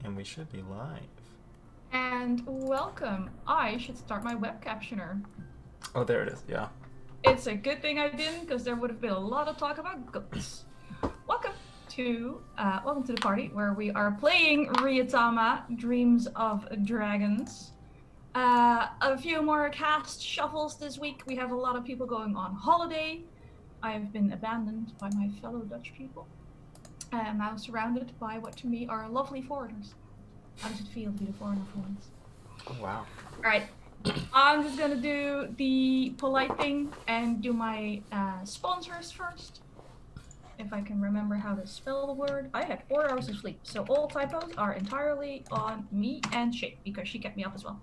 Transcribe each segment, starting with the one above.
And we should be live. And welcome. I should start my web captioner. Oh, there it is, yeah. It's a good thing I didn't, because there would have been a lot of talk about goats. Welcome to the party where we are playing Ryuutama, Dreams of Dragons. A few more cast shuffles this week. We have a lot of people going on holiday. I have been abandoned by my fellow Dutch people. I'm now surrounded by what to me are lovely foreigners. How does it feel to be the foreigner for once? Oh, wow. All right. I'm just gonna do the polite thing and do my sponsors first. If I can remember how to spell the word. I had 4 hours of sleep, so all typos are entirely on me and Shay, because she kept me up as well.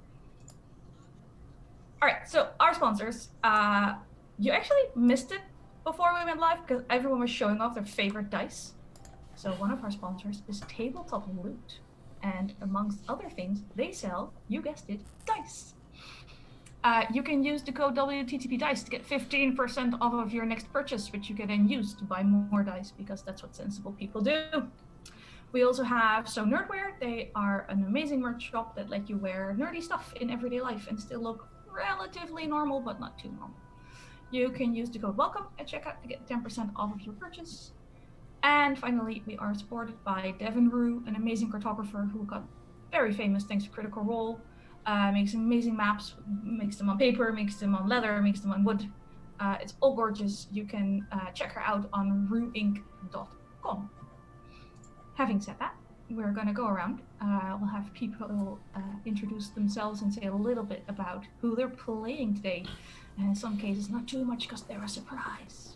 All right, so our sponsors. You actually missed it before we went live because everyone was showing off their favorite dice. So one of our sponsors is Tabletop Loot. And amongst other things, they sell, you guessed it, dice. You can use the code WTTPDICE to get 15% off of your next purchase, which you can then use to buy more dice, because that's what sensible people do. We also have So Nerdwear. They are an amazing merch shop that let you wear nerdy stuff in everyday life and still look relatively normal, but not too normal. You can use the code WELCOME at checkout to get 10% off of your purchase. And finally, we are supported by Devin Rue, an amazing cartographer who got very famous thanks to Critical Role. Makes amazing maps, makes them on paper, makes them on leather, makes them on wood. It's all gorgeous. You can check her out on ruinc.com. Having said that, we're going to go around. We'll have people introduce themselves and say a little bit about who they're playing today. And in some cases, not too much because they're a surprise.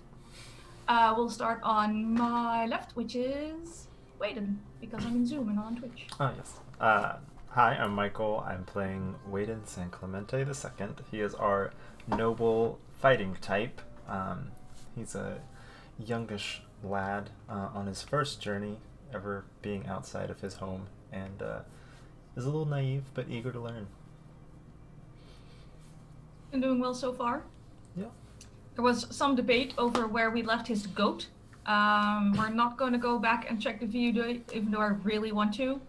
We'll start on my left, which is Waden, because I'm in Zoom and not on Twitch. Oh, yes. Hi, I'm Michael. I'm playing Waden San Clemente II. He is our noble fighting type. He's a youngish lad on his first journey ever being outside of his home, and is a little naive but eager to learn. Been doing well so far. Yeah. There was some debate over where we left his goat. We're not going to go back and check the video, even though I really want to.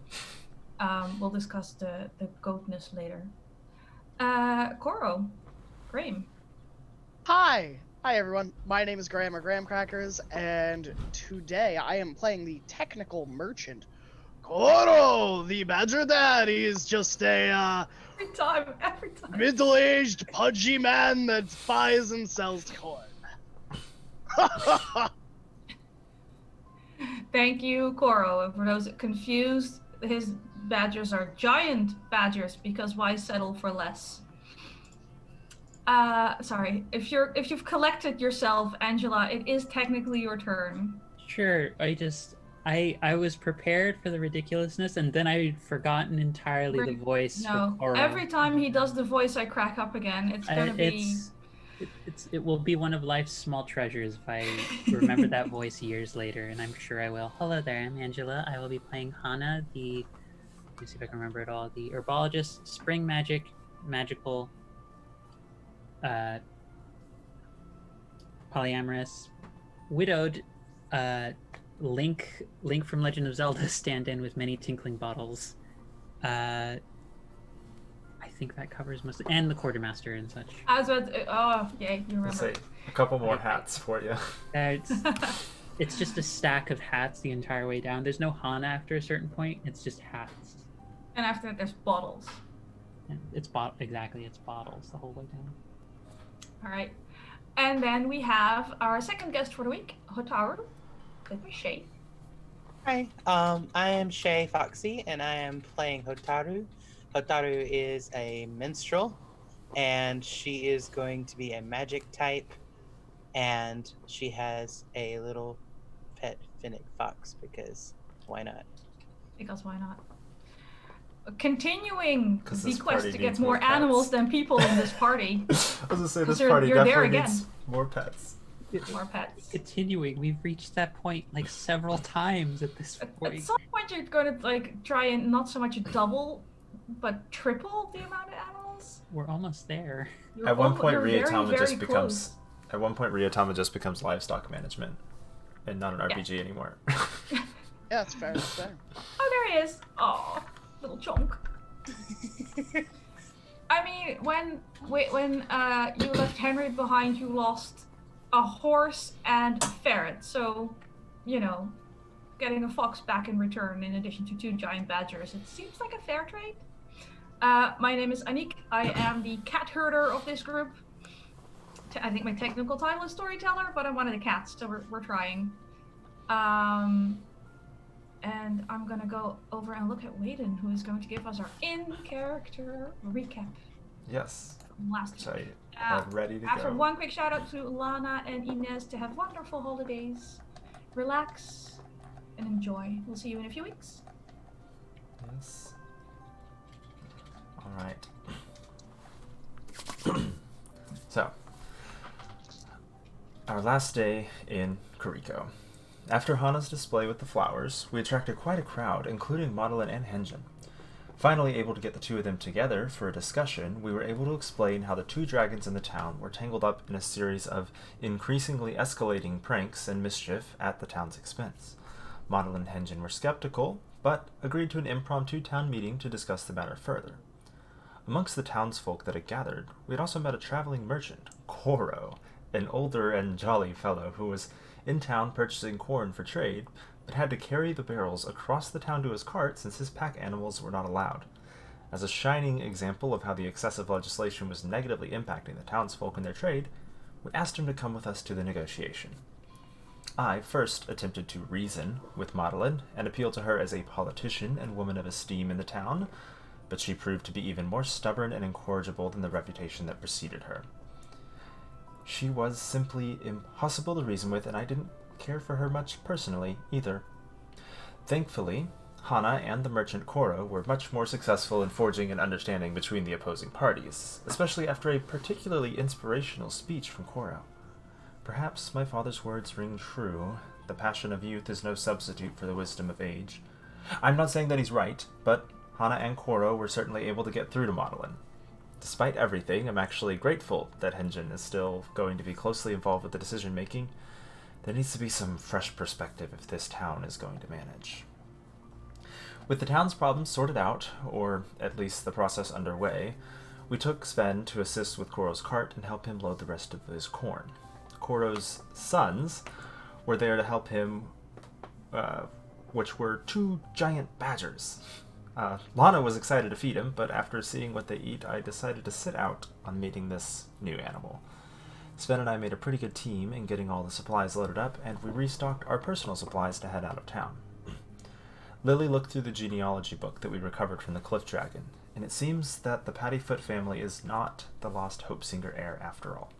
We'll discuss the goatness later. Koro, Graham. Hi everyone. My name is Graham or Graham Crackers, and today I am playing the technical merchant, Koro, the Badger Dad. He's just a Every time. middle-aged, pudgy man that buys and sells corn. Thank you, Koro. And for those confused, his badgers are giant badgers, because why settle for less? Sorry. If you've collected yourself, Angela, it is technically your turn. Sure. I was prepared for the ridiculousness, and then I'd forgotten entirely the voice for Koro. Every time he does the voice, I crack up again. It's gonna be. It will be one of life's small treasures if I remember that voice years later, and I'm sure I will. Hello there, I'm Angela. I will be playing Hana, let me see if I can remember it all. The herbologist, spring magical, polyamorous, widowed, Link from Legend of Zelda stand-in with many tinkling bottles. I think that covers most, and the quartermaster and such. Yay, you remember. Let's say a couple more hats for you. It's just a stack of hats the entire way down. There's no Hana after a certain point. It's just hats. And after that, there's bottles. And it's it's bottles the whole way down. All right. And then we have our second guest for the week, Hotaru, played by Shay. Hi, I am Shay Foxy, and I am playing Hotaru. Hotaru is a minstrel, and she is going to be a magic type, and she has a little pet finnick fox, because why not? Because why not? Continuing the quest to get more pets. animals than people in this party. I was gonna say, this you're party there definitely again. needs more pets. More pets. Continuing, we've reached that point like several times at this point. At some point, you're going to try and not so much double, but triple the amount of animals. We're almost there. At one point, Ryuutama just becomes livestock management, and not an RPG anymore. that's fair. That's fair. Oh, there he is. Oh, little chunk. I mean, when you left Henry behind, you lost a horse and a ferret. So, you know, getting a fox back in return, in addition to 2 giant badgers, it seems like a fair trade. My name is Anik. I am the cat herder of this group. I think my technical title is storyteller, but I'm one of the cats, so we're trying. And I'm gonna go over and look at Waden, who is going to give us our in-character recap Yes. from last So week. ready to After go. one quick shout out to Lana and Inez to have wonderful holidays. Relax and enjoy. We'll see you in a few weeks. Yes. All right. So, our last day in Kuriko. After Hana's display with the flowers, we attracted quite a crowd, including Madeline and Henjin. Finally able to get the two of them together for a discussion, we were able to explain how the 2 dragons in the town were tangled up in a series of increasingly escalating pranks and mischief at the town's expense. Madeline and Henjin were skeptical, but agreed to an impromptu town meeting to discuss the matter further. Amongst the townsfolk that had gathered, we had also met a traveling merchant, Koro, an older and jolly fellow who was in town purchasing corn for trade, but had to carry the barrels across the town to his cart since his pack animals were not allowed. As a shining example of how the excessive legislation was negatively impacting the townsfolk and their trade, we asked him to come with us to the negotiation. I first attempted to reason with Madeline and appeal to her as a politician and woman of esteem in the town, but she proved to be even more stubborn and incorrigible than the reputation that preceded her. She was simply impossible to reason with, and I didn't care for her much personally either. Thankfully, Hana and the merchant Koro were much more successful in forging an understanding between the opposing parties, especially after a particularly inspirational speech from Koro. Perhaps my father's words ring true. The passion of youth is no substitute for the wisdom of age. I'm not saying that he's right, but Hana and Koro were certainly able to get through to Madeline. Despite everything, I'm actually grateful that Henjin is still going to be closely involved with the decision-making. There needs to be some fresh perspective if this town is going to manage. With the town's problems sorted out, or at least the process underway, we took Sven to assist with Koro's cart and help him load the rest of his corn. Koro's sons were there to help him, which were 2 giant badgers. Lana was excited to feed him, but after seeing what they eat, I decided to sit out on meeting this new animal. Sven and I made a pretty good team in getting all the supplies loaded up, and we restocked our personal supplies to head out of town. Lily looked through the genealogy book that we recovered from the Cliff Dragon, and it seems that the Pattyfoot family is not the lost Hopesinger heir after all.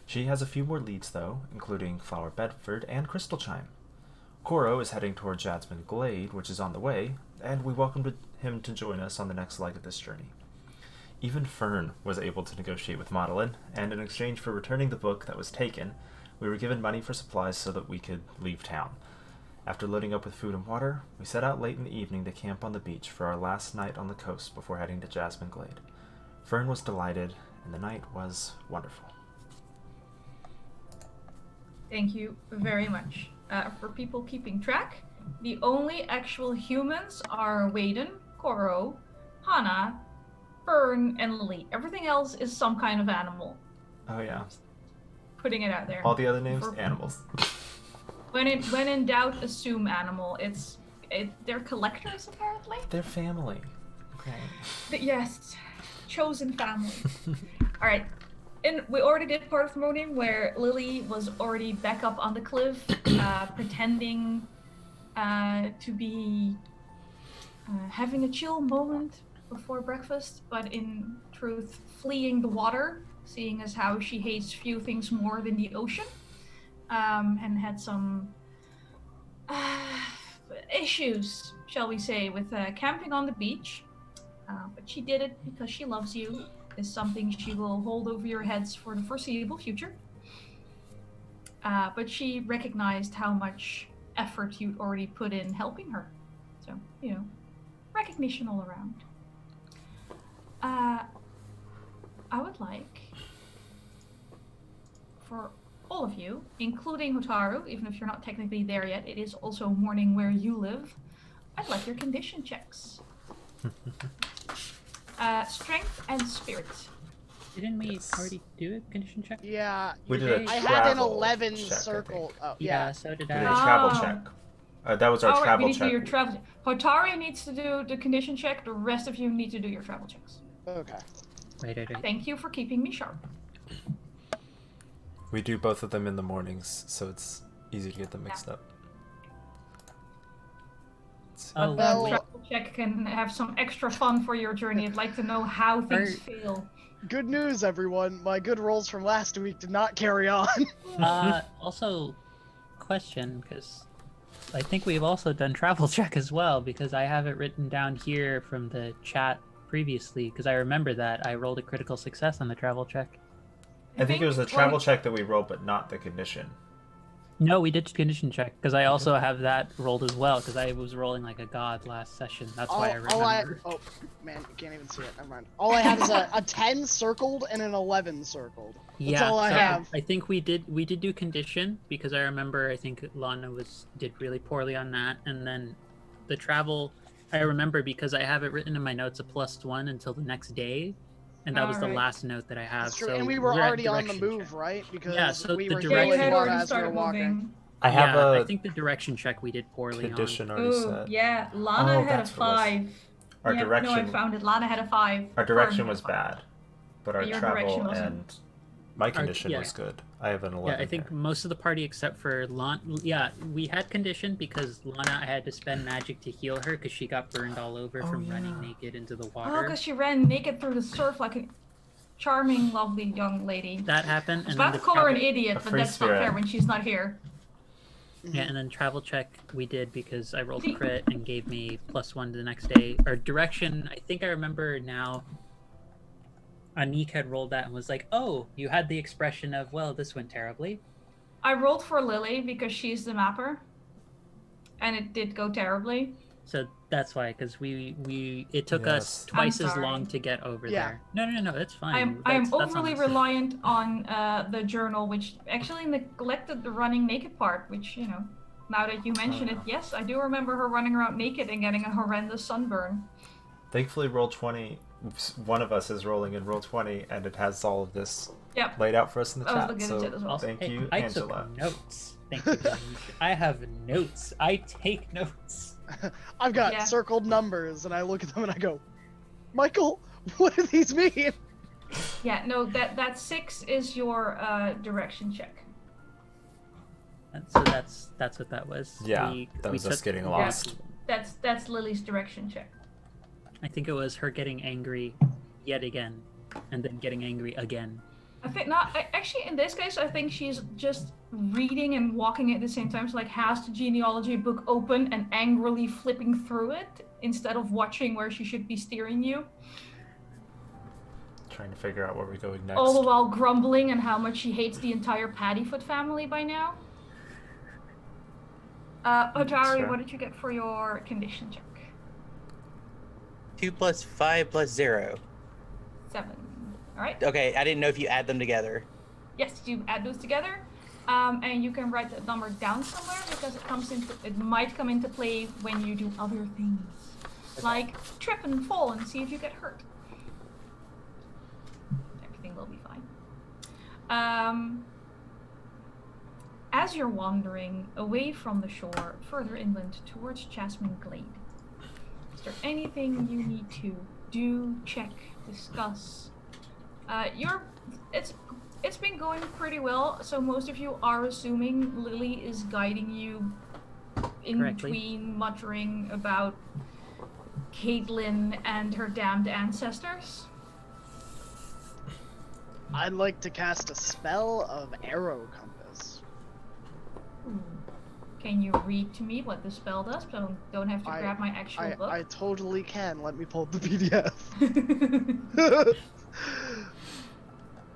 She has a few more leads, though, including Flower Bedford and Crystal Chime. Koro is heading toward Jasmine Glade, which is on the way, and we welcomed him to join us on the next leg of this journey. Even Fern was able to negotiate with Madeline, and in exchange for returning the book that was taken, we were given money for supplies so that we could leave town. After loading up with food and water, we set out late in the evening to camp on the beach for our last night on the coast before heading to Jasmine Glade. Fern was delighted, and the night was wonderful. Thank you very much. For people keeping track, the only actual humans are Waden, Koro, Hana, Fern, and Lily. Everything else is some kind of animal. Oh yeah. Putting it out there. All the other names, animals. When in doubt, assume animal. They're collectors apparently. They're family. Okay. Yes, chosen family. All right. And we already did part of the morning where Lily was already back up on the cliff, pretending to be having a chill moment before breakfast, but in truth fleeing the water, seeing as how she hates few things more than the ocean, and had some issues, shall we say, with camping on the beach. But she did it because she loves you. Is something she will hold over your heads for the foreseeable future. But she recognized how much effort you'd already put in helping her. So, recognition all around. I would like for all of you, including Hotaru, even if you're not technically there yet, it is also morning where you live. I'd like your condition checks. Strength and spirit. Didn't we already do a condition check? Yeah, We you did a did. I had an travel 11 check, I circle. think. Oh, Yeah, yeah. so did We did a I. travel Oh. check. That was our Alright, we travel need to do check. your travel. Hotaru needs to do the condition check. The rest of you need to do your travel checks. Okay. Right. Thank you for keeping me sharp. We do both of them in the mornings, so it's easy to get them mixed up. Oh, But well- the travel check can have some extra fun for your journey. I'd like to know how things feel. Good news, everyone. My good rolls from last week did not carry on. Also, question, because I think we've also done travel check as well, because I have it written down here from the chat previously, because I remember that I rolled a critical success on the travel check. I think it was the travel check that we rolled, but not the condition. No, we did condition check, because I also have that rolled as well, because I was rolling like a god last session. That's why I remember. Oh, man, you can't even see it. Never mind. All I have is a 10 circled and an 11 circled. That's all I so have. I think we did do condition, because I remember I think Lana did really poorly on that, and then the travel I remember because I have it written in my notes a +1 until the next day, and that was the Alright. last note that I have. That's true. So and we were we're at already on the direction move, check. right? Because Yeah, so we the were Yeah, direction- you healing had Lana already as we were started walking. moving. I have I a think the direction check we did poorly condition on. already Ooh, set. yeah, Lana Oh, had a that's what it was. 5. Our Yeah, direction. No, I found it. Lana had a 5. Our direction Fern was had a 5. bad, but our But your direction travel wasn't. and my condition yeah. was good. I have an 11. Yeah, I think here. most of the party except for Lana. Yeah, we had condition because Lana had to spend magic to heal her because she got burned all over Oh, from running yeah. naked into the Oh, water. because she ran naked through the surf like a charming, lovely young lady. That happened, I was and about then to the call her an travel- idiot, A but free that's not spirit. fair when she's not here. Yeah, and then travel check we did because I rolled a crit and gave me +1 to the next day. Or direction, I think I remember now. Anik had rolled that and was like, "Oh, you had the expression of, well, this went terribly." I rolled for Lily because she's the mapper, and it did go terribly. So that's why, because it took us Yes. twice I'm as sorry. long to get over Yeah. there. No, it's fine. I am That's on overly us. reliant on the journal, which actually neglected the running naked part. Which now that you mention it, yes, I do remember her running around naked and getting a horrendous sunburn. Thankfully, Roll20, one of us is rolling in Roll20, and it has all of this Yep. laid out for us in the I was chat. looking at So it as well. thank Hey, you, I Angela. took notes. Thank you. Denise. I have notes. I take notes. I've got Yeah. circled numbers, and I look at them and I go, Michael, what do these mean? Yeah, no, that 6 is your direction check. So that's what that was. Yeah, that was us took- getting lost. That's Lily's direction check. I think it was her getting angry yet again, and then getting angry again. I think not. Actually, in this case, I think she's just reading and walking at the same time. So like, has the genealogy book open and angrily flipping through it instead of watching where she should be steering you. Trying to figure out where we're going next. All the while grumbling and how much she hates the entire Paddyfoot family by now. Otari, fair. what did you get for your condition check? 2 + 5 + 0. 7. All right. Okay, I didn't know if you add them together. Yes, you add those together, and you can write that number down somewhere because it might come into play when you do other things, like trip and fall and see if you get hurt. Everything will be fine. As you're wandering away from the shore, further inland towards Jasmine Glade, is there anything you need to do, check, discuss? It's been going pretty well, so most of you are assuming Lily is guiding you in Correctly. between muttering about Caitlyn and her damned ancestors. I'd like to cast a spell of arrow compass. Can you read to me what the spell does? So I don't have to grab my actual I book. totally can. Let me pull up the PDF.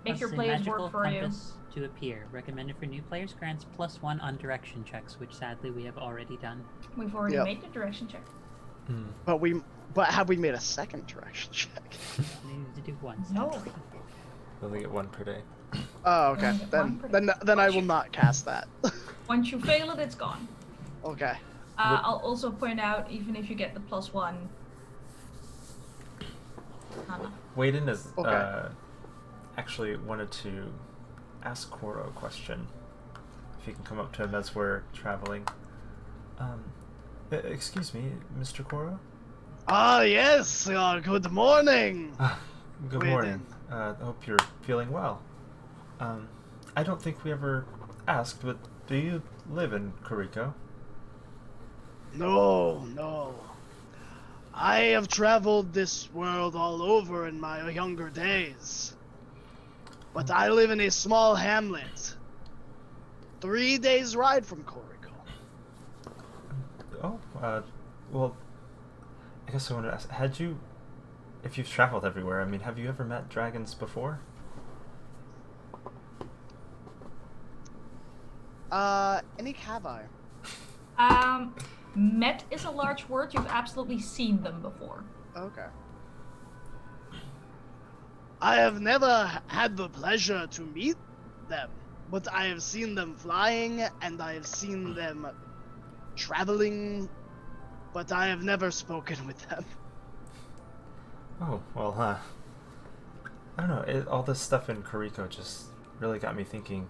Make your Causes a players magical work for you. compass to appear. Recommended for new players. Grants +1 on direction checks, which sadly we have already done. We've already Yep. made the direction check. But have we made a second direction check? We need to do one. No. sadly. We only get one per day. Oh, okay. only get one per Then I will not cast that. Once you fail it, it's gone. Okay. I'll also point out, even if you get the +1. Waden is Okay. actually wanted to ask Koro a question. If you can come up to him as we're traveling. Excuse me, Mr. Koro? Ah, yes. Good morning. Good Waden. morning. I hope you're feeling well. I don't think we ever asked, but do you live in Kuriko? No. I have traveled this world all over in my younger days. But I live in a small hamlet. 3 days' ride from Koriko. Oh, well, I guess I wanted to ask, if you've traveled everywhere, I mean, have you ever met dragons before? Any have I? Met is a large word. You've absolutely seen them before. Okay. I have never had the pleasure to meet them, but I have seen them flying and I have seen them traveling, but I have never spoken with them. Oh, well, I don't know, all this stuff in Kuriko just really got me thinking.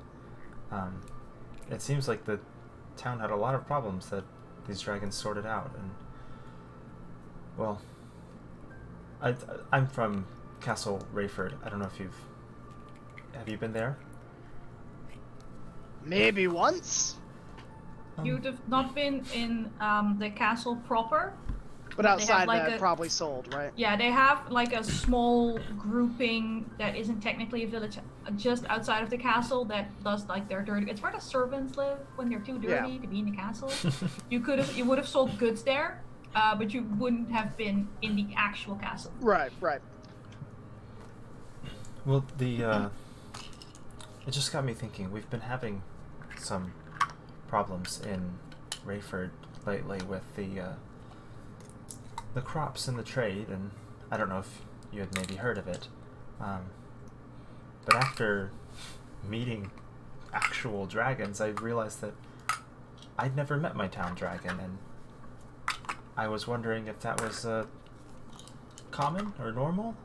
It seems like the town had a lot of problems that these dragons sorted out, and, well, I'm from Castle Rayford. I don't know if have you been there? Maybe once, You'd have not been in the castle proper. but They have, outside like, that, a- probably sold, right? Yeah, they have like a small grouping that isn't technically a village just outside of the castle that does like their dirty. It's where the servants live when they're too dirty to be in the castle. You would have sold goods there, but you wouldn't have been in the actual castle. Right. Well, it just got me thinking. We've been having some problems in Rayford lately with the crops and the trade, and I don't know if you had maybe heard of it. But after meeting actual dragons, I realized that I'd never met my town dragon, and I was wondering if that was common or normal.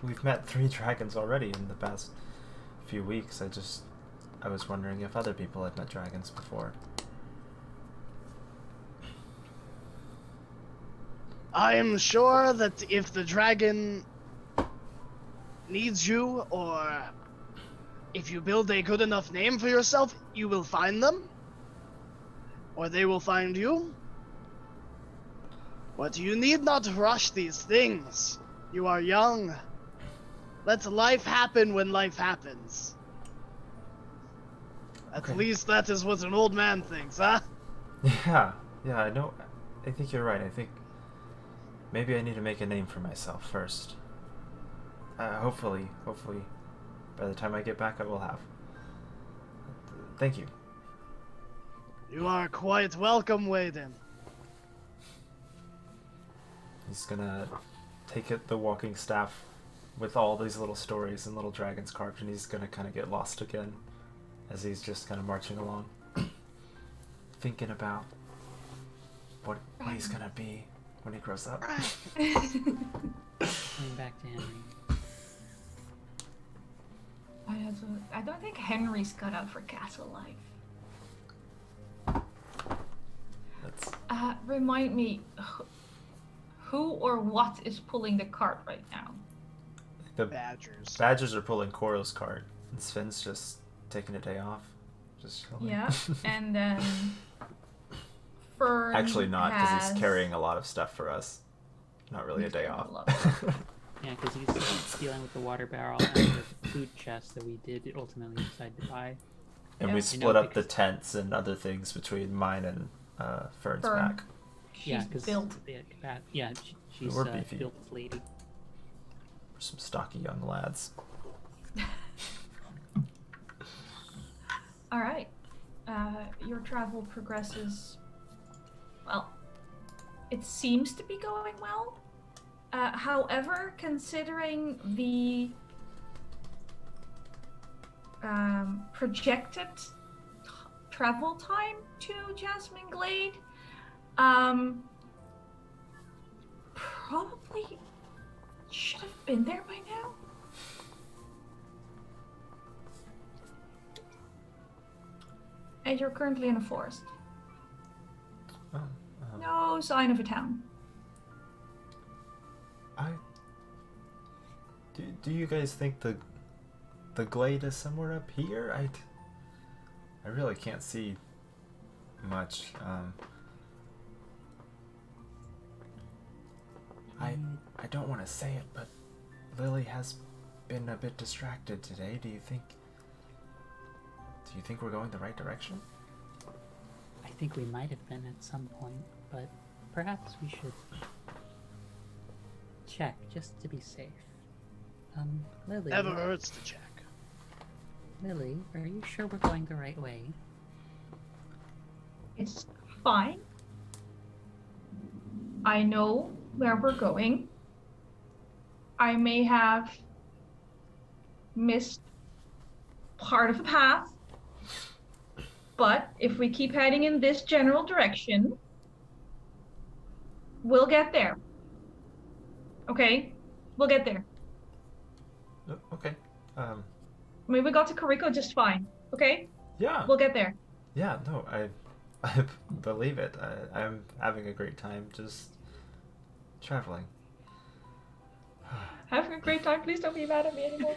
We've met 3 dragons already in the past few weeks. I was wondering if other people had met dragons before. I am sure that if the dragon needs you, or if you build a good enough name for yourself, you will find them. Or they will find you. But you need not rush these things. You are young. Let life happen when life happens. At Okay. least that is what an old man thinks, huh? Yeah, I know. I think you're right. I think maybe I need to make a name for myself first. Hopefully, by the time I get back, I will have. Thank you. You are quite welcome, Waden. He's gonna take the walking staff with all these little stories and little dragons carved, and he's gonna kind of get lost again as he's just kind of marching along, thinking about what he's gonna be when he grows up. Going back to Henry. I don't think Henry's cut out for castle life. That's Remind me, who or what is pulling the cart right now? the Badgers. Badgers are pulling Koro's cart, and Sven's just taking a day off, just chilling. Yeah, and then Fern Actually, not because has- he's carrying a lot of stuff for us. Not really a He's day carrying a off. lot of stuff. Yeah, because he's dealing with the water barrel and the food chest that we did ultimately decide to buy. And Yeah. we I split know, up the because- tents and other things between mine and Fern's Fern. pack. She's Yeah, because built. she's We're a beefy. built lady. We're some stocky young lads. All right. Your travel progresses. Well, it seems to be going well. However, considering the projected travel time to Jasmine Glade. Probably should have been there by now. And you're currently in a forest. Oh, No sign of a town. Do you guys think the glade is somewhere up here? I really can't see much. I don't want to say it, but Lily has been a bit distracted today. Do you think we're going the right direction? I think we might have been at some point, but perhaps we should check just to be safe. Lily. Never hurts to check. Lily, are you sure we're going the right way? It's fine. I know where we're going. I may have missed part of the path, but if we keep heading in this general direction, we'll get there. Okay? We'll get there. Okay. I mean, we got to Kariko just fine. Okay? Yeah. We'll get there. Yeah. No, I believe it. I'm having a great time just traveling. Having a great time. Please don't be mad at me anymore.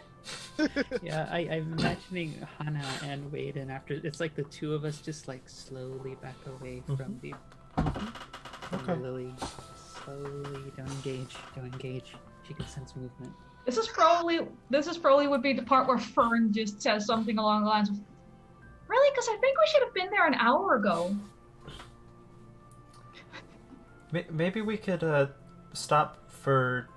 Yeah, I'm imagining Hana and Wade, and after it's like the two of us just like slowly back away from the from Okay. Lily. Slowly, don't engage. She can sense movement. This is probably would be the part where Fern just says something along the lines of, "Really? Because I think we should have been there an hour ago." Maybe we could stop for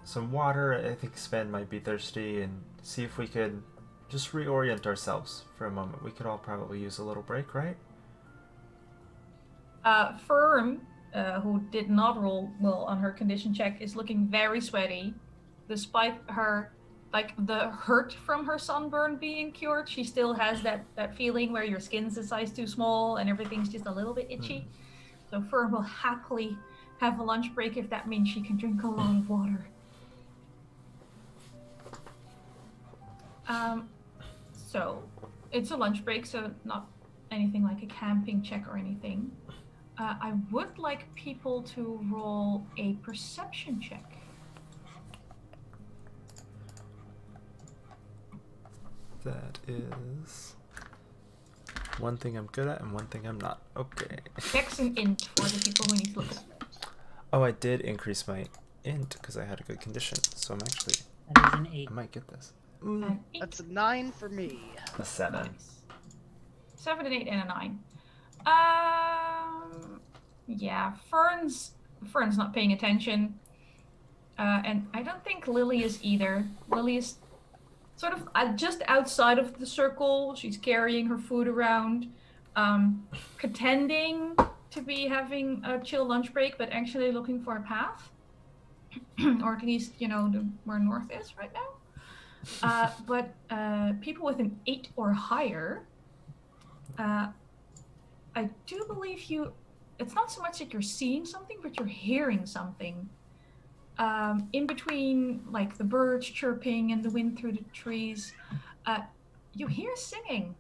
some water. I think Sven might be thirsty, and see if we could just reorient ourselves for a moment. We could all probably use a little break, right? Fern, who did not roll well on her condition check, is looking very sweaty. Despite her, the hurt from her sunburn being cured, she still has that feeling where your skin's a size too small and everything's just a little bit itchy. So Fern will happily have a lunch break if that means she can drink a lot of water. So it's a lunch break, so not anything like a camping check or anything. I would like people to roll a perception check. That is one thing I'm good at and one thing I'm not. Okay. Dex and int for the people who need to look at it. Oh, I did increase my int because I had a good condition, so I'm actually That is an 8. I might get this. An 8. That's a 9 for me. A 7. Nice. 7, an 8, and a 9. Yeah, Fern's not paying attention. And I don't think Lily is either. Lily is sort of just outside of the circle. She's carrying her food around, pretending to be having a chill lunch break, but actually looking for a path. Or at least, where north is right now. But people with an 8 or higher, I do believe it's not so much that you're seeing something, but you're hearing something. In between, the birds chirping and the wind through the trees, you hear singing.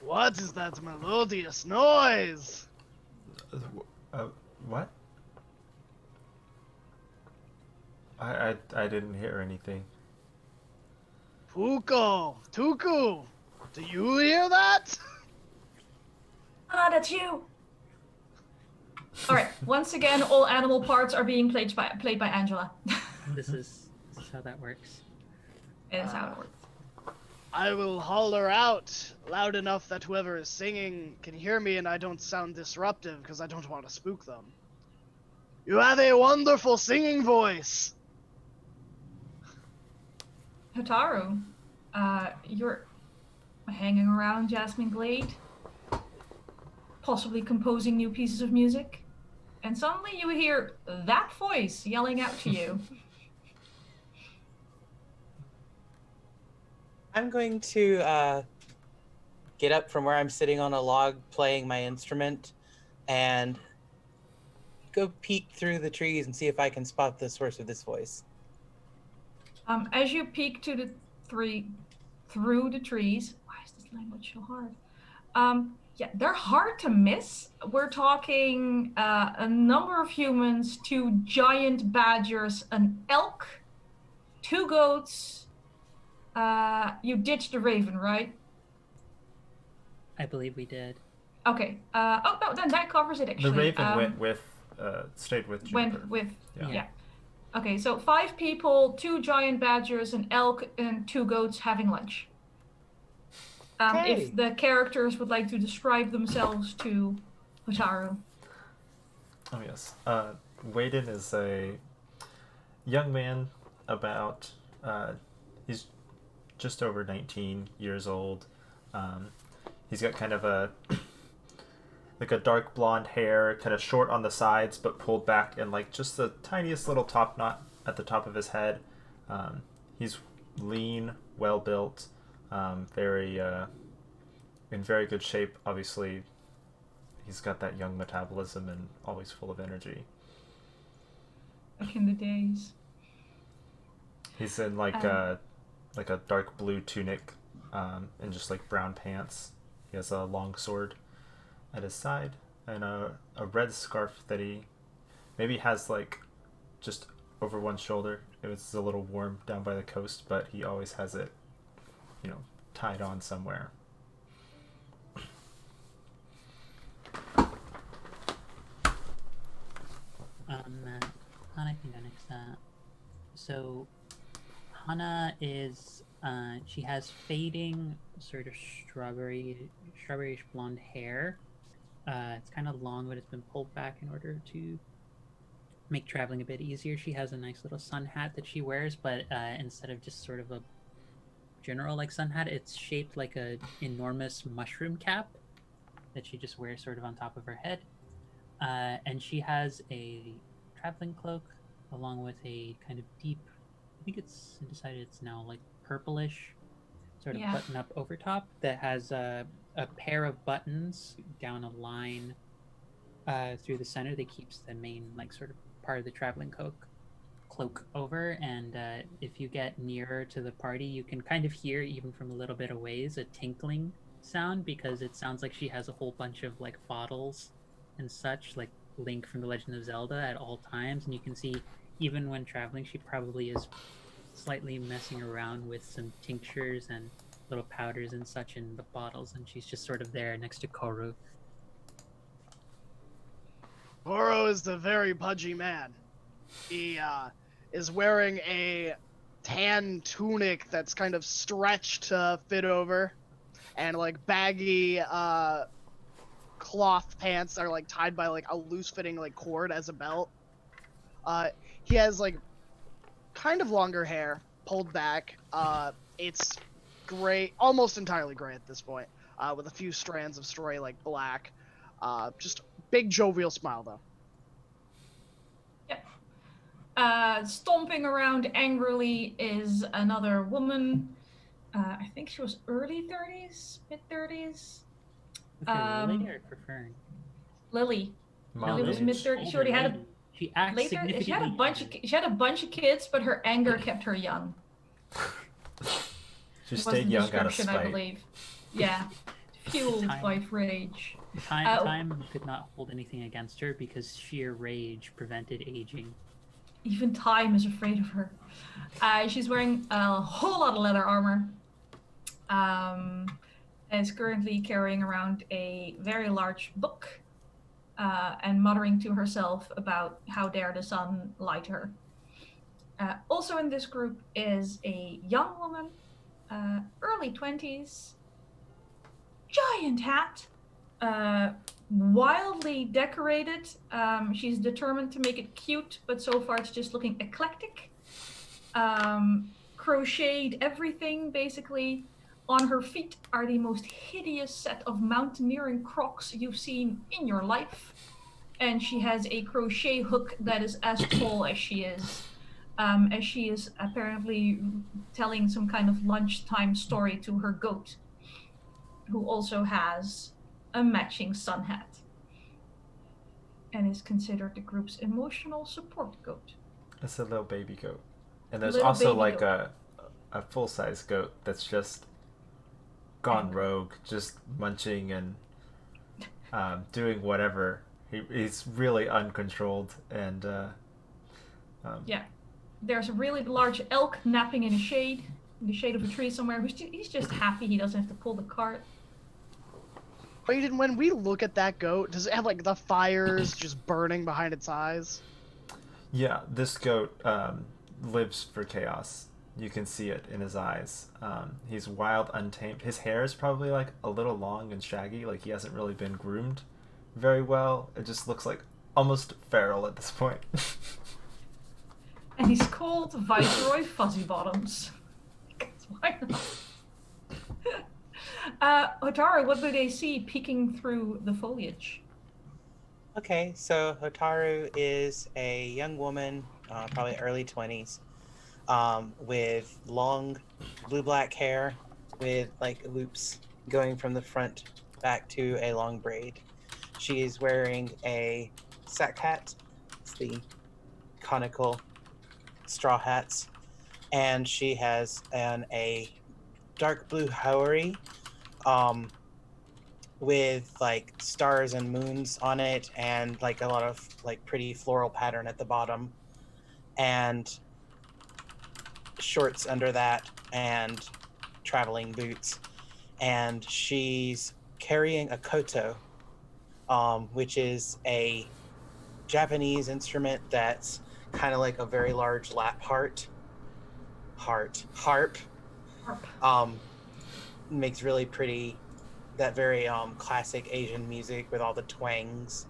What is that melodious noise? What? I didn't hear anything. Tuku, do you hear that? Ah, that's you. All right. Once again, all animal parts are being played by Angela. This is how that works. It is how it works. I will holler out loud enough that whoever is singing can hear me and I don't sound disruptive because I don't want to spook them. You have a wonderful singing voice. Hotaru, you're hanging around Jasmine Glade, possibly composing new pieces of music, and suddenly you hear that voice yelling out to you. I'm going to get up from where I'm sitting on a log playing my instrument and go peek through the trees and see if I can spot the source of this voice. As you peek to the through the trees, why is this language so hard? Yeah, they're hard to miss. We're talking a number of humans, 2 giant badgers, an elk, 2 goats. You ditched the raven, right? I believe we did. Okay. Oh no, then that covers it actually. The raven went with, stayed with Juniper. Went with Yeah. yeah. Okay, so 5 people, 2 giant badgers, an elk, and 2 goats having lunch. Okay. If the characters would like to describe themselves to Hotaru. Oh yes. Waden is a young man about he's just over 19 years old. He's got kind of a like a dark blonde hair, kind of short on the sides but pulled back, and like just the tiniest little top knot at the top of his head. He's lean, well built, very in very good shape. Obviously, he's got that young metabolism and always full of energy. Back in the days. He's in like a dark blue tunic, and just like brown pants. He has a long sword at his side and a red scarf that he maybe has like just over one shoulder. It was a little warm down by the coast, but he always has it, tied on somewhere. Hana can go next. So Hana is she has fading sort of strawberryish blonde hair. It's kind of long, but it's been pulled back in order to make traveling a bit easier. She has a nice little sun hat that she wears, but instead of just sort of a general like sun hat, it's shaped like a enormous mushroom cap that she just wears sort of on top of her head. And she has a traveling cloak along with a kind of deep, I think it's decided it's now like purplish sort of button up over top that has a pair of buttons down a line through the center that keeps the main like sort of part of the traveling cloak over. And if you get nearer to the party, you can kind of hear, even from a little bit of ways, a tinkling sound, because it sounds like she has a whole bunch of like bottles and such, like Link from The Legend of Zelda, at all times. And you can see, even when traveling, she probably is slightly messing around with some tinctures and little powders and such in the bottles, and she's just sort of there next to Koru. Goro is the very pudgy man. He is wearing a tan tunic that's kind of stretched to fit over, and like baggy cloth pants that are like tied by like a loose-fitting like cord as a belt. He has like kind of longer hair, pulled back. It's gray, almost entirely gray at this point, with a few strands of stray like black. Just big jovial smile though. Yep. Stomping around angrily is another woman. I think she was early 30s, mid 30s. Lily or for Fern? Lily. Mom Lily was age. mid 30s. She already had She acts later. significantly She had a bunch of kids, but her anger kept her young. She Was stayed the young out of description, I spite. believe. Yeah, fueled Time. by rage. Time could not hold anything against her because sheer rage prevented aging. Even time is afraid of her. She's wearing a whole lot of leather armor. And is currently carrying around a very large book, and muttering to herself about how dare the sun light her. Also in this group is a young woman, early 20s, giant hat, wildly decorated. She's determined to make it cute, but so far it's just looking eclectic. Crocheted everything, basically. On her feet are the most hideous set of mountaineering Crocs you've seen in your life. And she has a crochet hook that is as tall as she is. as she is apparently telling some kind of lunchtime story to her goat, who also has a matching sun hat and is considered the group's emotional support goat. It's a little baby goat. And there's Little also baby like goat. a full-size goat that's just gone Angry. rogue, just munching and doing whatever. He's really uncontrolled and Yeah. There's a really large elk napping in the shade of a tree somewhere. He's just happy he doesn't have to pull the cart. Wait, and when we look at that goat, does it have like the fires just burning behind its eyes? yeah, this goat lives for chaos. You can see it in his eyes. He's wild, untamed. His hair is probably like a little long and shaggy, like he hasn't really been groomed very well. It just looks like almost feral at this point. And he's called Viceroy Fuzzy Bottoms. Because why not? Hotaru, what do they see peeking through the foliage? Okay, so Hotaru is a young woman, probably early 20s, with long blue-black hair with like loops going from the front back to a long braid. She is wearing a sack hat. It's the conical straw hats. And she has a dark blue houri with like stars and moons on it and like a lot of like pretty floral pattern at the bottom and shorts under that and traveling boots. And she's carrying a koto, which is a Japanese instrument that's kind of like a very large lap harp. Harp. Makes really pretty, that very classic Asian music with all the twangs.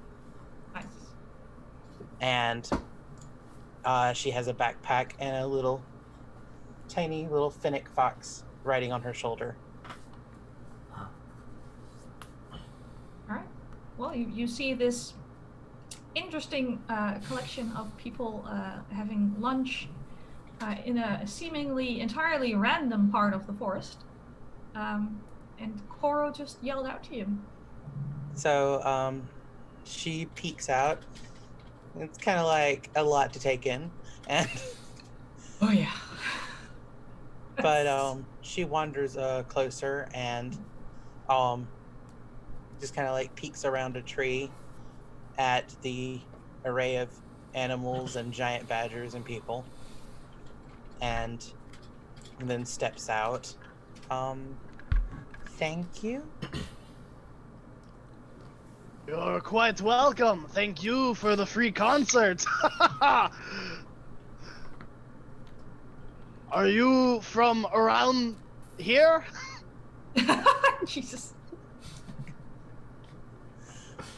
Nice. And she has a backpack and a little tiny little finnick fox riding on her shoulder. Alright. Well, you see this interesting collection of people having lunch in a seemingly entirely random part of the forest. And Koro just yelled out to you. So she peeks out. It's kind of like a lot to take in. And Oh yeah. but she wanders closer and just kind of like peeks around a tree at the array of animals and giant badgers and people, and then steps out. Thank you. You're quite welcome. Thank you for the free concert. Are you from around here? Jesus.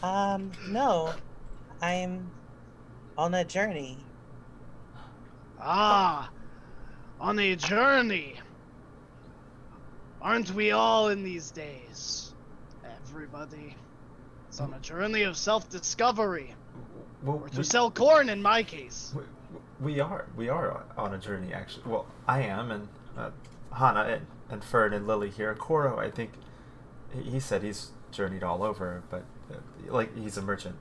No, I'm on a journey. Ah, on a journey. Aren't we all in these days? Everybody is on a journey of self-discovery. Well, Or to sell corn in my case. we are on a journey actually. Well, I am, and Hana and Fern and Lily here. Koro, I think he said he's journeyed all over, but like he's a merchant.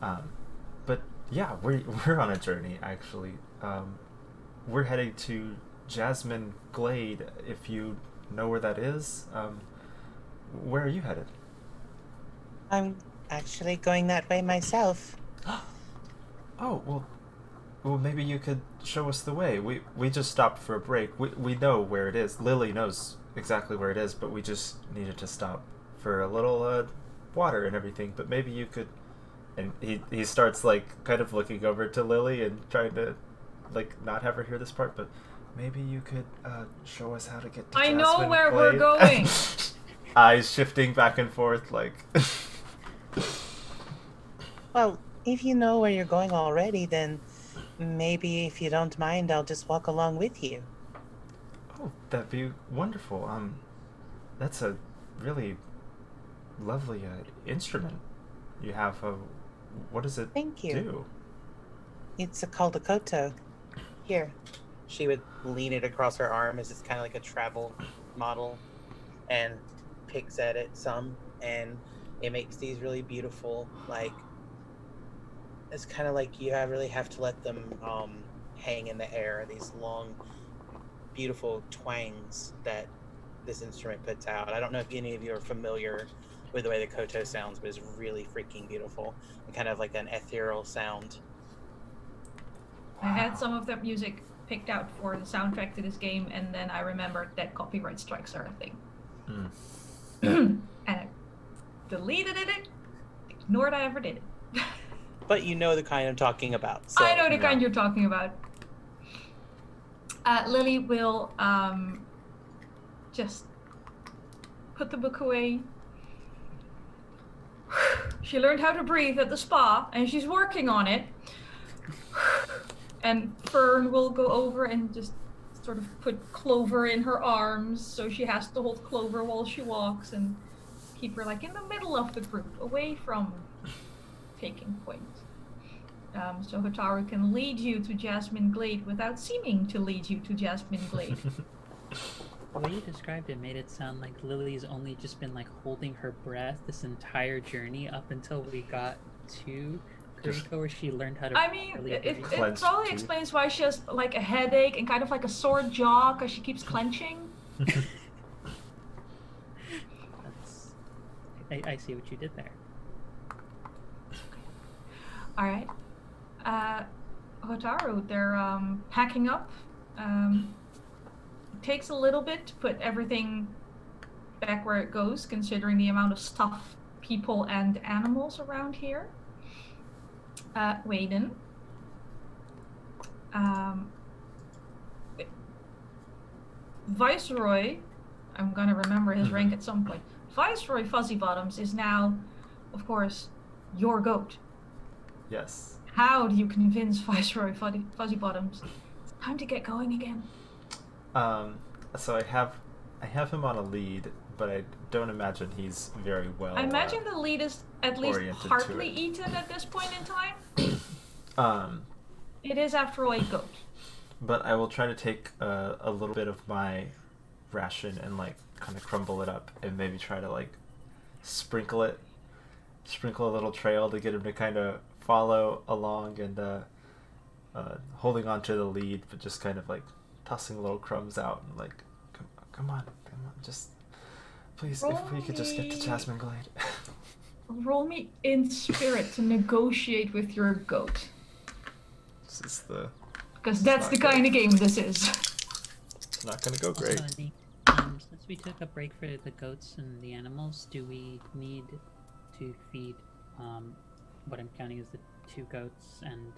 But yeah, we're on a journey actually. We're heading to Jasmine Glade. If you know where that is, where are you headed? I'm actually going that way myself. Oh, well, maybe you could show us the way. We just stopped for a break. We know where it is. Lily knows exactly where it is, but we just needed to stop for a little water and everything. But maybe you could. And he starts like kind of looking over to Lily and trying to like not have her hear this part, but maybe you could show us how to get to I know Jasmine where Glade. we're going. Eyes shifting back and forth like. Well, if you know where you're going already, then maybe if you don't mind, I'll just walk along with you. Oh, that'd be wonderful. That's a really lovely instrument you have. What does it Thank you. do? It's called a koto. Here. She would lean it across her arm as it's kind of like a travel model and picks at it some. And it makes these really beautiful, like, it's kind of like you really have to let them hang in the air, these long, beautiful twangs that this instrument puts out. I don't know if any of you are familiar with the way the koto sounds, but it's really freaking beautiful and kind of like an ethereal sound. I had some of that music picked out for the soundtrack to this game, and then I remembered that copyright strikes are a thing. And I deleted it, ignored I ever did it. But you know the kind I'm talking about. So. I know the kind you're talking about. Lily will just put the book away. She learned how to breathe at the spa, and she's working on it. And Fern will go over and just sort of put Clover in her arms, so she has to hold Clover while she walks and keep her like in the middle of the group, away from taking point. So Hotaru can lead you to Jasmine Glade without seeming to lead you to Jasmine Glade. The way you described it made it sound like Lily's only just been like holding her breath this entire journey up until we got to Kuriko, where she learned how to. I mean, really it breathe. probably explains why she has like a headache and kind of like a sore jaw because she keeps clenching. I see what you did there. All right. Hotaru, they're packing up. It takes a little bit to put everything back where it goes, considering the amount of stuff, people, and animals around here. Waden. Viceroy, I'm gonna remember his rank at some point. Viceroy Fuzzy Bottoms is now, of course, your goat. Yes. How do you convince Viceroy Fuzzy Bottoms? It's time to get going again. So I have him on a lead, but I don't imagine he's very well. I imagine the lead is at least oriented partly to it. eaten at this point in time. It is, after all, a goat. But I will try to take a little bit of my ration and like kind of crumble it up and maybe try to like sprinkle a little trail to get him to kind of follow along and holding on to the lead, but just kind of like tossing little crumbs out and like, come on, just please, if we could just get to Jasmine Glade. Roll me in spirit to negotiate with your goat. This is the... Because that's the kind of game this is. It's not gonna go great. Also, since we took a break for the goats and the animals, do we need to feed what I'm counting as the 2 goats and...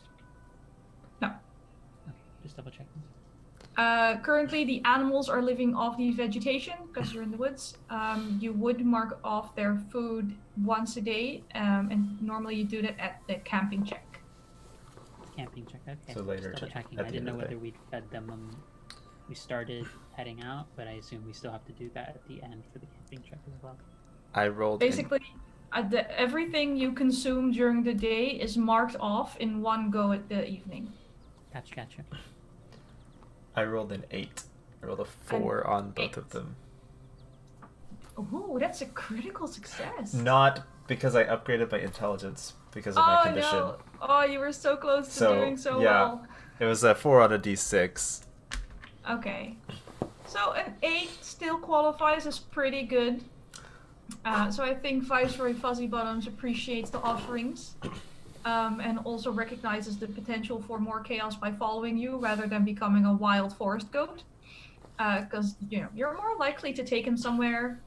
No. Okay, just double checking. Currently, the animals are living off the vegetation because you're in the woods. You would mark off their food once a day, and normally you do that at the camping check. Camping check, okay. So later, Just double checking. at I the didn't end know of the whether we'd fed them when we started heading out, but I assume we still have to do that at the end for the camping check as well. I rolled Basically, everything you consume during the day is marked off in one go at the evening. Gotcha. I rolled an 8. I rolled a 4 on both 8. of them. Ooh, that's a critical success. Not because I upgraded my intelligence because of my condition. No. Oh, you were so close to doing so well. It was a 4 on a d6. Okay. So an 8 still qualifies as pretty good. So I think Viceroy Fuzzy Bottoms appreciates the offerings. And also recognizes the potential for more chaos by following you rather than becoming a wild forest goat. Because, you're more likely to take him somewhere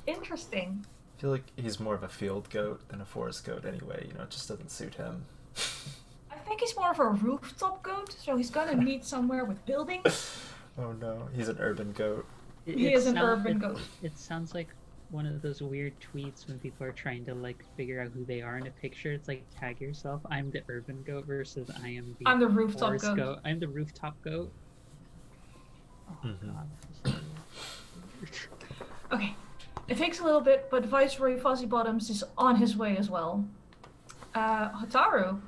interesting. I feel like he's more of a field goat than a forest goat anyway. It just doesn't suit him. I think he's more of a rooftop goat, so he's gonna need somewhere with buildings. Oh no, he's an urban goat. He is an urban goat. It sounds like one of those weird tweets when people are trying to like figure out who they are in a picture. It's like, tag yourself. I'm the urban goat versus I'm the rooftop forest goat. I'm the rooftop goat. Oh god. This is weird. Okay. It takes a little bit, but Viceroy Fuzzy Bottoms is on his way as well. Hotaru.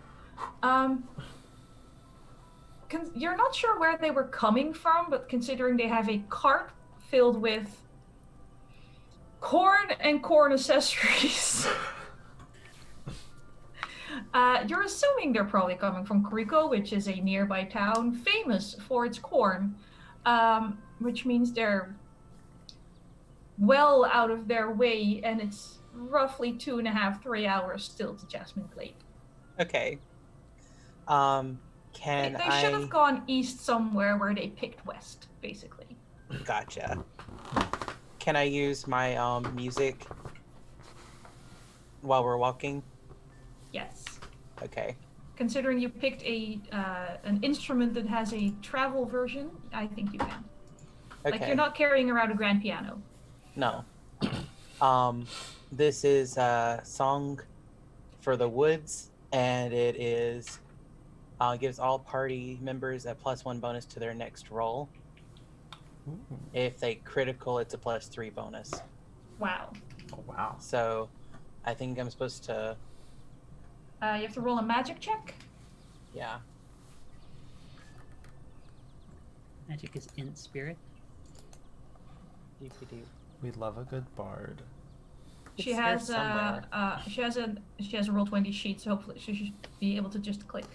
you're not sure where they were coming from, but considering they have a cart filled with corn and corn accessories, you're assuming they're probably coming from Kuriko, which is a nearby town famous for its corn, which means they're well out of their way, and it's roughly 2.5, 3 hours still to Jasmine Glade. Okay. Can They should have gone east somewhere where they picked west, basically. Gotcha. Can I use my music while we're walking? Yes. Okay. Considering you picked an instrument that has a travel version, I think you can. Okay. Like, you're not carrying around a grand piano. No. This is a song for the woods, and it is gives all party members a +1 bonus to their next roll. Ooh. If they critical, it's a +3 bonus. Wow. Oh, wow. So, I think I'm supposed to. You have to roll a magic check. Yeah. Magic is in spirit. Doop-de-doop. We love a good bard. She It's there has somewhere. she has a roll 20 sheet, so hopefully she should be able to just click.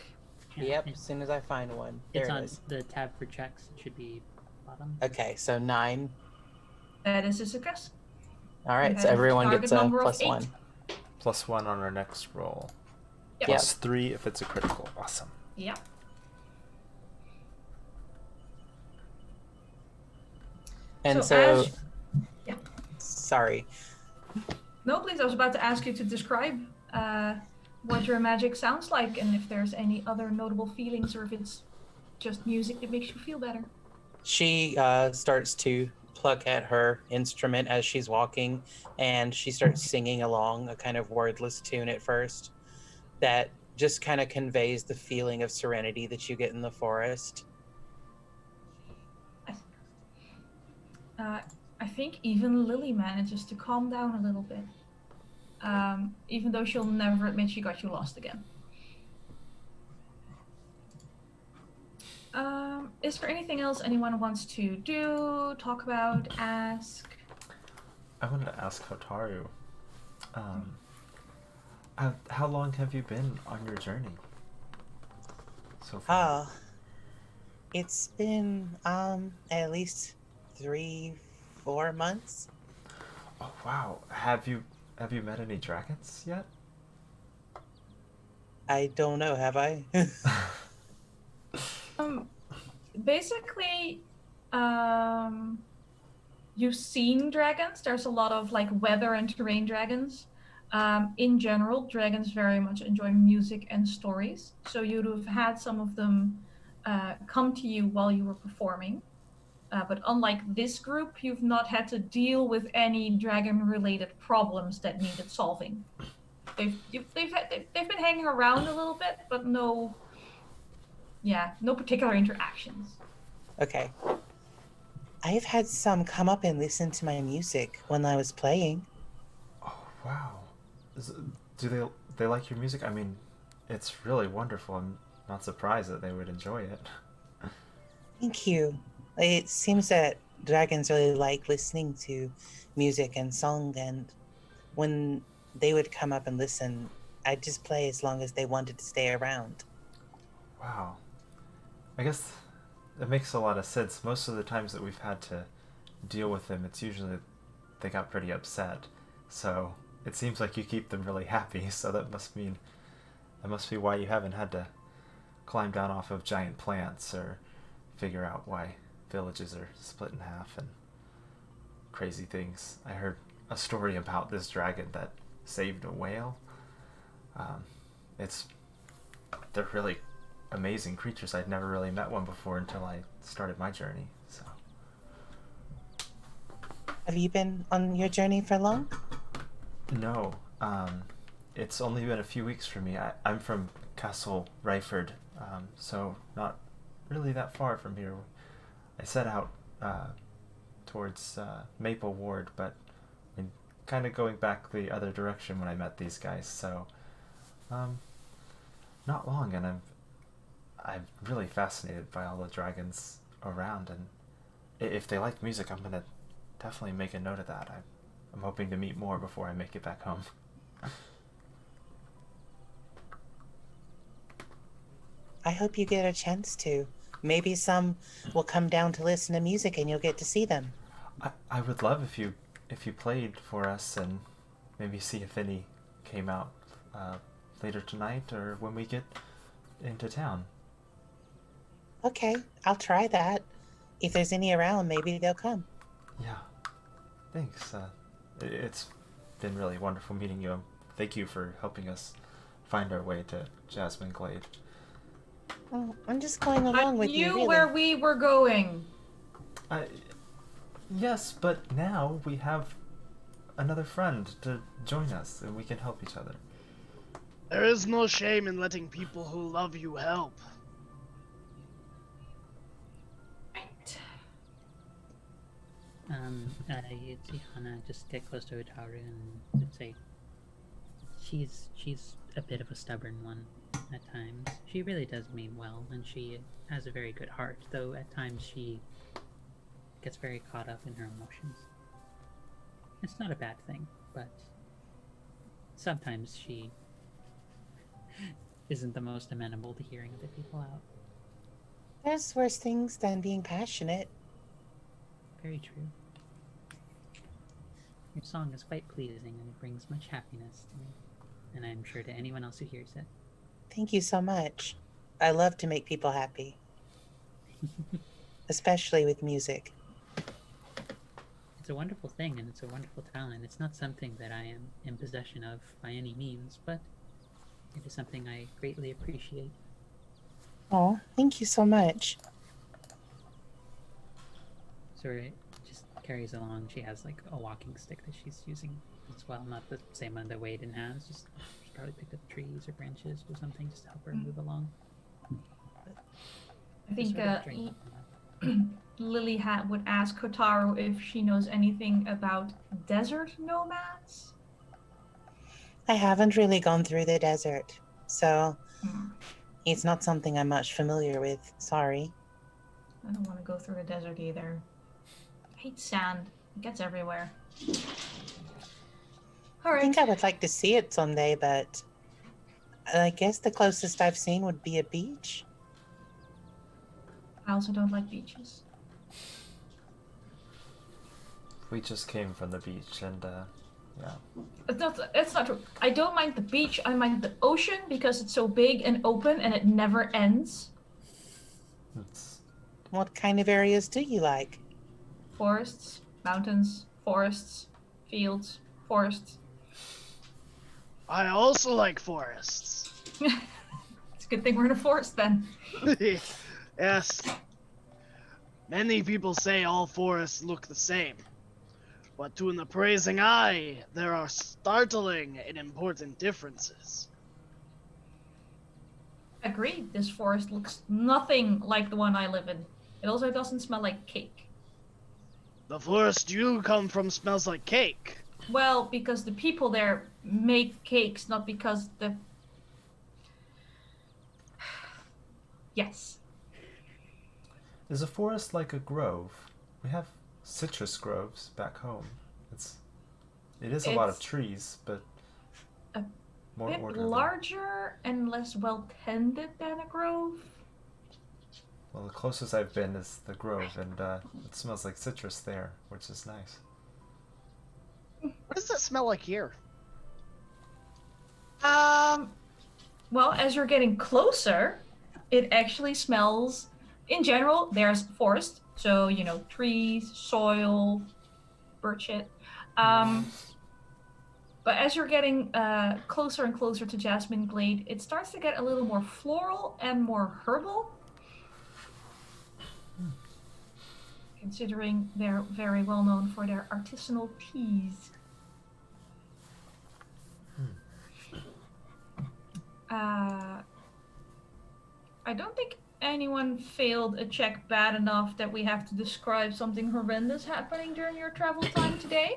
Yeah, Yep, as soon as I find one. There it's it on is. the tab for checks. It should be bottom. Okay, so 9. That is a success. Alright, so Okay, everyone target gets a number of +1. 8. +1 on our next roll. Yep. +3 if it's a critical. Awesome. Yeah. And So so, as- yeah. sorry. No, please. I was about to ask you to describe what your magic sounds like, and if there's any other notable feelings, or if it's just music that makes you feel better. She starts to pluck at her instrument as she's walking, and she starts singing along a kind of wordless tune at first that just kind of conveys the feeling of serenity that you get in the forest. I think even Lily manages to calm down a little bit, even though she'll never admit she got you lost again. Is there anything else anyone wants to do, talk about, ask? I wanted to ask Hotaru, how long have you been on your journey so far? It's been at least 3-4 months. Oh wow! Have you met any dragons yet? I don't know, have I? Basically, you've seen dragons. There's a lot of like weather and terrain dragons. In general, dragons very much enjoy music and stories. So you'd have had some of them come to you while you were performing. But unlike this group, you've not had to deal with any dragon-related problems that needed solving. They've been hanging around a little bit, but no particular interactions. Okay. I've had some come up and listen to my music when I was playing. Oh wow! Do they like your music? I mean, it's really wonderful. I'm not surprised that they would enjoy it. Thank you. It seems that dragons really like listening to music and song, and when they would come up and listen, I'd just play as long as they wanted to stay around. Wow. I guess it makes a lot of sense. Most of the times that we've had to deal with them, it's usually they got pretty upset. So it seems like you keep them really happy. So that must be why you haven't had to climb down off of giant plants or figure out why villages are split in half and crazy things. I heard a story about this dragon that saved a whale. They're really amazing creatures. I'd never really met one before until I started my journey. So. Have you been on your journey for long? No, it's only been a few weeks for me. I'm from Castle Ryford, so not really that far from here. I set out towards Maple Ward, but I'm kind of going back the other direction when I met these guys, so not long, and I'm really fascinated by all the dragons around, and if they like music, I'm gonna definitely make a note of that. I'm hoping to meet more before I make it back home. I hope you get a chance to. Maybe some will come down to listen to music and you'll get to see them. I would love if you played for us, and maybe see if any came out later tonight or when we get into town. Okay, I'll try that. If there's any around, maybe they'll come. Yeah, thanks. It's been really wonderful meeting you. Thank you for helping us find our way to Jasmine Glade. Oh, I'm just going along with you, knew really. where we were going. Yes, but now we have another friend to join us, and we can help each other. There is no shame in letting people who love you help. Right. You'd see Hana just get close to Hotaru and would say, she's a bit of a stubborn one at times. She really does mean well, and she has a very good heart, though at times she gets very caught up in her emotions. It's not a bad thing, but sometimes she isn't the most amenable to hearing other people out. There's worse things than being passionate. Very true. Your song is quite pleasing, and it brings much happiness to me, and I'm sure to anyone else who hears it. Thank you so much. I love to make people happy. Especially with music. It's a wonderful thing, and it's a wonderful talent. It's not something that I am in possession of by any means, but it is something I greatly appreciate. Oh, thank you so much. So it just carries along. She has like a walking stick that she's using as well, not the same one that Waden has. Just she probably picked up trees or branches or something just to help her move along. I think Sort of drink. Lily would ask Hotaru if she knows anything about desert nomads. I haven't really gone through the desert, so Hmm. it's not something I'm much familiar with. Sorry. I don't want to go through the desert either. I hate sand. It gets everywhere. I Alright. think I would like to see it someday, but I guess the closest I've seen would be a beach. I also don't like beaches. We just came from the beach, and yeah. It's not true. I don't mind the beach. I mind the ocean because it's so big and open and it never ends. It's What kind of areas do you like? Forests, mountains, forests, fields, forests. I also like forests. It's a good thing we're in a forest then. Yes. Many people say all forests look the same. But to an appraising eye, there are startling and important differences. Agreed, this forest looks nothing like the one I live in. It also doesn't smell like cake. The forest you come from smells like cake. Well, because the people there make cakes, not because the... Yes. Is a forest like a grove? We have citrus groves back home. It is a lot of It's trees, but a more bit orderly. larger and less well tended than a grove. Well, the closest I've been is the grove, and it smells like citrus there, which is nice. What does that smell like here? Well, as you're getting closer, it actually smells, in general, there's forest. So, you know, trees, soil, bird shit. But as you're getting closer and closer to Jasmine Glade, it starts to get a little more floral and more herbal. Considering they're very well known for their artisanal teas. I don't think anyone failed a check bad enough that we have to describe something horrendous happening during your travel time today.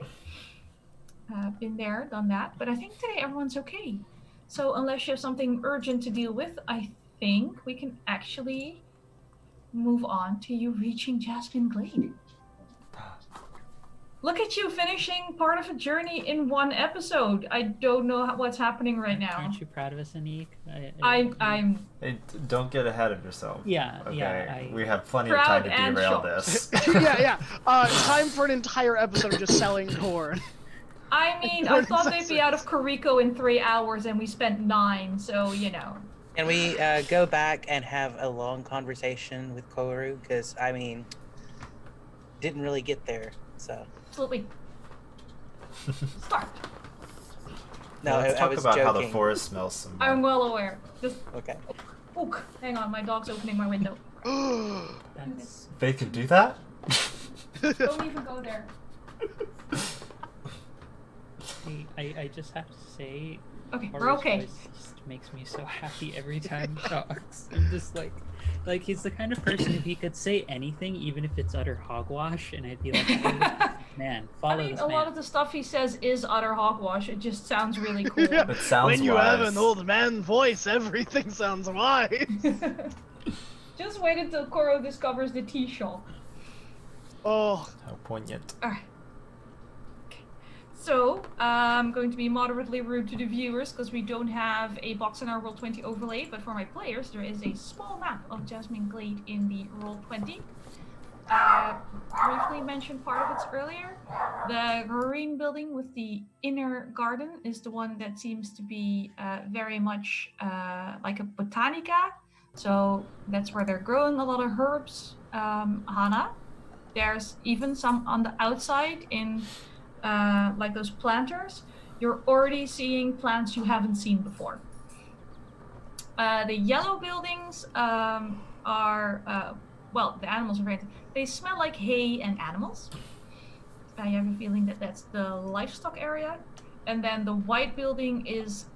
Been there, done that, but I think today everyone's okay. So unless you have something urgent to deal with, I think we can actually move on to you reaching Jasmine Glade. Look at you finishing part of a journey in one episode. I don't know what's happening right now. Aren't you proud of us, Anik? I'm Hey, don't get ahead of yourself. Yeah, Okay, yeah. we have plenty of time Proud to and derail shocked. this. Yeah. Time for an entire episode of just selling corn. I mean, I thought they'd be out of Koriko in 3 hours, and we spent 9, so, you know. Can we go back and have a long conversation with Koru? Because, I mean, didn't really get there, so. Absolutely. Start. No, Let's I talk was about how the joking. forest smells some more. I'm well aware. Just, Okay. ook. Hang on, my dog's opening my window. That's They can do that? Don't even go there. I just have to say, Okay, we're Horace okay. voice just makes me so happy every time he talks. I'm just like he's the kind of person, if he could say anything, even if it's utter hogwash, and I'd be like, oh, man, follow I mean, this a man. lot of the stuff he says is utter hogwash. It just sounds really cool. Yeah. It sounds When you wise. have an old man voice, everything sounds wise. Just wait until Koro discovers the tea shop. Oh, How poignant. Alright. Okay. So, I'm going to be moderately rude to the viewers because we don't have a box in our Roll20 overlay, but for my players, there is a small map of Jasmine Glade in the Roll20. Briefly mentioned part of it earlier. The green building with the inner garden is the one that seems to be very much like a botanica. So that's where they're growing a lot of herbs. Hana. There's even some on the outside in like those planters. You're already seeing plants you haven't seen before. The yellow buildings are, well, the animals are very, they smell like hay and animals. I have a feeling that that's the livestock area. And then the white building is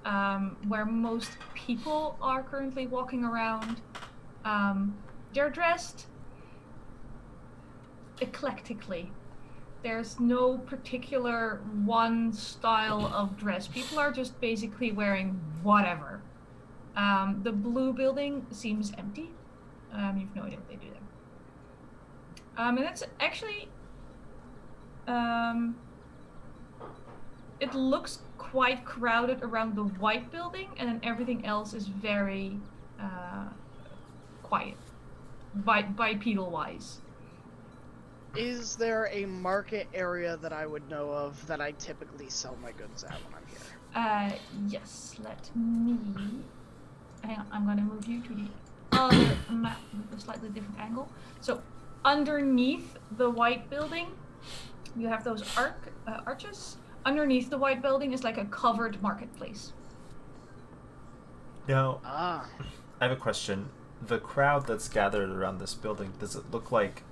where most people are currently walking around. They're dressed eclectically. There's no particular one style of dress. People are just basically wearing whatever. The blue building seems empty. You've no idea what they do there. And it's actually... it looks quite crowded around the white building, and then everything else is very quiet, bipedal-wise. is there a market area that I would know of that I typically sell my goods at when I'm here? Yes, let me... Hang on, I'm gonna move you to the other map with a slightly different angle. So, underneath the white building, you have those arches. Underneath the white building is like a covered marketplace. Now, Ah, I have a question. The crowd that's gathered around this building, does it look like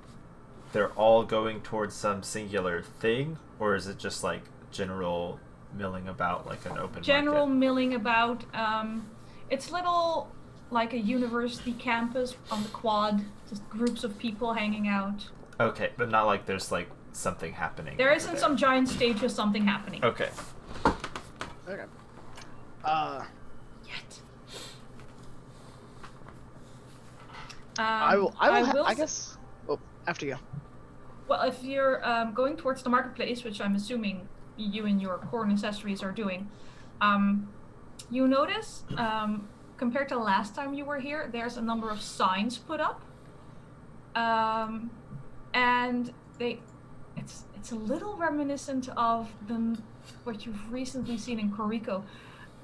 they're all going towards some singular thing, or is it just like general milling about like an open General market? milling about. It's little like a university campus on the quad, just groups of people hanging out. Okay, but not like there's like something happening. There over isn't there. some giant stage with something happening. Okay. okay. Yet. I guess. Oh, after you. Well, if you're going towards the marketplace, which I'm assuming you and your core accessories are doing, you notice, compared to last time you were here, there's a number of signs put up. And it's a little reminiscent of what you've recently seen in Koriko.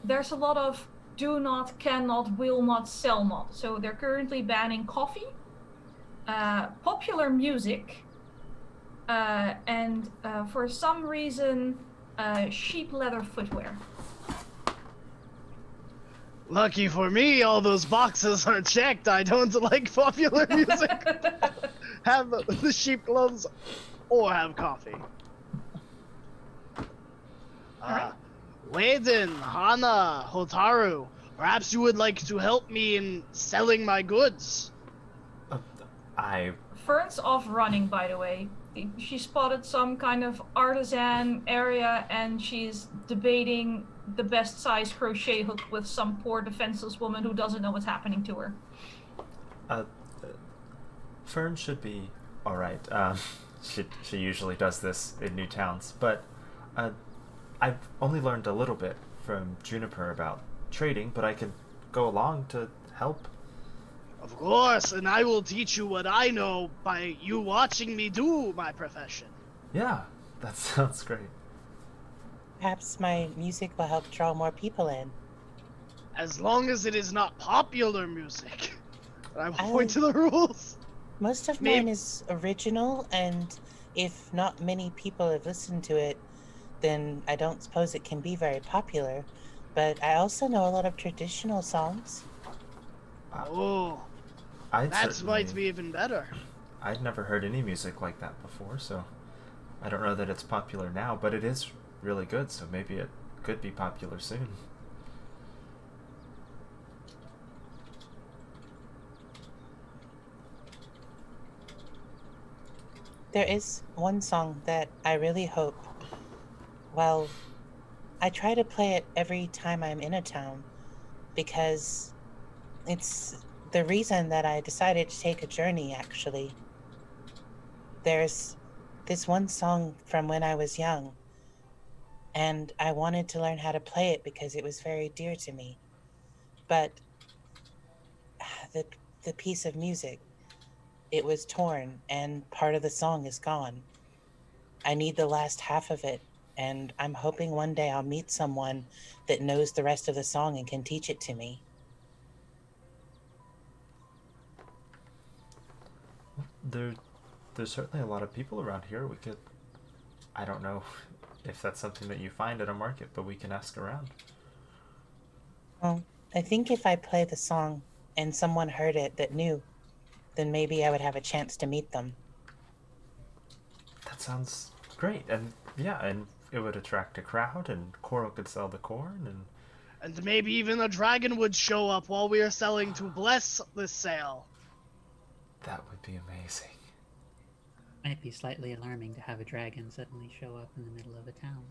There's a lot of do not, cannot, will not, sell not. So they're currently banning coffee, popular music, and for some reason, sheep leather footwear. Lucky for me, all those boxes are checked. I don't like popular music. Have the sheep gloves or have coffee. Alright. Waden, Hana, Hotaru, perhaps you would like to help me in selling my goods. I Fern's off running, by the way. she spotted some kind of artisan area, and she's debating the best size crochet hook with some poor defenseless woman who doesn't know what's happening to her. Fern should be all right. She usually does this in new towns, but I've only learned a little bit from Juniper about trading, but I could go along to help. Of course, and I will teach you what I know by you watching me do my profession. Yeah, that sounds great. Perhaps my music will help draw more people in. As long as it is not popular music. And I will Oh. point to the rules. Most of Maybe- mine is original, and if not many people have listened to it, then I don't suppose it can be very popular. But I also know a lot of traditional songs. Oh, I'd that certainly- might be even better. I'd never heard any music like that before, so I don't know that it's popular now, but it is really good, so maybe it could be popular soon. There is one song that I really hope. Well, I try to play it every time I'm in a town because it's the reason that I decided to take a journey, actually. There's this one song from when I was young, and I wanted to learn how to play it because it was very dear to me. But the piece of music, it was torn, and part of the song is gone. I need the last half of it, and I'm hoping one day I'll meet someone that knows the rest of the song and can teach it to me. There's certainly a lot of people around here. We could, I don't know if that's something that you find at a market, but we can ask around. Well, I think if I play the song and someone heard it that knew, then maybe I would have a chance to meet them. That sounds great, and yeah, and it would attract a crowd, and Coral could sell the corn, and And maybe even a dragon would show up while we are selling to bless this sale. that would be amazing. Might be slightly alarming to have a dragon suddenly show up in the middle of a town.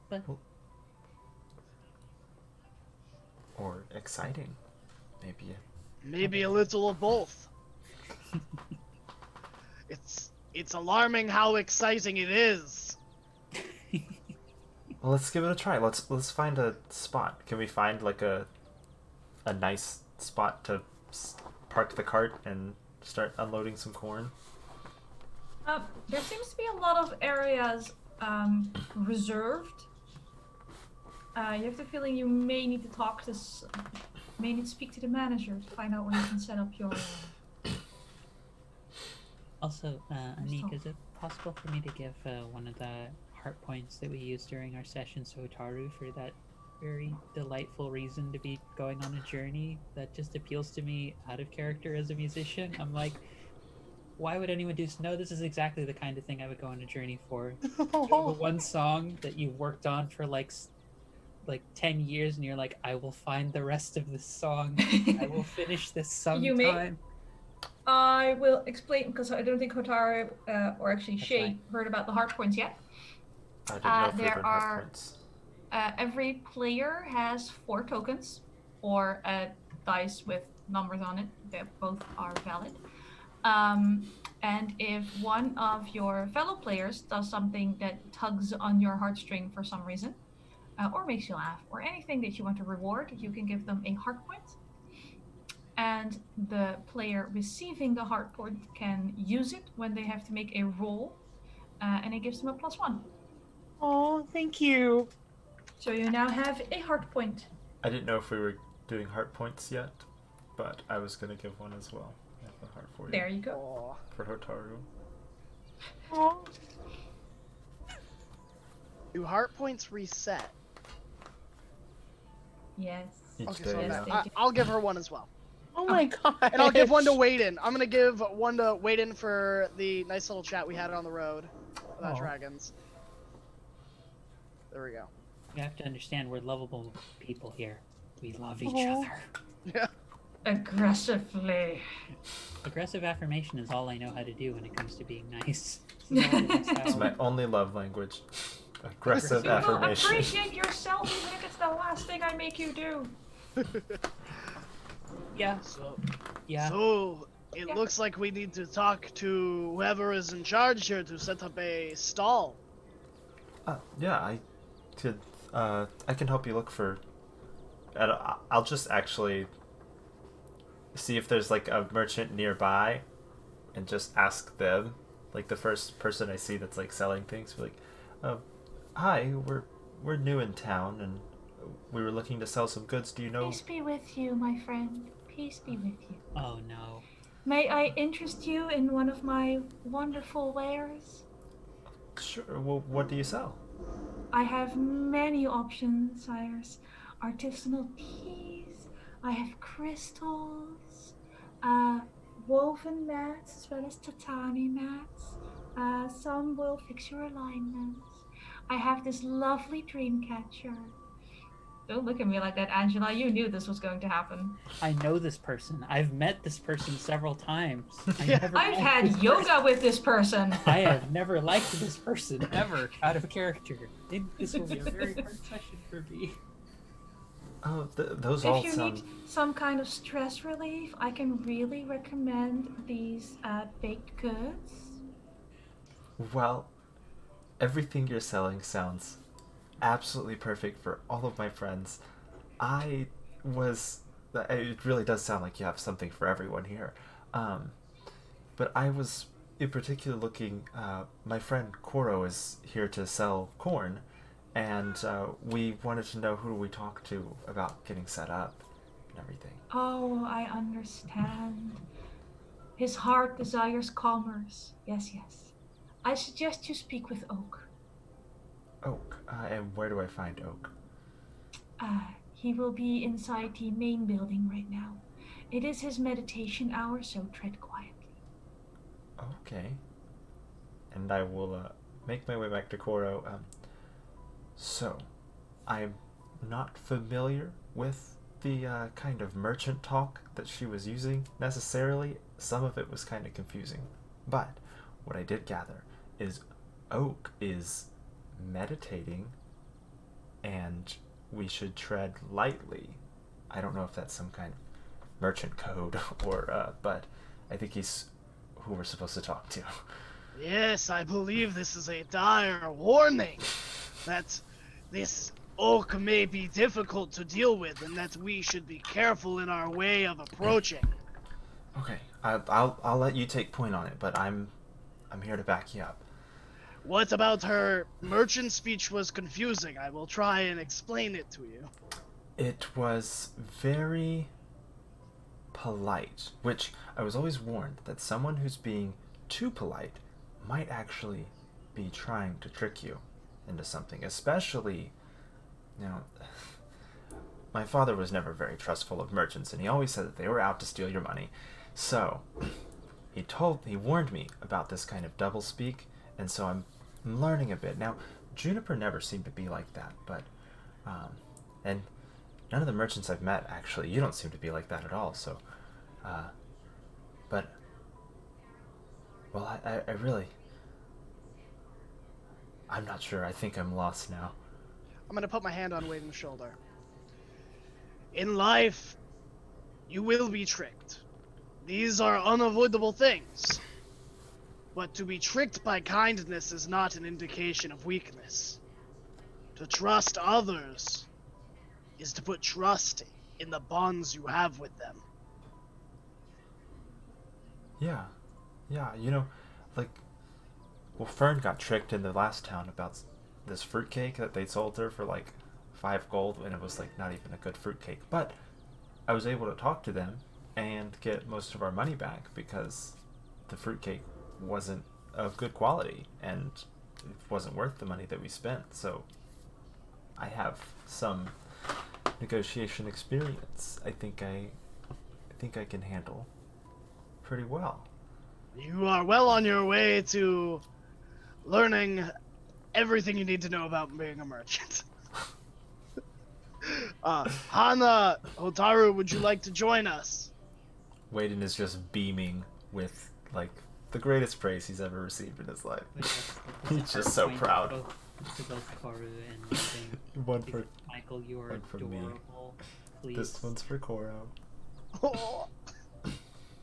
But Or exciting, maybe. Maybe a little of both. It's alarming how exciting it is. Well, let's give it a try. Let's find a spot. Can we find like a nice spot to park the cart and start unloading some corn? There seems to be a lot of areas reserved. You have the feeling you may need to talk to, may need to speak to the manager to find out where you can set up your. also, Anik, is it possible for me to give one of the heart points that we used during our sessions to Hotaru for that very delightful reason to be going on a journey that just appeals to me out of character as a musician? I'm like, why would anyone do this? No, this is exactly the kind of thing I would go on a journey for. The one song that you worked on for like 10 years, and you're like, I will find the rest of this song. I will finish this sometime. You may- I will explain because I don't think Hotaru or actually That's Shay fine. heard about the heart points yet. I didn't know if there there were are- points. Every player has 4 tokens or a dice with numbers on it. They both are valid. And if one of your fellow players does something that tugs on your heartstring for some reason, or makes you laugh, or anything that you want to reward, you can give them a heart point. And the player receiving the heart point can use it when they have to make a roll, and it gives them a +1. Oh, thank you. So you now have a heart point. I didn't know if we were doing heart points yet, but I was gonna give one as well. I have the heart for you. There you go. Aw. For Hotaru. Oh. Do heart points reset? Yes. Each Okay, day, so yes, yeah. they do. I'll give her one as well. Oh my god. And I'll give one to Waden. I'm gonna give one to Waden for the nice little chat we had on the road about Aw. dragons. There we go. You have to understand, we're lovable people here. We love each Aw. other. Yeah. aggressively. Aggressive affirmation is all I know how to do when it comes to being nice. This is all the best It's my how- only love language. Aggressive You Well, affirmation. appreciate yourself even if it's the last thing I make you do. Yeah, So, yeah. so it Yeah. looks like we need to talk to whoever is in charge here to set up a stall. Yeah, I could. I can help you look for. I'll just actually see if there's like a merchant nearby, and just ask them. Like the first person I see that's like selling things, be like, "Hi, we're new in town, and we were looking to sell some goods. Do you know?" Peace be with you, my friend. Peace be with you. Oh no. May I interest you in one of my wonderful wares? Sure. Well, what do you sell? I have many options. There's artisanal teas. I have crystals, woven mats as well as tatami mats. Some will fix your alignments. I have this lovely dream catcher. Don't look at me like that, Angela. You knew this was going to happen. I know this person. I've met this person several times. Yeah. never I've liked had this yoga person. with this person. I have never liked this person ever out of character. This will be a very hard session for me. Oh, those all If you sound. need some kind of stress relief, I can really recommend these baked goods. Well, everything you're selling sounds absolutely perfect for all of my friends. I was. It really does sound like you have something for everyone here. But I was in particular looking. My friend Koro is here to sell corn, and we wanted to know who we talk to about getting set up and everything. Oh, I understand. His heart desires commerce. Yes, yes. I suggest you speak with Oak. Oak. And where do I find Oak? He will be inside the main building right now. It is his meditation hour, so tread quietly. Okay. And I will make my way back to Koro. So, I'm not familiar with the kind of merchant talk that she was using necessarily. Some of it was kind of confusing. But what I did gather is Oak is meditating and we should tread lightly. I don't know if that's some kind of merchant code or, but I think he's who we're supposed to talk to. Yes, I believe this is a dire warning that this oak may be difficult to deal with and that we should be careful in our way of approaching. Okay, I'll let you take point on it, but I'm here to back you up. What about her merchant speech was confusing? I will try and explain it to you. It was very polite, which I was always warned that someone who's being too polite might actually be trying to trick you into something, especially, you know, my father was never very trustful of merchants, and he always said that they were out to steal your money. So, he warned me about this kind of doublespeak, and so I'm learning a bit. Now, Juniper never seemed to be like that, but, and none of the merchants I've met, actually, you don't seem to be like that at all, so, but, well, I really, I'm not sure. I think I'm lost now. I'm gonna put my hand on Waden's shoulder. In life, you will be tricked. These are unavoidable things. But to be tricked by kindness is not an indication of weakness. To trust others is to put trust in the bonds you have with them. Yeah, you know, like, well, Fern got tricked in the last town about this fruitcake that they sold her for like 5 gold, and it was like not even a good fruitcake. But I was able to talk to them and get most of our money back because the fruitcake wasn't of good quality and it wasn't worth the money that we spent. So I have some negotiation experience. I think I can handle pretty well. You are well on your way to learning everything you need to know about being a merchant. Hana, Hotaru, would you like to join us? Waden is just beaming with like the greatest praise he's ever received in his life. He's just so proud. To both Koru and Waden. One for Michael, you are one for me. adorable. Please. This one's for Koro. Oh,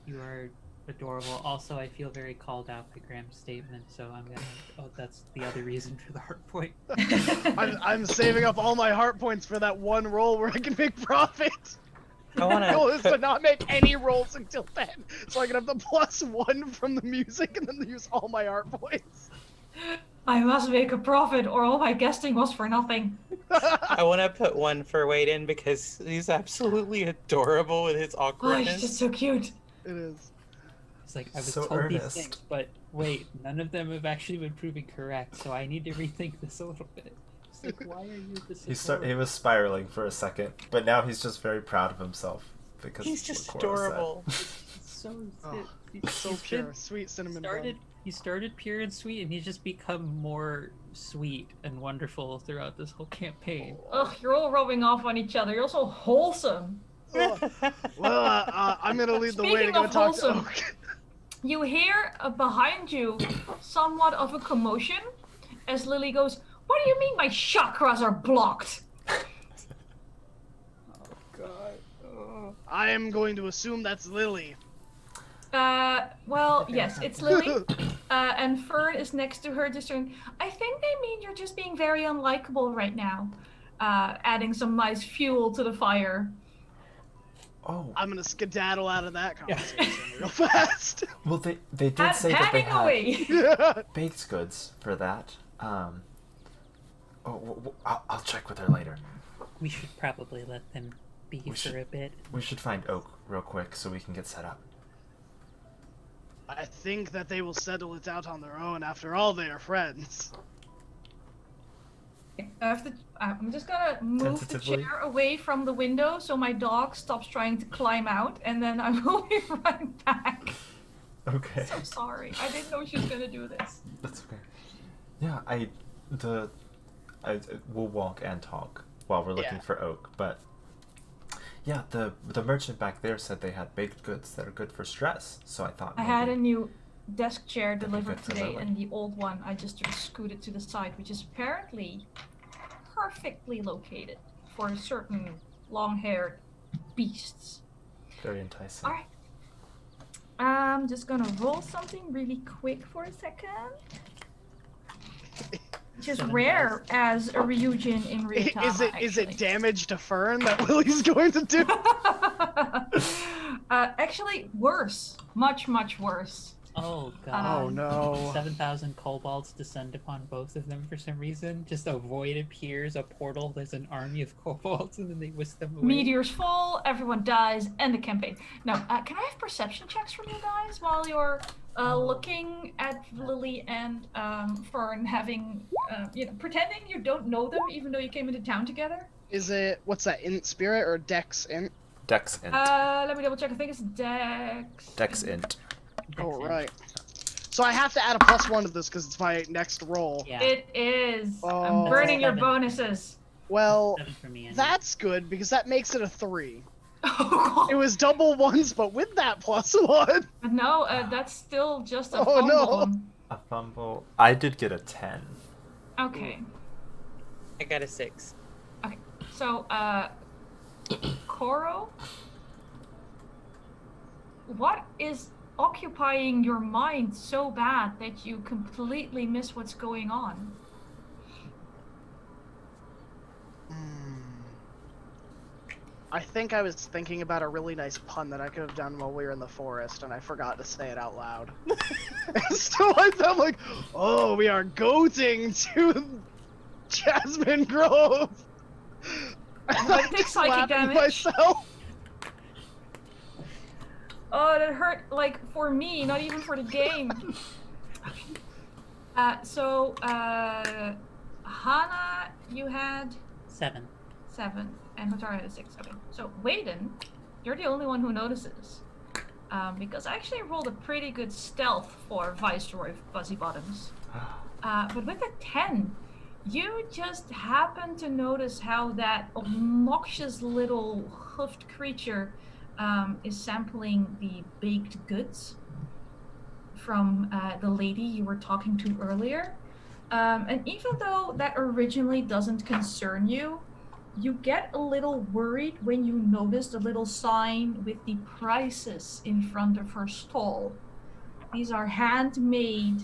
You are adorable. Also, I feel very called out by Graham's statement, so I'm gonna. Oh, that's the other reason for the heart point. I'm saving up all my heart points for that one roll where I can make profit. I want My goal is to to not make any rolls until then, so I can have the +1 from the music and then use all my heart points. I must make a profit, or all my guesting was for nothing. I want to put one for Waden because he's absolutely adorable with his Oh, awkwardness. he's just so cute. It is. It's like I was So told earnest. these things, but wait, none of them have actually been proven correct, so I need to rethink this a little bit. It's like, why are you this? He was spiraling for a second, but now he's just very proud of himself because He's just what Koro said. adorable. So Oh, he's So he's pure, been- sweet cinnamon started bun. he started pure and sweet, and he's just become more sweet and wonderful throughout this whole campaign. Ugh, you're all rubbing off on each other. You're so wholesome. Ugh. Well, I'm gonna lead the way to Speaking go of talk to wholesome. Oak. You hear behind you somewhat of a commotion as Lily goes, "What do you mean my chakras are blocked?" I am going to assume that's Lily. Well, yes, it's Lily. And Fern is next to her, just saying, "I think they mean you're just being very unlikable right now." Adding some nice fuel to the fire. Oh, I'm gonna skedaddle out of that conversation real fast. well, they did say that they Padding had away. baked goods for that. I'll check with her later. We should probably let them be We for should- a bit. We should find Oak real quick so we can get set up. I think that they will settle it out on their own. After all, they are friends. I'm just gonna move the Tentatively? chair away from the window so my dog stops trying to climb out, and then I will be right back. Okay. So sorry. I didn't know she was gonna do this. That's okay. Yeah, we'll walk and talk while we're looking Yeah. for Oak, but yeah, the merchant back there said they had baked goods that are good for stress, so I thought I had a maybe- new desk chair That'd be delivered good for today, Lily. and the old one I just sort of scooted to the side, which is apparently perfectly located for certain long-haired beasts. very enticing. All right. I'm just gonna roll something really quick for a second. Which is 7 rare as a Ryujin in Ryuutama, Is it damage to Fern that Lily's going to do? actually, worse. Much, much worse. Oh god. Oh no. 7,000 kobolds descend upon both of them for some reason. Just a void appears, a portal, there's an army of kobolds, and then they whisk them away. Meteors fall, everyone dies, end the campaign. Now, can I have perception checks from you guys while you're looking at Lily and Fern having, pretending you don't know them even though you came into town together? Is it, what's that, int spirit or dex int? Dex int. Let me double check. I think it's Dex. Dex int. Oh, right. So I have to add a +1 to this because it's my next roll. Yeah. It is. Oh. I'm burning your 7. bonuses. Well, 7 for me. Anyway. that's good because that makes it a 3. Oh, It was double ones, but with that +1. God. No, that's still just a Oh, no. fumble. A fumble. I did get a 10. Okay. I got a 6. So, Koro, what is occupying your mind so bad that you completely miss what's going on? I think I was thinking about a really nice pun that I could have done while we were in the forest, and I forgot to say it out loud. So I'm like, oh, we are goating to Jasmine Grove. But it takes psychic Slapping damage. myself. Oh, that hurt, like, for me, not even for the game. So, Hana, you had 7. 7, and Hotaru had a 6. Okay, so Waden, you're the only one who notices. Because I actually rolled a pretty good stealth for Viceroy Fuzzy Bottoms. But with a 10, you just happen to notice how that obnoxious little hoofed creature is sampling the baked goods from the lady you were talking to earlier. And even though that originally doesn't concern you, you get a little worried when you notice the little sign with the prices in front of her stall. These are handmade,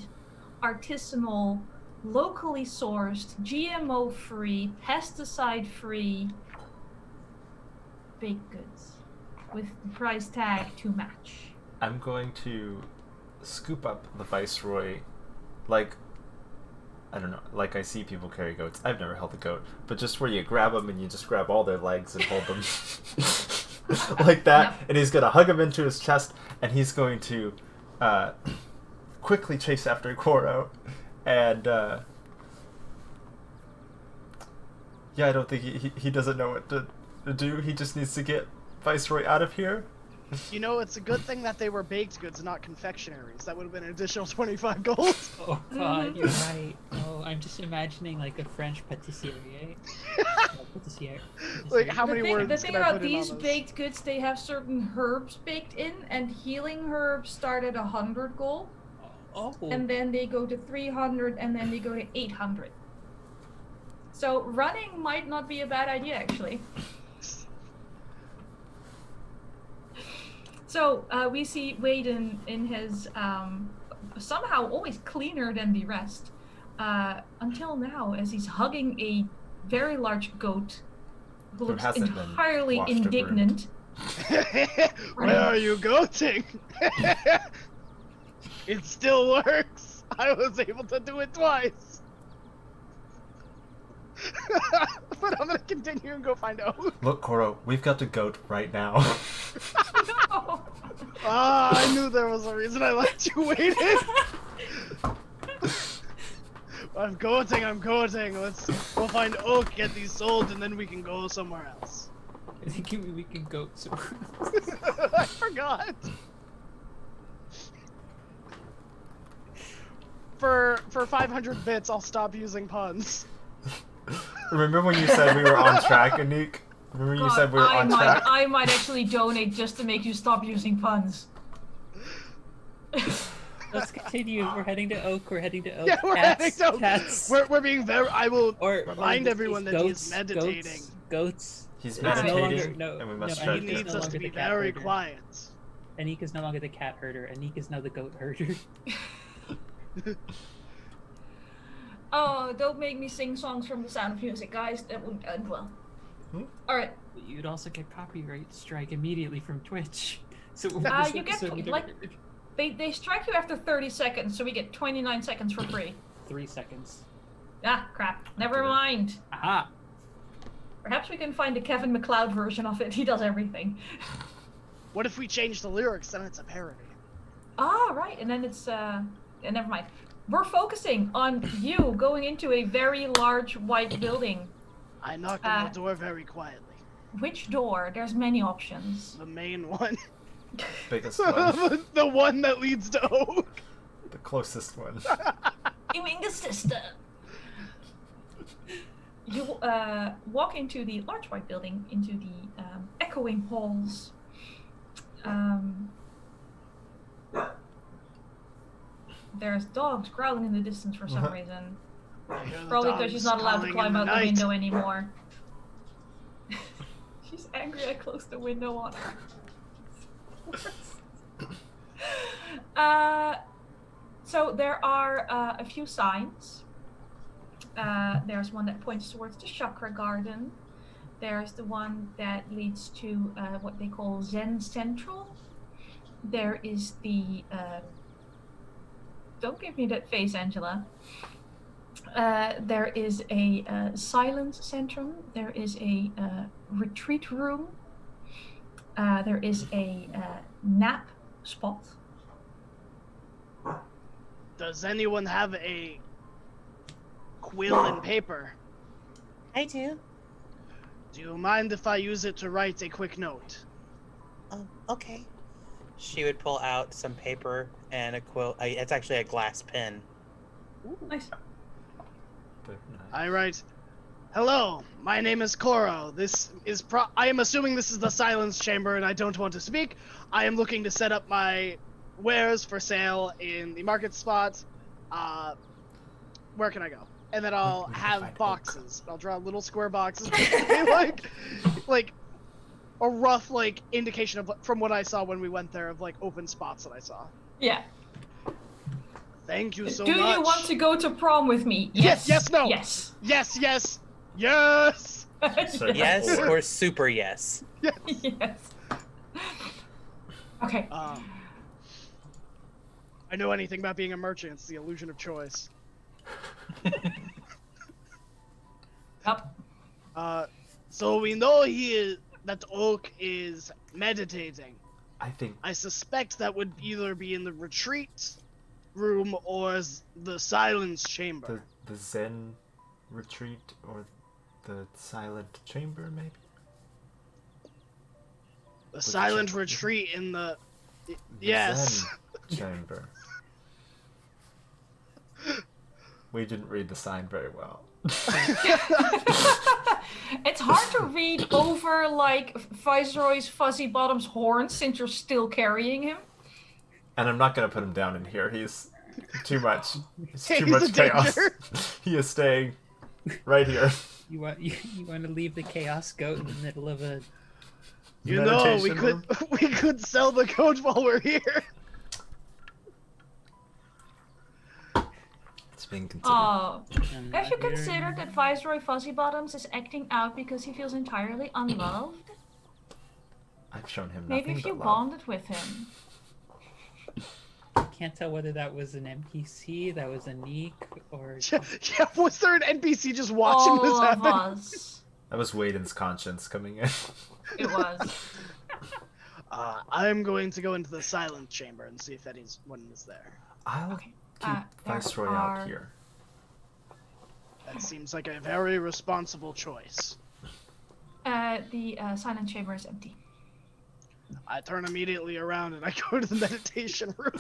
artisanal, locally sourced, GMO-free, pesticide-free baked goods with the price tag to match. I'm going to scoop up the Viceroy, like, I don't know, like I see people carry goats. I've never held a goat, but just where you grab them and you just grab all their legs and hold them like that, Yep. and he's going to hug him into his chest, and he's going to quickly chase after Koro, and yeah, I don't think he doesn't know what to do. He just needs to get Viceroy out of here. You know, it's a good thing that they were baked goods, not confectionaries. That would have been an additional 25 gold. Oh god, you're right. Oh, I'm just imagining like a French patisserie. Patisserie. Like, how many The words thing can I about put in on these this? baked goods, they have certain herbs baked in, and healing herbs start at 100 gold, Oh. and then they go to 300, and then they go to 800. So running might not be a bad idea, actually. So we see Waden in his somehow always cleaner than the rest, until now, as he's hugging a very large goat who Who looks hasn't been entirely washed or groomed. indignant. Where are you goating? It still works. I was able to do it twice. But I'm gonna continue and go find Oak. Look, Koro, we've got the goat right now. No. Ah, I knew there was a reason I let you wait in. I'm goating. We'll find Oak, get these sold, and then we can go somewhere else. I think we can go somewhere. I forgot. For 500 bits, I'll stop using puns. Remember when you said we were on track, Anik? Remember you God, said we were on track? I might actually donate just to make you stop using puns. Let's continue. We're heading to Oak. We're heading to Oak. Yeah, we're heading to Oak. Cats. We're being very. I will Or remind in this everyone case, that goats, he's meditating. Goats. He's It's no meditating, longer- no, and we must no, try He to Anik is needs no us to longer be the cat very herder. quiet. Anik is no longer the cat herder. Anik is now the goat herder. Oh, don't make me sing songs from The Sound of Music, guys. That wouldn't end well. Alright, You'd also get copyright strike immediately from Twitch. So you get they strike you after 30 seconds, so we get 29 seconds for free. 3 seconds. Ah, crap. Never mind. Aha! Perhaps we can find a Kevin MacLeod version of it. He does everything. What if we change the lyrics? Then it's a parody. Ah, right. And then it's never mind. We're focusing on you going into a very large white building. I knocked on the door very quietly. Which door? There's many options. The main one. Biggest one. The one that leads to Oak. The closest one. You mean the sister? You walk into the large white building, into the echoing halls. There's dogs growling in the distance for some reason. I hear the Probably because dogs she's not allowed to calling climb in the out the night. window anymore. She's angry I closed the window on her. So there are a few signs. There's one that points towards the chakra garden. There's the one that leads to what they call Zen Central. There is the... don't give me that face, Angela. There is a silence centrum. There is a retreat room. There is a nap spot. Does anyone have a quill and paper? I do. Do you mind if I use it to write a quick note? Okay. She would pull out some paper and a quill. It's actually a glass pen. Nice. I write, Hello, my name is Koro. This is I am assuming this is the silence chamber and I don't want to speak. I am looking to set up my wares for sale in the market spot. Where can I go? And then I'll We can have find boxes. I'll draw little square boxes, like a rough indication of from what I saw when we went there of open spots that I saw. Yeah. Thank you so Do much. you want to go to prom with me? Yes, yes, no. Yes. Yes, yes, yes. So Yes Or- or super yes. Yes. Yes. Okay. I know anything about being a merchant. It's the illusion of choice. Up. So we know that Oak is meditating. I think I suspect that would either be in the retreat room or the silence chamber. the Zen retreat or the silent chamber, maybe? The silent chamber? retreat in the... The Yes. Zen chamber. We didn't read the sign very well. It's hard to read over Viceroy's Fuzzy Bottom's horns since you're still carrying him. And I'm not going to put him down in here. He's too much. It's Hey, too he's much a chaos. danger. He is staying right here. You want to leave the chaos goat in the middle of a... You know, we Meditation could room. we could sell the coach while we're here. It's being considered. Have you considered that Viceroy Fuzzy Bottoms is acting out because he feels entirely unloved? I've shown him nothing Maybe if but you love. bonded with him. Can't tell whether that was an NPC, that was a Neek, or... Yeah, was there an NPC just watching this All happen? of us. That was Waden's conscience coming in. It was. I'm going to go into the silent chamber and see if anyone is there. I'll Okay. keep There Viceroy are- out here. That seems like a very responsible choice. The silent chamber is empty. I turn immediately around and I go to the meditation room.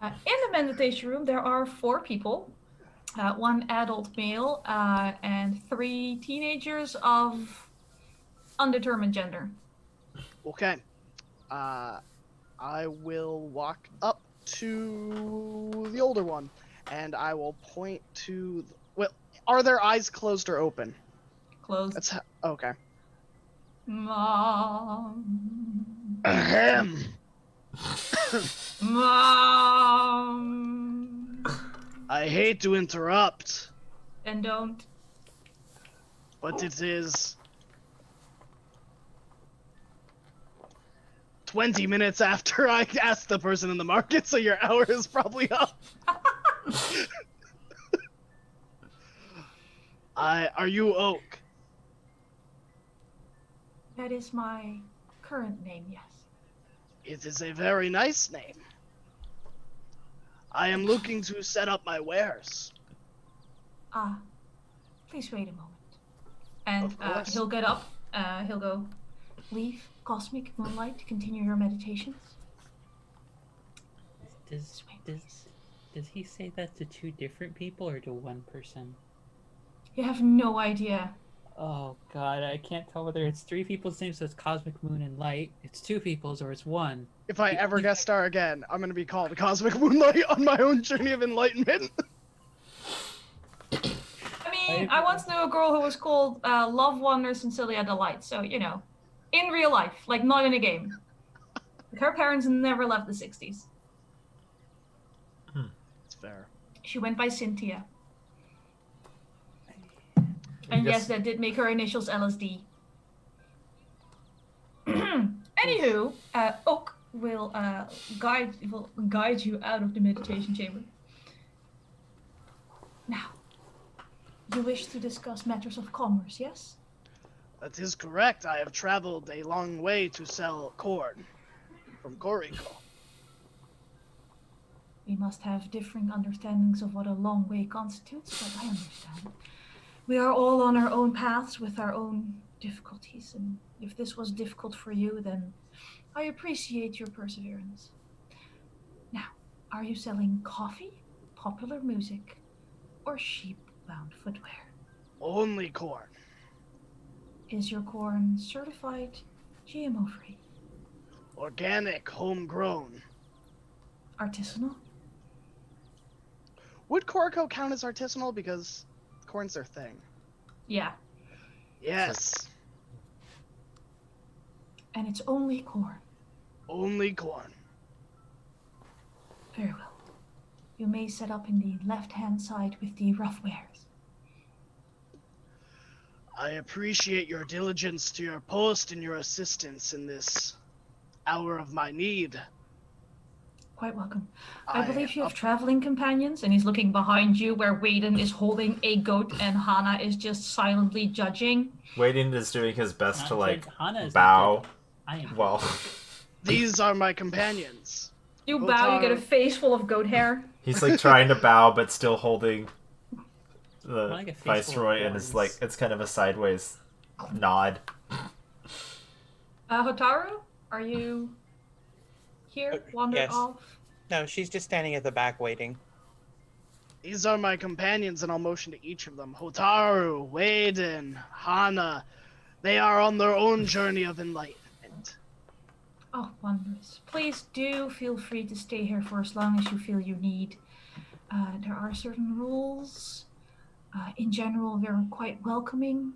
In the meditation room, there are 4 people. 1 adult male and 3 teenagers of undetermined gender. Okay. I will walk up to the older one and I will point to... Well, are their eyes closed or open? Closed. That's okay. Mom. Ahem. Mom. I hate to interrupt, And don't. but it is 20 minutes after I asked the person in the market, so your hour is probably up. Are you Oak? That is my current name, yes. It is a very nice name. I am looking to set up my wares. Please wait a moment. And Of course. he'll get up. He'll go, leave cosmic moonlight to continue your meditations. Does he say that to 2 different people or to 1 person? You have no idea. Oh god, I can't tell whether it's 3 people's names, so it's Cosmic Moon and Light. It's 2 people's or it's 1. If I ever guest star again, I'm going to be called Cosmic Moonlight on my own journey of enlightenment. I mean, I once knew a girl who was called Love Wonder Cecilia Delight, so, you know, in real life, like not in a game. Her parents never left the 60s. It's fair. She went by Cynthia. And yes, that did make her initials LSD. Anywho, Oak will guide you out of the meditation chamber. Now, you wish to discuss matters of commerce, yes? That is correct. I have traveled a long way to sell corn from Koriko. We must have differing understandings of what a long way constitutes, but I understand. We are all on our own paths with our own difficulties, and if this was difficult for you, then I appreciate your perseverance. Now, are you selling coffee, popular music, or sheep-bound footwear? Only corn. Is your corn certified GMO-free? Organic, homegrown. Artisanal? Would Corico count as artisanal because corn's their thing? Yeah. Yes. And it's only corn. Only corn. Very well. You may set up in the left-hand side with the rough wares. I appreciate your diligence to your post and your assistance in this hour of my need. Quite welcome. I believe you have traveling companions, and he's looking behind you where Waden is holding a goat and Hana is just silently judging. Waden is doing his best to Hana is bow. I am. Well, These are my companions. You bow, you get a face full of goat hair. he's like trying to bow, but still holding the Like a face full viceroy, of and it's horns. like it's kind of a sideways nod. Hotaru, are you here? Wandered yes. off? No, she's just standing at the back waiting. These are my companions, and I'll motion to each of them. Hotaru, Waden, Hana. They are on their own journey of enlightenment. Oh, wondrous. Please do feel free to stay here for as long as you feel you need. There are certain rules. In general, we're quite welcoming.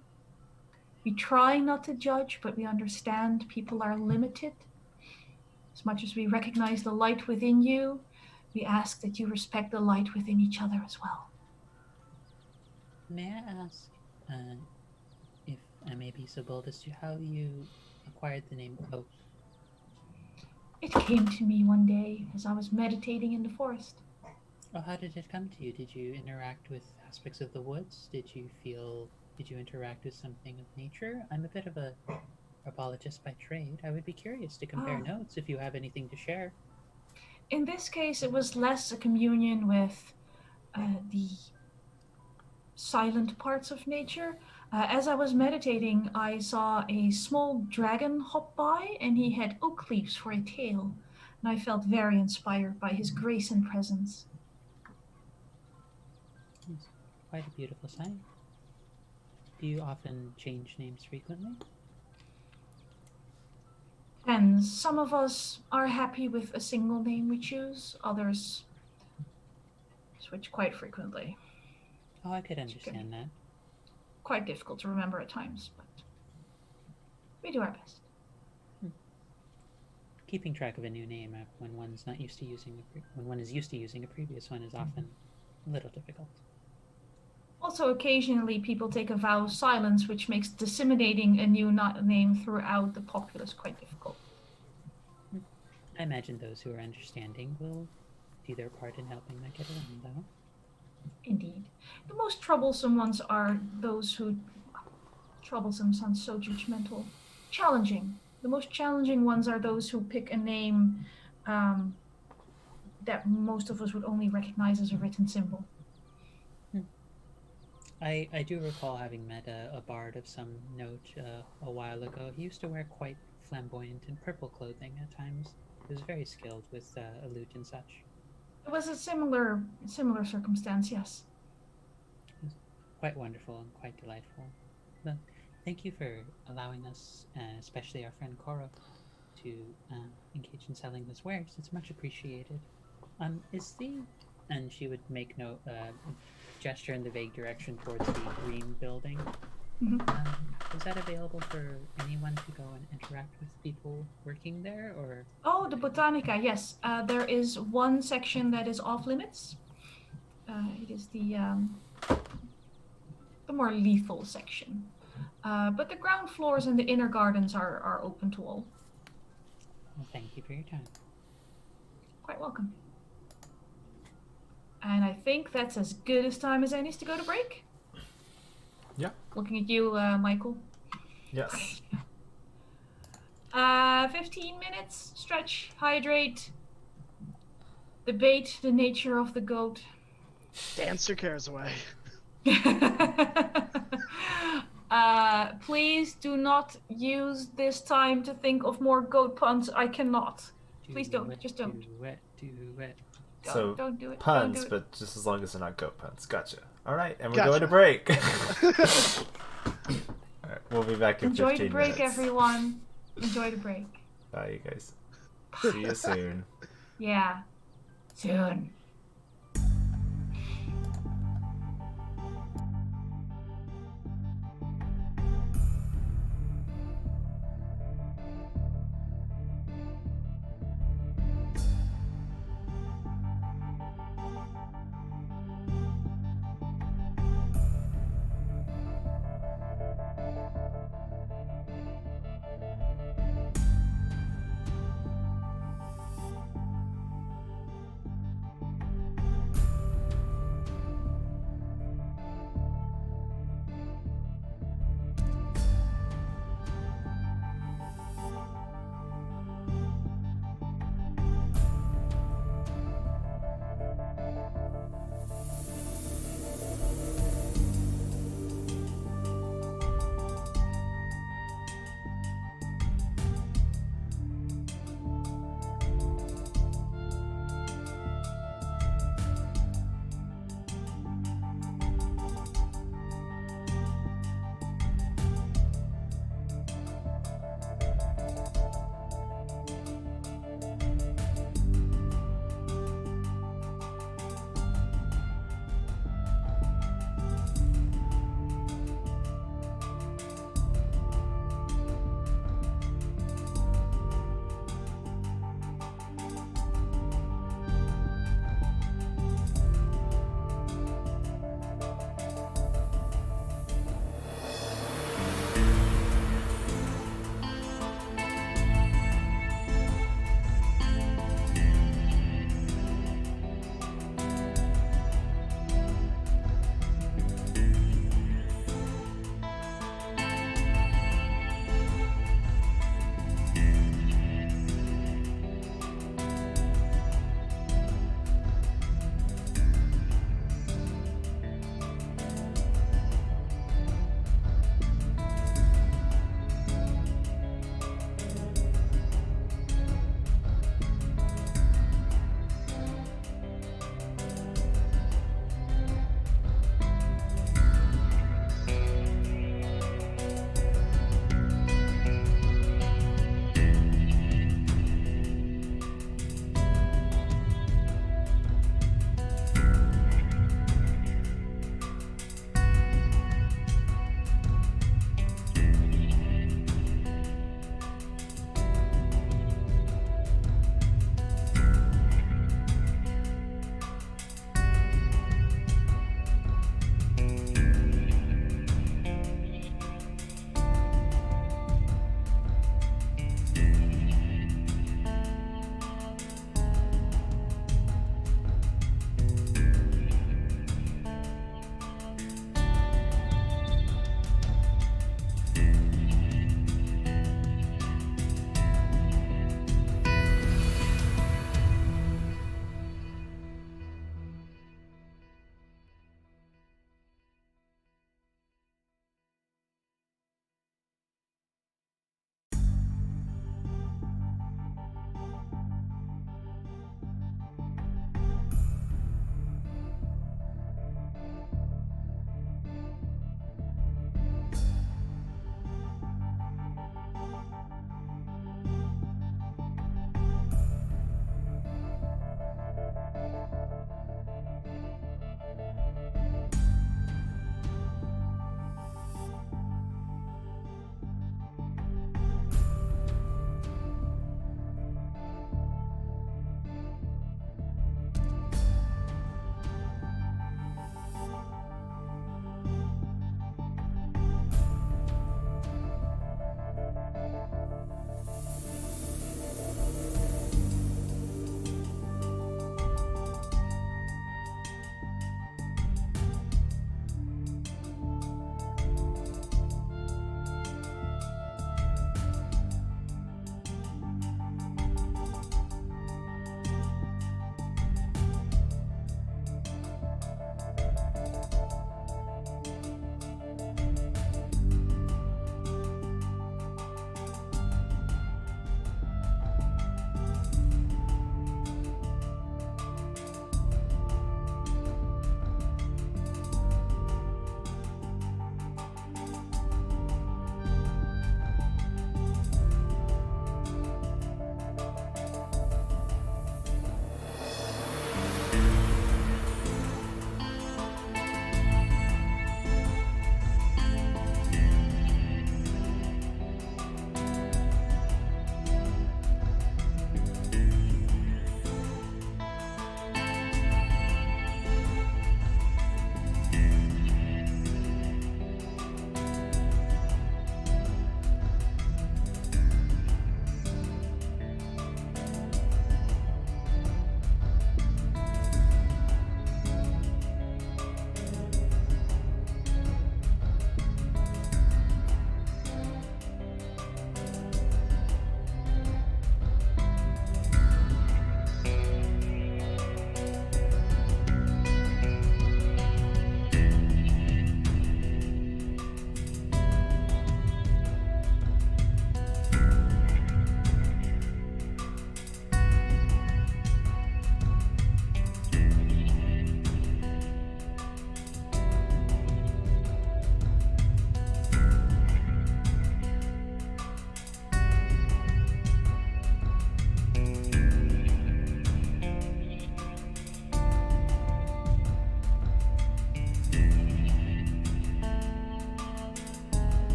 We try not to judge, but we understand people are limited. As much as we recognize the light within you, we ask that you respect the light within each other as well. May I ask if I may be so bold as to how you acquired the name Oak? It came to me one day as I was meditating in the forest. Oh, how did it come to you? Did you interact with aspects of the woods? Did you interact with something of nature? I'm a bit of a herbologist by trade. I would be curious to compare notes if you have anything to share. In this case, it was less a communion with the silent parts of nature. As I was meditating, I saw a small dragon hop by, and he had oak leaves for a tail. And I felt very inspired by his grace and presence. It's quite a beautiful sight. Do you often change names frequently? And some of us are happy with a single name we choose. Others switch quite frequently. Oh, I could understand that. Quite difficult to remember at times, but we do our best. Keeping track of a new name when one's not used to using when one is used to using a previous one is often a little difficult. Also, occasionally people take a vow of silence, which makes disseminating a new name throughout the populace quite difficult. I imagine those who are understanding will do their part in helping that get around, though. Indeed. The most troublesome ones are those who... Troublesome sounds so judgmental. Challenging. The most challenging ones are those who pick a name that most of us would only recognize as a written symbol. I do recall having met a bard of some note a while ago. He used to wear quite flamboyant and purple clothing at times. He was very skilled with a lute and such. It was a similar circumstance, yes. It was quite wonderful and quite delightful. But thank you for allowing us, especially our friend Koro, to engage in selling his wares. It's much appreciated. And she would make gesture in the vague direction towards the green building. Mm-hmm. Is that available for anyone to go and interact with people working there, or? Oh, the Botanica, yes. There is one section that is off limits. It is the more lethal section. But the ground floors and the inner gardens are open to all. Well, thank you for your time. Quite welcome. And I think that's as good as time as any to go to break. Yeah. Looking at you, Michael. Yes. 15 minutes, stretch, hydrate, debate the nature of the goat. Dance your cares away. Please do not use this time to think of more goat puns. I cannot. Please don't. Just don't. Do it. So Don't do it. puns, Don't do it. but just as long as they're not goat puns. Gotcha. All right, and we're Gotcha. going to break. All right, we'll be back in Enjoy 15 the break, minutes. everyone. Enjoy the break. Bye, you guys. See you soon. Yeah. Soon.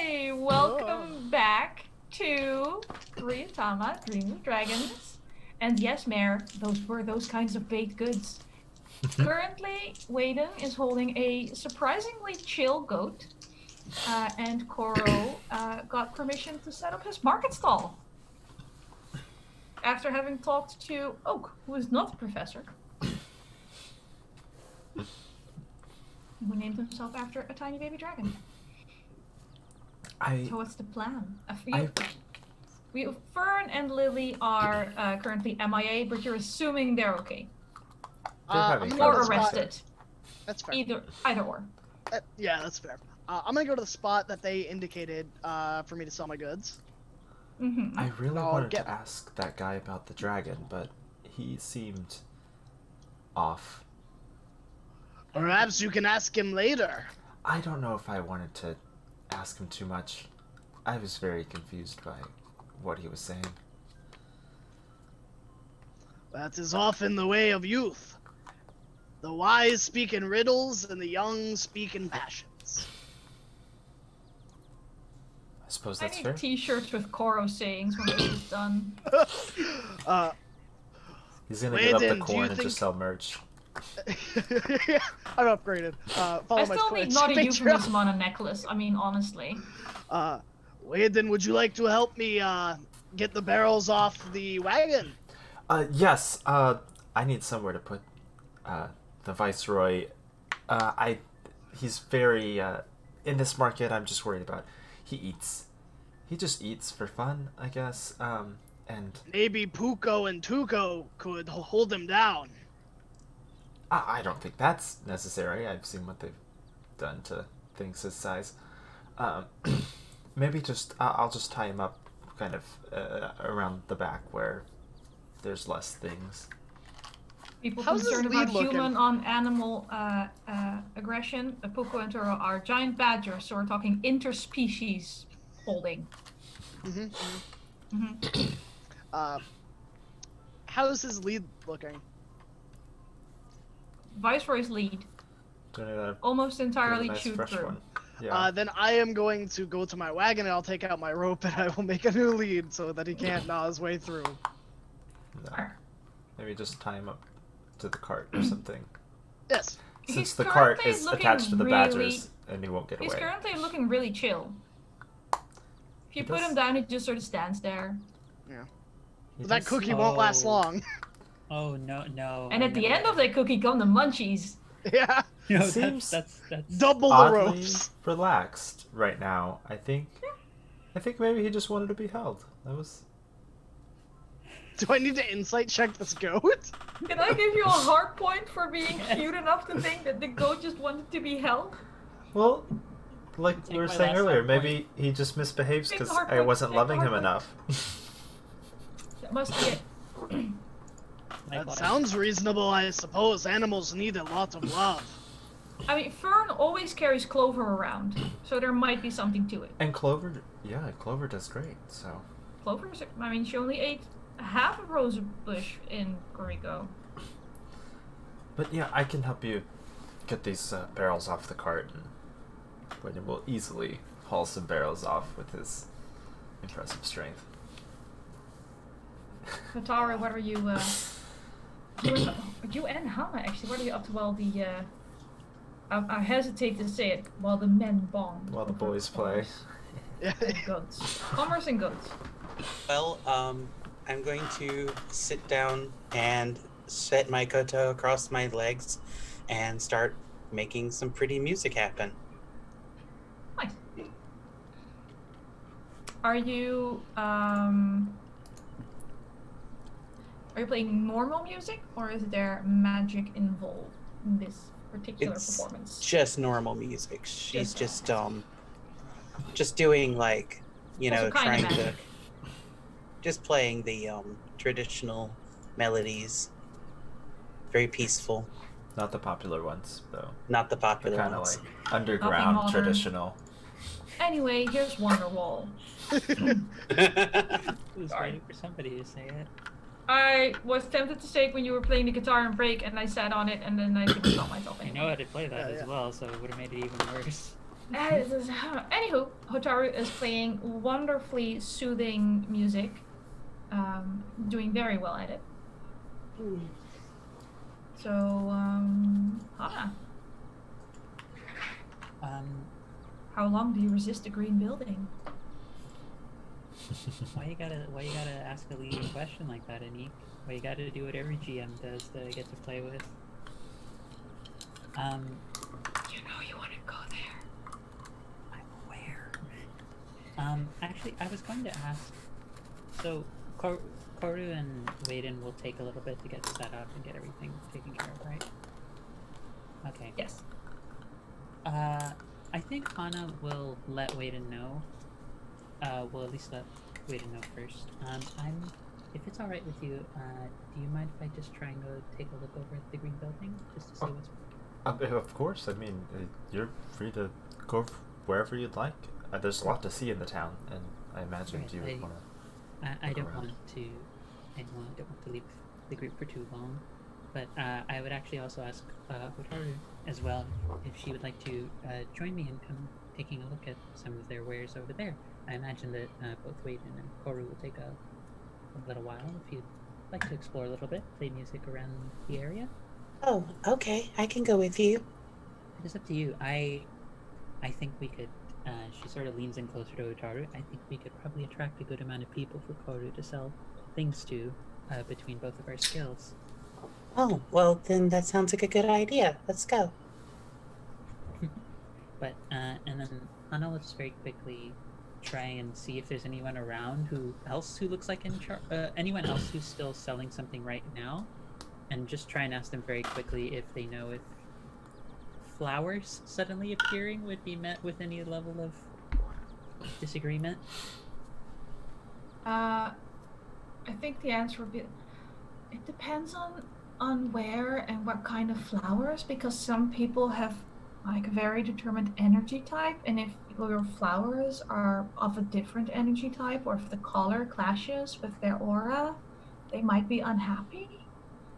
Hey, welcome back to Ryuutama, Dream of Dragons. And yes, Mayor, those were those kinds of baked goods. Currently, Waden is holding a surprisingly chill goat, and Koro got permission to set up his market stall. After having talked to Oak, who is not a professor, who named himself after a tiny baby dragon. So what's the plan? Fern and Lily are currently MIA, but you're assuming they're okay. Or arrested. That's fair. Either or. Yeah, that's fair. I'm gonna go to the spot that they indicated for me to sell my goods. Mm-hmm. I really wanted to ask that guy about the dragon, but he seemed off. Perhaps you can ask him later. I don't know if I wanted to ask him too much. I was very confused by what he was saying. That is often the way of youth. The wise speak in riddles, and the young speak in passions. I suppose I that's need fair. T-shirts with Koro sayings when this is done. He's gonna give up the Waden, coin and just sell merch. I'm upgraded. Follow I my still Twitch. need not a Patreon. euphemism on a necklace. I mean, honestly. Waden, would you like to help me get the barrels off the wagon? Yes. I need somewhere to put the Viceroy. He's very in this market. I'm just worried about. He eats. He just eats for fun, I guess. And maybe Puko and Tuko could hold him down. I don't think that's necessary. I've seen what they've done to things his size. Maybe just I'll just tie him up kind of around the back where there's less things. People How's concerned his lead about looking? human on animal aggression. Puko and Toro are giant badgers, so we're talking interspecies holding. How's his lead looking? Viceroy's lead. Don't Almost entirely nice chewed fresh through. one. Yeah. Then I am going to go to my wagon and I'll take out my rope and I will make a new lead so that he can't gnaw his way through. No. Maybe just tie him up to the cart or something. Yes. Since He's the cart currently is looking attached to the really- badgers and he won't get He's away. currently looking really chill. If you put him down, he just sort of stands there. He But that does- cookie won't last Oh. long. Oh no! And at the end of the cookie come the munchies. Yeah. No, Seems that's Double the oddly ropes. relaxed right now. I think maybe he just wanted to be held. That was Do I need to insight check this goat? Can I give you a hard point for being cute enough to think that the goat just wanted to be held? well, like Take we were my saying last earlier. hard Maybe he just misbehaves Take the because hard I point, wasn't take the loving hard him point. enough. That must be it. That sounds reasonable, I suppose. Animals need a lot of love. I mean, Fern always carries Clover around, so there might be something to it. And Clover does great. So Clover's, I mean, she only ate half a rose bush in Rico. but yeah, I can help you get these barrels off the cart, and Brendan will easily haul some barrels off with his impressive strength. Katara, what are you, you and Hama, actually, what are you up to while the, I hesitate to say it, while the men bond. While the over boys play. and goats. Commerce and goats. Well, I'm going to sit down and set my koto across my legs and start making some pretty music happen. Nice. Are you playing normal music, or is there magic involved in this particular It's performance? just normal music. She's Just just doing like, you know, Also kinda trying to magic. just playing the traditional melodies. Very peaceful, Not the popular ones, though. not the They're popular kind of ones. like underground, modern. traditional. Anyway, here's Wonderwall. I was Sorry. waiting for somebody to say it. I was tempted to say it when you were playing the guitar and break, and I sat on it, and then I couldn't stop myself I anymore. know how to play that Yeah. as well, so it would have made it even worse. Anywho, Hotaru is playing wonderfully soothing music, doing very well at it. So, Hana, how long do you resist a green building? Why you gotta ask a leading question like that, Anik? Why you gotta do what every GM does to get to play with? You know you want to go there. I'm aware. Actually, I was going to ask. So, Koru and Waden will take a little bit to get set up and get everything taken care of, right? Okay. Yes. I think Hana will let Waden know. We'll at least let Waden know first. If it's all right with you, do you mind if I just try and go take a look over at the green building just to see what's? Of course. I mean, you're free to go wherever you'd like. There's a lot to see in the town, and I imagined you would want to. I don't want to leave the group for too long, but I would actually also ask Hotaru as well if she would like to join me in taking a look at some of their wares over there. I imagine that both Waden and Koru will take a little while if you'd like to explore a little bit, play music around the area. Oh, okay. I can go with you. It is up to you. I think we could. She sort of leans in closer to Hotaru. I think we could probably attract a good amount of people for Koru to sell things to between both of our skills. Oh, well, then that sounds like a good idea. Let's go. But, and then Hana will just very quickly try and see if there's anyone around who looks like anyone else who's still selling something right now, and just try and ask them very quickly if they know if flowers suddenly appearing would be met with any level of disagreement. I think the answer would be, it depends on where and what kind of flowers, because some people have like a very determined energy type, and if your flowers are of a different energy type, or if the color clashes with their aura, they might be unhappy.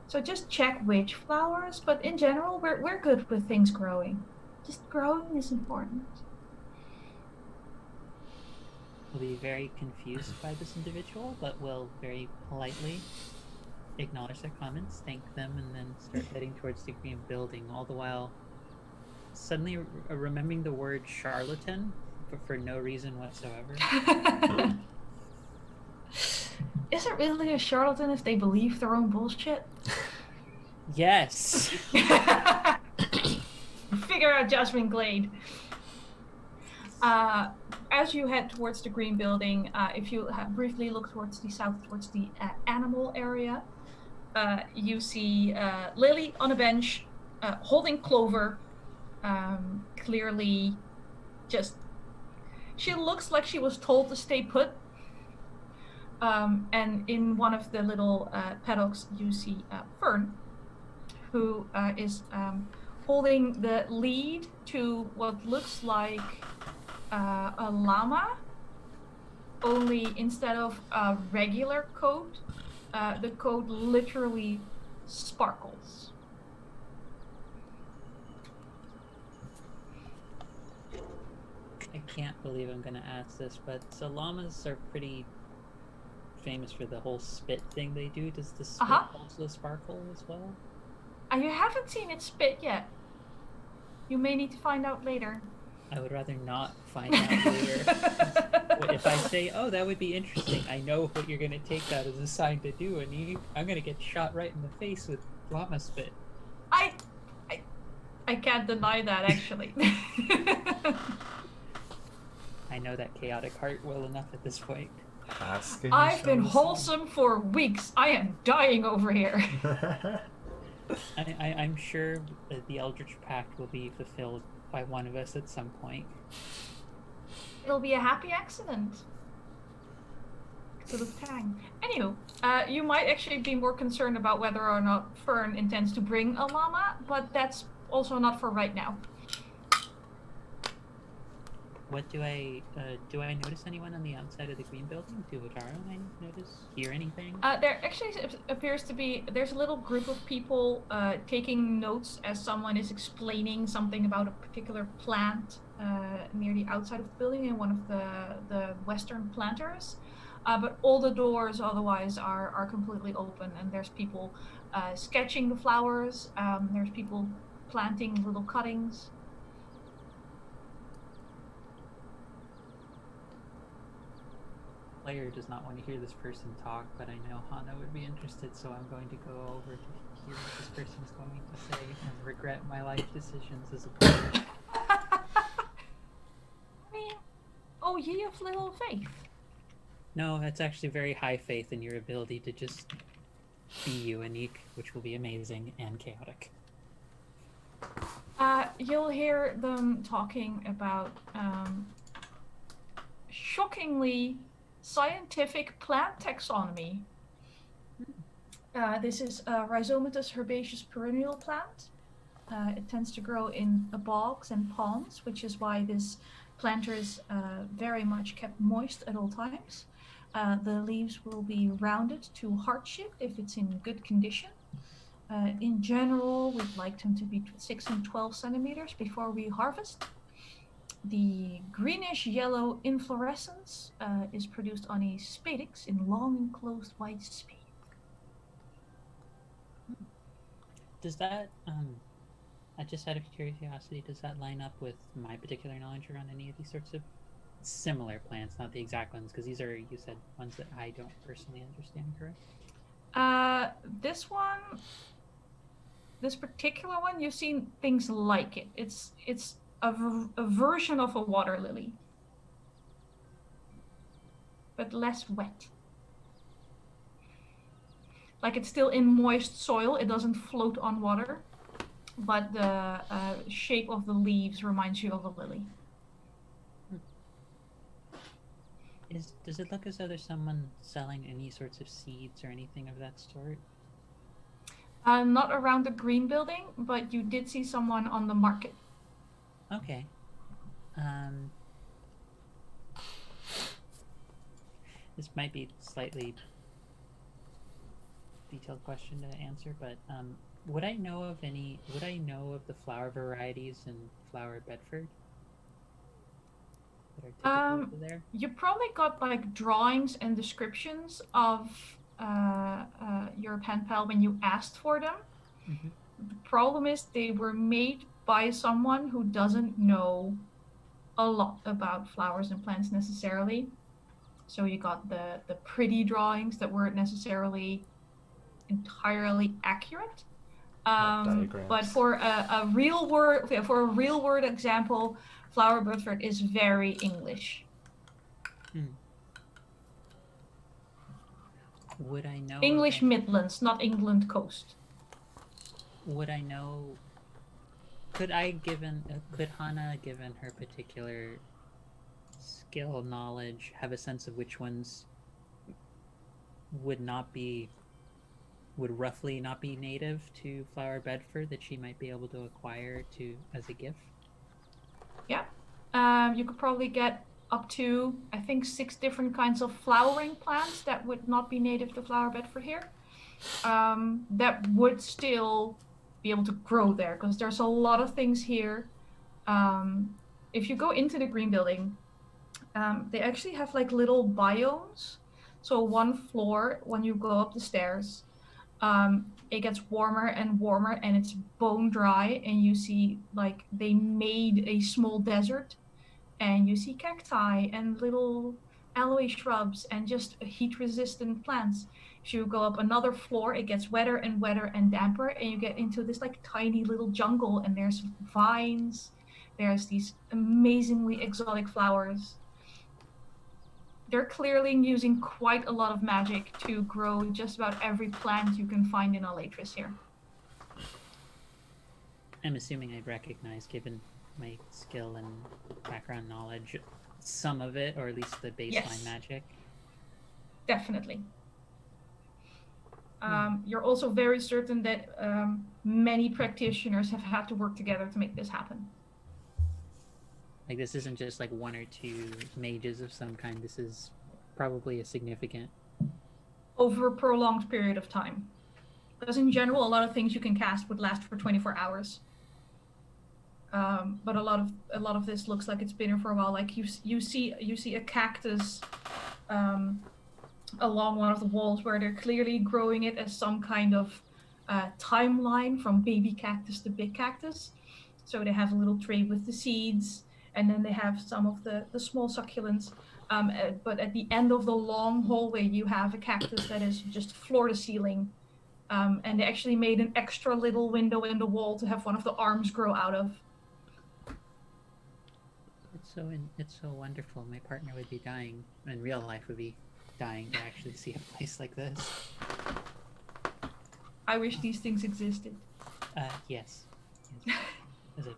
So just check which flowers, but in general, we're good with things growing. Just growing is important. Will be very confused by this individual, but will very politely acknowledge their comments, thank them, and then start heading towards the green building, all the while suddenly remembering the word charlatan, but for no reason whatsoever. Is it really a charlatan if they believe their own bullshit? Yes. Figure out Jasmine Glade. As you head towards the green building, if you briefly look towards the south, towards the animal area, you see Lily on a bench, holding Clover, clearly she looks like she was told to stay put. And in one of the little paddocks, you see Fern, who is holding the lead to what looks like a llama, only instead of a regular coat, the coat literally sparkles. I can't believe I'm gonna ask this, but so llamas are pretty famous for the whole spit thing they do. Does the spit also sparkle as well? You haven't seen it spit yet. You may need to find out later. I would rather not find out later. If I say, oh, that would be interesting, I know what you're gonna take that as a sign to do, and I'm gonna get shot right in the face with llama spit. I can't deny that, actually. I know that chaotic heart well enough at this point. I've been wholesome for weeks. I am dying over here. I'm sure that the Eldritch Pact will be fulfilled by one of us at some point. It'll be a happy accident. To the tang. Anywho, you might actually be more concerned about whether or not Fern intends to bring a llama, but that's also not for right now. What do I notice anyone on the outside of the green building? Do Hotaru and I hear anything? There actually appears to be, there's a little group of people taking notes as someone is explaining something about a particular plant near the outside of the building in one of the western planters. But all the doors otherwise are completely open, and there's people sketching the flowers. There's people planting little cuttings. Player does not want to hear this person talk, but I know Hana would be interested, so I'm going to go over to hear what this person is going to say and regret my life decisions as a player. I mean, oh, ye of little faith. No, that's actually very high faith in your ability to just be unique, which will be amazing and chaotic. You'll hear them talking about shockingly scientific plant taxonomy. This is a rhizomatous herbaceous perennial plant. It tends to grow in bogs and ponds, which is why this planter is very much kept moist at all times. The leaves will be rounded to heart-shaped if it's in good condition. In general, we'd like them to be 6 and 12 centimeters before we harvest. The greenish-yellow inflorescence is produced on a spadix in long enclosed white spathe. Does that, just out of curiosity, does that line up with my particular knowledge around any of these sorts of similar plants, not the exact ones, because these are, you said, ones that I don't personally understand, correct? This particular one, you've seen things like it. It's a version of a water lily, but less wet. Like, it's still in moist soil, it doesn't float on water, but the shape of the leaves reminds you of a lily. Does it look as though there's someone selling any sorts of seeds or anything of that sort? Not around the green building, but you did see someone on the market. Okay. This might be slightly detailed question to answer, but would I know of the flower varieties in Flower Bedford that are typical there? You probably got like drawings and descriptions of your pen pal when you asked for them. Mm-hmm. The problem is they were made by someone who doesn't know a lot about flowers and plants necessarily. So you got the pretty drawings that weren't necessarily entirely accurate. But for a real world example, Flower Bedford is very English. Would I know English Midlands, not England coast. Would I know? Could Hana, given her particular skill knowledge, have a sense of which ones would roughly not be native to Flower Bedford that she might be able to acquire as a gift? Yeah. You could probably get up to, I think, 6 different kinds of flowering plants that would not be native to Flower Bedford here. That would still be able to grow there, because there's a lot of things here. If you go into the green building, they actually have like little biomes. So one floor, when you go up the stairs, it gets warmer and warmer and it's bone dry, and you see like they made a small desert, and you see cacti and little aloe shrubs and just heat resistant plants. If you go up another floor, it gets wetter and wetter and damper, and you get into this like tiny little jungle, and there's vines, there's these amazingly exotic flowers. They're clearly using quite a lot of magic to grow just about every plant you can find in Alatris here. I'm assuming I'd recognize, given my skill and background knowledge, some of it, or at least the baseline magic. Definitely. You're also very certain that many practitioners have had to work together to make this happen. Like, this isn't just like 1 or 2 mages of some kind. This is probably a significant... Over a prolonged period of time. Because in general, a lot of things you can cast would last for 24 hours. But a lot of this looks like it's been here for a while. Like you see a cactus along one of the walls where they're clearly growing it as some kind of timeline from baby cactus to big cactus. So they have a little tray with the seeds, and then they have some of the small succulents. But at the end of the long hallway, you have a cactus that is just floor to ceiling. And they actually made an extra little window in the wall to have one of the arms grow out of. It's so wonderful. My partner would be dying, in real life would be dying to actually see a place like this. I wish these things existed. Yes. As a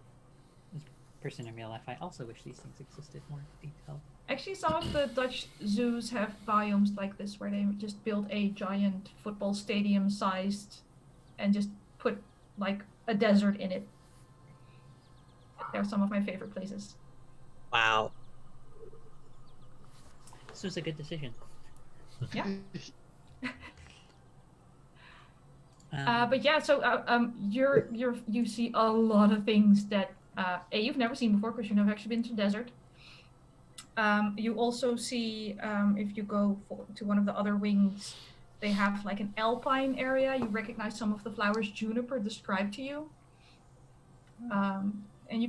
person in real life, I also wish these things existed more detailed. Actually, some of the Dutch zoos have biomes like this where they just build a giant football stadium sized and just put like a desert in it. They're some of my favorite places. Wow. This was a good decision. Yeah. But yeah, so you see a lot of things that you've never seen before because you've never actually been to the desert. You also see if you go to one of the other wings, they have like an alpine area. You recognize some of the flowers Juniper described to you. And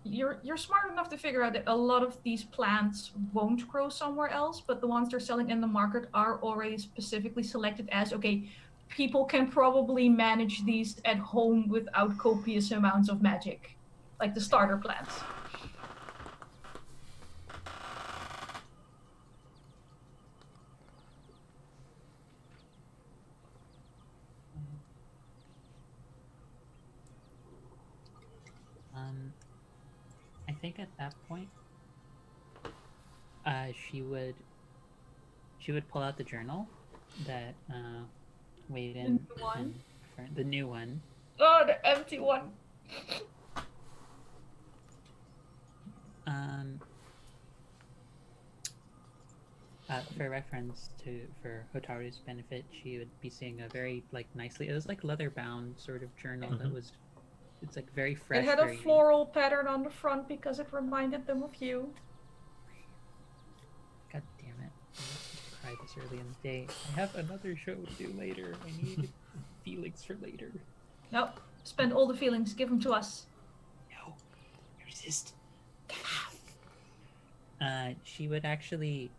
you're smart enough to figure out that a lot of these plants won't grow somewhere else, but the ones they're selling in the market are already specifically selected as, okay, people can probably manage these at home without copious amounts of magic, like the starter plants. I think at that point, she would pull out the journal that Wayden the new one. Oh, the empty one. For reference for Hotaru's benefit, she would be seeing a very nicely. It was like leather bound sort of journal that was. It's like very fresh. It had a floral pattern on the front because it reminded them of you. God damn it. I cried this early in the day. I have another show to do later. I need feelings for later. Nope. Spend all the feelings. Give them to us. No. Resist. She would actually...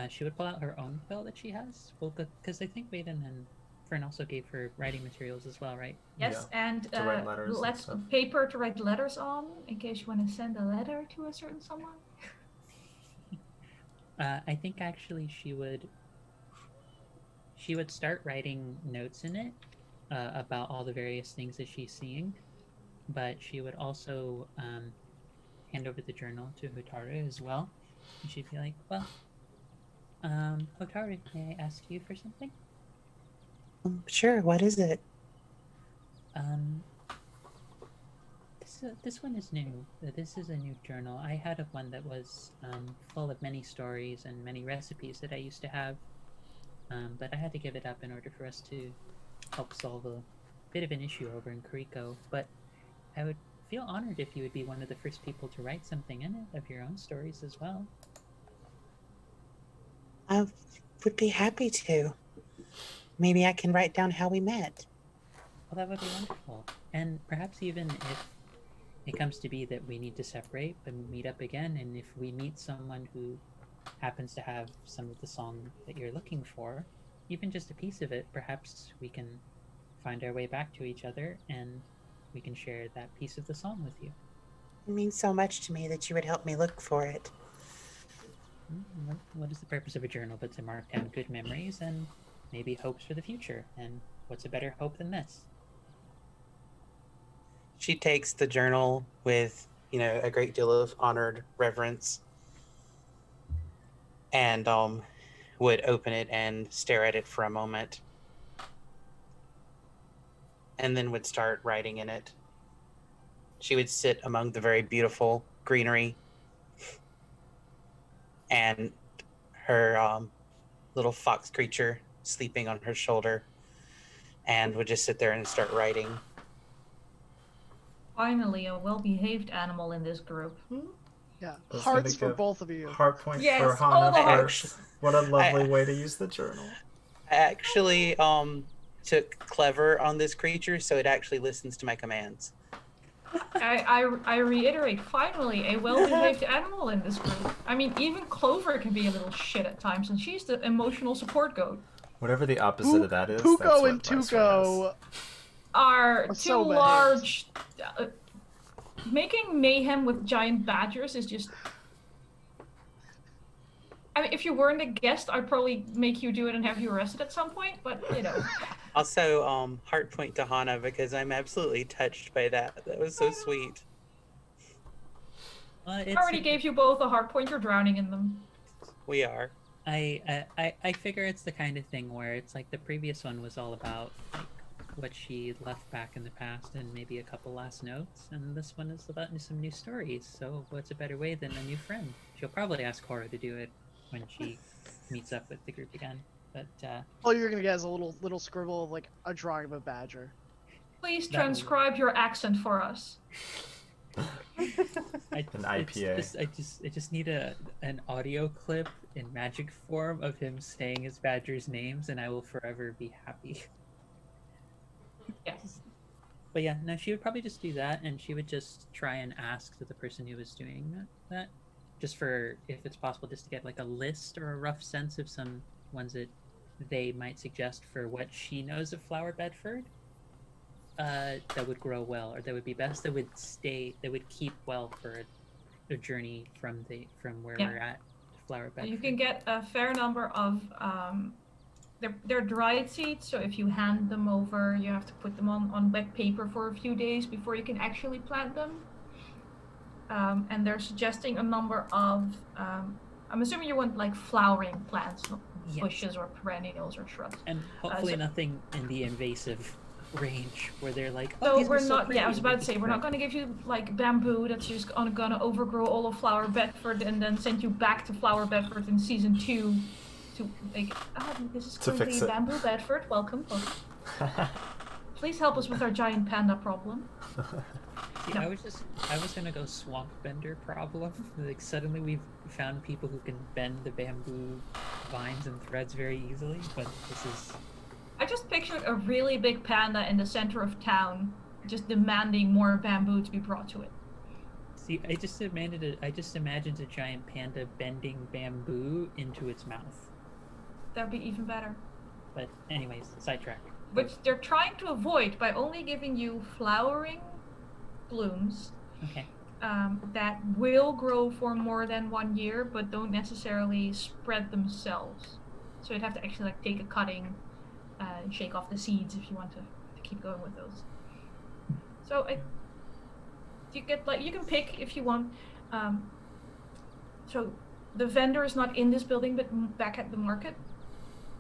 she would pull out her own quill that she has. Well, because I think Wayden and Fern also gave her writing materials as well, right? Yes, Yeah, and to write letters and stuff. paper to write letters on, in case you want to send a letter to a certain someone. I think actually she would start writing notes in it about all the various things that she's seeing, but she would also hand over the journal to Hotaru as well, and she'd be like, well, Hotaru, may I ask you for something? Sure, what is it? This one is new. This is a new journal. I had one that was full of many stories and many recipes that I used to have, but I had to give it up in order for us to help solve a bit of an issue over in Kuriko. But I would feel honored if you would be one of the first people to write something in it of your own stories as well. I would be happy to. Maybe I can write down how we met. Well, that would be wonderful. And perhaps even if it comes to be that we need to separate and meet up again, and if we meet someone who happens to have some of the song that you're looking for, even just a piece of it, perhaps we can find our way back to each other and we can share that piece of the song with you. It means so much to me that you would help me look for it. What is the purpose of a journal but to mark down good memories and maybe hopes for the future? And what's a better hope than this? She takes the journal with, a great deal of honored reverence and would open it and stare at it for a moment and then would start writing in it. She would sit among the very beautiful greenery and her little fox creature sleeping on her shoulder and would just sit there and start writing. Finally, a well-behaved animal in this group. Yeah, That's hearts gonna for give both of you. Heart point Yes, for all Hana the for hearts. what a lovely I, way to use the journal. I actually took clever on this creature, so it actually listens to my commands. I reiterate, finally, a well-behaved animal in this group. I mean, even Clover can be a little shit at times, and she's the emotional support goat. Whatever the opposite of that is, that's Puko what and Maestro Tuko Are are too so behaved. large. Making mayhem with giant badgers is just. I mean, if you weren't a guest, I'd probably make you do it and have you arrested at some point, but you know. Also, heart point to Hana because I'm absolutely touched by that. That was so sweet. I already gave you both a heart point. You're drowning in them. We are. I figure it's the kind of thing where it's like the previous one was all about like what she left back in the past and maybe a couple last notes, and this one is about some new stories. So what's a better way than a new friend? She'll probably ask Cora to do it when she meets up with the group again. But all you're gonna get is a little scribble of like a drawing of a badger. Please That will- transcribe your accent for us. an IPA. I just need an audio clip in magic form of him saying his badger's names, and I will forever be happy. Yes. But yeah, no, she would probably just do that, and she would just try and ask the person who was doing that, just for if it's possible, just to get like a list or a rough sense of some ones that they might suggest for what she knows of Flower Bedford. That would grow well, or that would be best. That would keep well for a journey from where we're at, Flower Bedford. You can get a fair number of they're dried seeds, so if you hand them over, you have to put them on wet paper for a few days before you can actually plant them. And they're suggesting a number of I'm assuming you want like flowering plants, not bushes or perennials or shrubs. And hopefully nothing in the invasive range where they're like, oh, these we're are so not. pretty. Yeah, I was about to say we're not going to give you like bamboo that's just gonna overgrow all of Flower Bedford and then send you back to Flower Bedford in season 2 to like. Oh, this is currently Bamboo Bedford. Welcome. Please help us with our giant panda problem. See, no. I was gonna go swamp bender problem. Like suddenly we've found people who can bend the bamboo vines and threads very easily, but this is. I just pictured a really big panda in the center of town, just demanding more bamboo to be brought to it. See, I just imagined a giant panda bending bamboo into its mouth. That'd be even better. But anyways, sidetrack. Which they're trying to avoid by only giving you flowering blooms. Okay. That will grow for more than 1 year, but don't necessarily spread themselves. So you'd have to actually like take a cutting and shake off the seeds if you want to keep going with those. So you get like you can pick if you want. So the vendor is not in this building, but back at the market.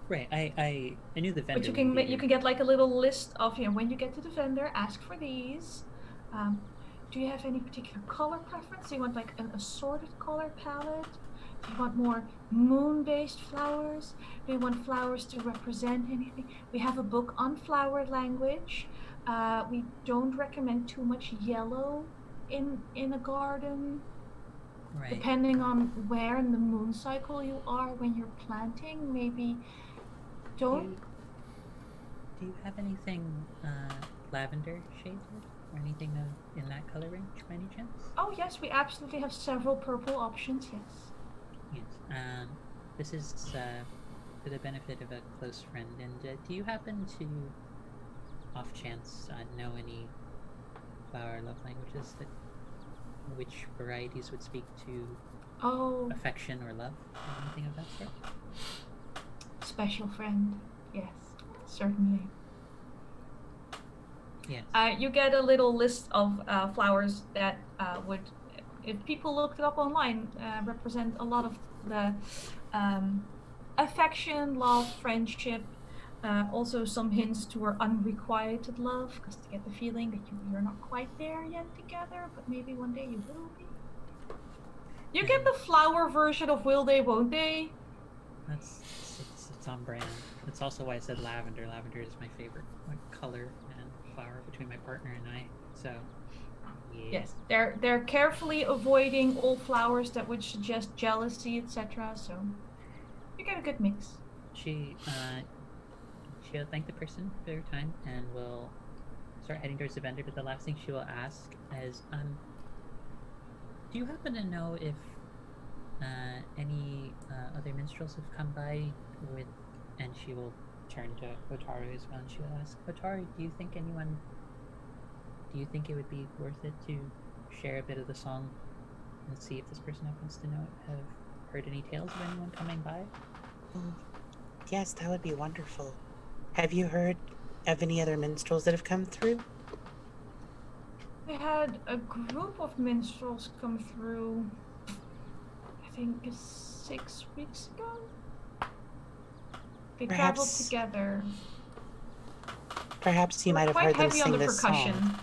Right. I knew the vendor. But you can get like a little list of when you get to the vendor, ask for these. Do you have any particular color preference? Do you want like an assorted color palette? Do you want more moon-based flowers? Do you want flowers to represent anything? We have a book on flower language. We don't recommend too much yellow in a garden. Right. Depending on where in the moon cycle you are when you're planting, maybe don't. Do you have anything lavender shaded or anything in that color range by any chance? Oh yes, we absolutely have several purple options. Yes. Yes. This is for the benefit of a close friend. And do you happen to, off chance, know any flower love languages which varieties would speak to affection or love, or anything of that sort? Special friend, yes, certainly. Yes. You get a little list of flowers that would, if people looked it up online, represent a lot of the affection, love, friendship. Also some hints toward unrequited love, because to get the feeling that you're not quite there yet together, but maybe one day you will be. You get the flower version of will they, won't they? It's on brand. That's also why I said lavender. Lavender is my favorite color and flower between my partner and I. So Yes, they're carefully avoiding all flowers that would suggest jealousy, etc. So you get a good mix. She'll thank the person for their time and will start heading towards the vendor. But the last thing she will ask is, do you happen to know if any other minstrels have come by with? And she will turn to Hotaru as well, and she will ask, Hotaru, do you think it would be worth it to share a bit of the song and see if this person happens to have heard any tales of anyone coming by? Yes, that would be wonderful. Have you heard of any other minstrels that have come through? We had a group of minstrels come through, I think 6 weeks ago. They traveled together. Perhaps you might have heard them sing this percussion. song.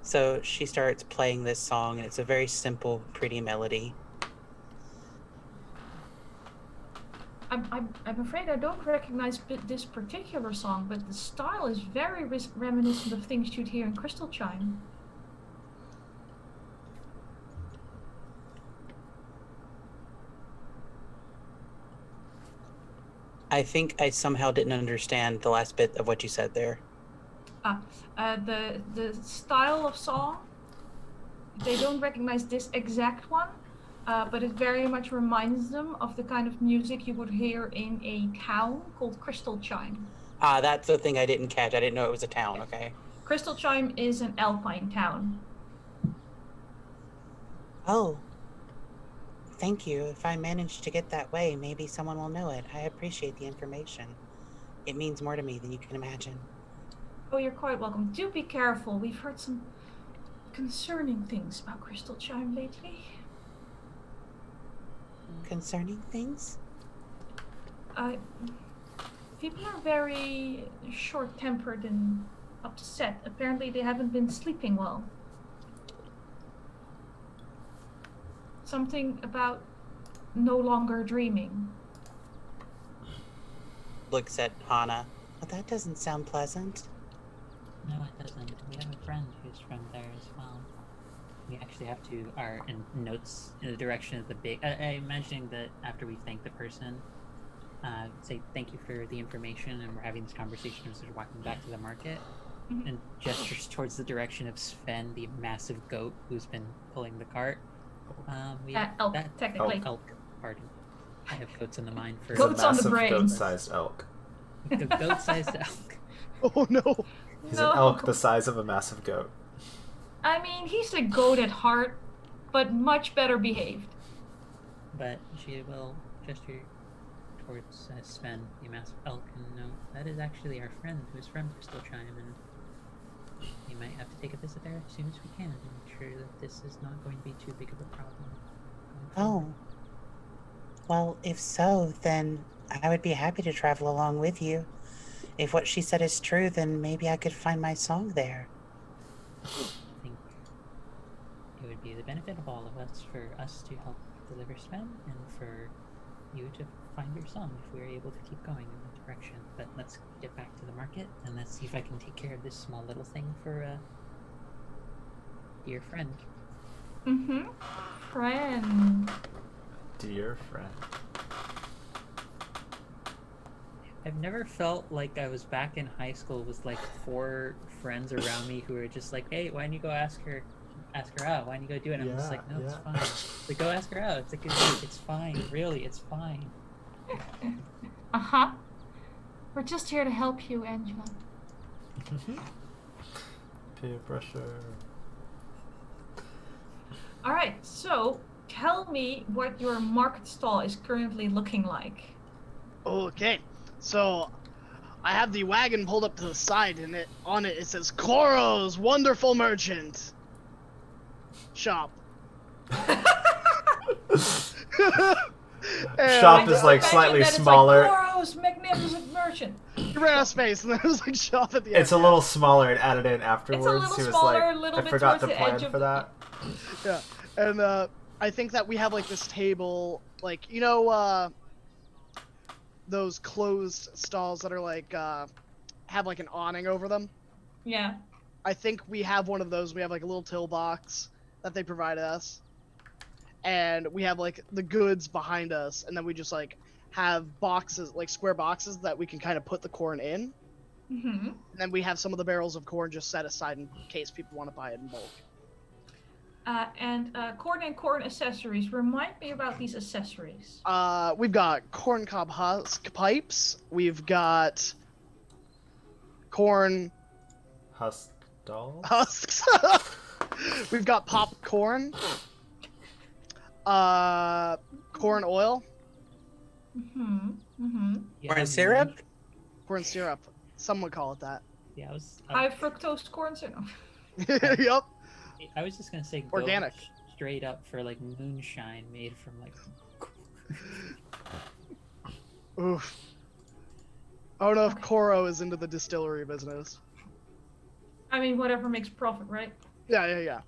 So she starts playing this song, and it's a very simple, pretty melody. I'm afraid I don't recognize this particular song, but the style is very reminiscent of things you'd hear in Crystal Chime. I think I somehow didn't understand the last bit of what you said there. The style of song, they don't recognize this exact one, but it very much reminds them of the kind of music you would hear in a town called Crystal Chime. That's the thing I didn't catch. I didn't know it was a town, okay. Crystal Chime is an alpine town. Oh. Thank you. If I manage to get that way, maybe someone will know it. I appreciate the information. It means more to me than you can imagine. Oh, you're quite welcome. Do be careful. We've heard some concerning things about Crystal Chime lately. Concerning things? People are very short-tempered and upset. Apparently they haven't been sleeping well. Something about no longer dreaming. Looks at Hana. Well, that doesn't sound pleasant. No, it doesn't. We have a friend who's from there as well. We actually have our notes in the direction of the big. I'm imagining that after we thank the person, say thank you for the information, and we're having this conversation as we're walking back to the market, and gestures towards the direction of Sven, the massive goat who's been pulling the cart. Elk, technically. Elk, pardon. I have goats in the mind for goats on the brain. Goat-sized elk. The goat-sized elk. Oh no! He's an elk the size of a massive goat. I mean, he's a goat at heart, but much better behaved. But she will gesture towards Sven, the massive elk, and note that is actually our friend who's from Crystal Chime, and we might have to take a visit there as soon as we can to make sure that this is not going to be too big of a problem. Oh. Well, if so, then I would be happy to travel along with you. If what she said is true, then maybe I could find my song there. I think it would be the benefit of all of us for us to help deliver Sven, and for you to find your song if we are able to keep going in that direction. But let's get back to the market, and let's see if I can take care of this small little thing for a dear friend. Friend. Dear friend. I've never felt like I was back in high school with like 4 friends around me who were just like, hey, why don't you go ask her out? Why don't you go do it? And I'm just like, no, it's fine. Like, go ask her out. It's like, it's fine. Really, it's fine. We're just here to help you, Angela. Peer pressure. Alright, so tell me what your market stall is currently looking like. Okay, so I have the wagon pulled up to the side, and on it says Koro's Wonderful Merchant Shop. Shop is like slightly smaller. Like Koro's Magnificent Merchant. He ran out of space, and then it was like shop at the end. It's a little smaller and added in afterwards. It's a little He was smaller, like, a little I bit forgot towards to the edge plan of for that. Yeah, and I think that we have like this table, like, you know, those closed stalls that are like have like an awning over them. Yeah. I think we have one of those. We have like a little till box that they provided us, and we have like the goods behind us, and then we just like have boxes, like square boxes that we can kind of put the corn in. Mm-hmm. And then we have some of the barrels of corn just set aside in case people want to buy it in bulk. And corn and corn accessories. Remind me about these accessories. We've got corn cob husk pipes. We've got corn Husk dolls? husks. We've got popcorn. Corn oil. Mm-hmm. Mm-hmm. Yeah, Corn syrup? Corn syrup. Some would call it that. Yeah, I was. High fructose corn syrup. Yup. I was just gonna say go Organic. straight up for like moonshine made from like. Oof. I don't know if Koro is into the distillery business. I mean, whatever makes profit, right? Yeah.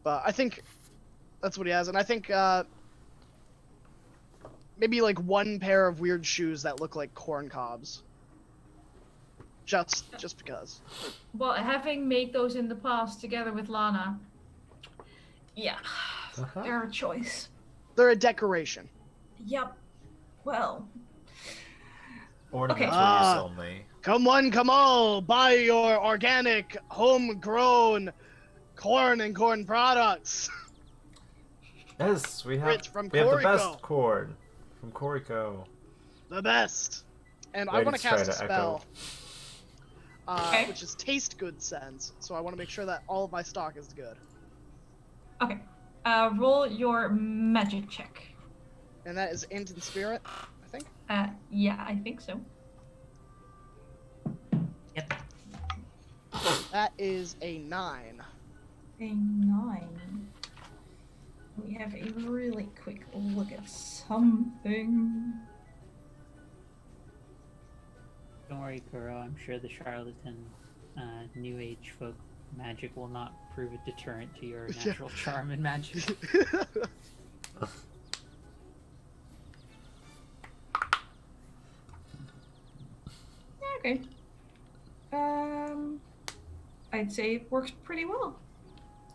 But I think that's what he has, and I think maybe like one pair of weird shoes that look like corn cobs. Just because. Well, having made those in the past together with Lana, yeah, Uh-huh. they're a choice. They're a decoration. Yep. Well, Ornamental Ah. use only. Come one, come all, buy your organic, homegrown corn and corn products. Yes, we have. Rich from We have the Corico. best corn from Corico. The best. And I Wait, want to let's try cast a to spell, Okay. which is taste good sense. So I want to make sure that all of my stock is good. okay. Roll your magic check. And that is int and spirit, I think. Yeah, I think so. Yep. That is a 9. A 9. We have a really quick look at something. Don't worry, Kuro. I'm sure the charlatan, new age folk magic will not prove a deterrent to your Yeah. natural charm and magic. Okay. I'd say it works pretty well.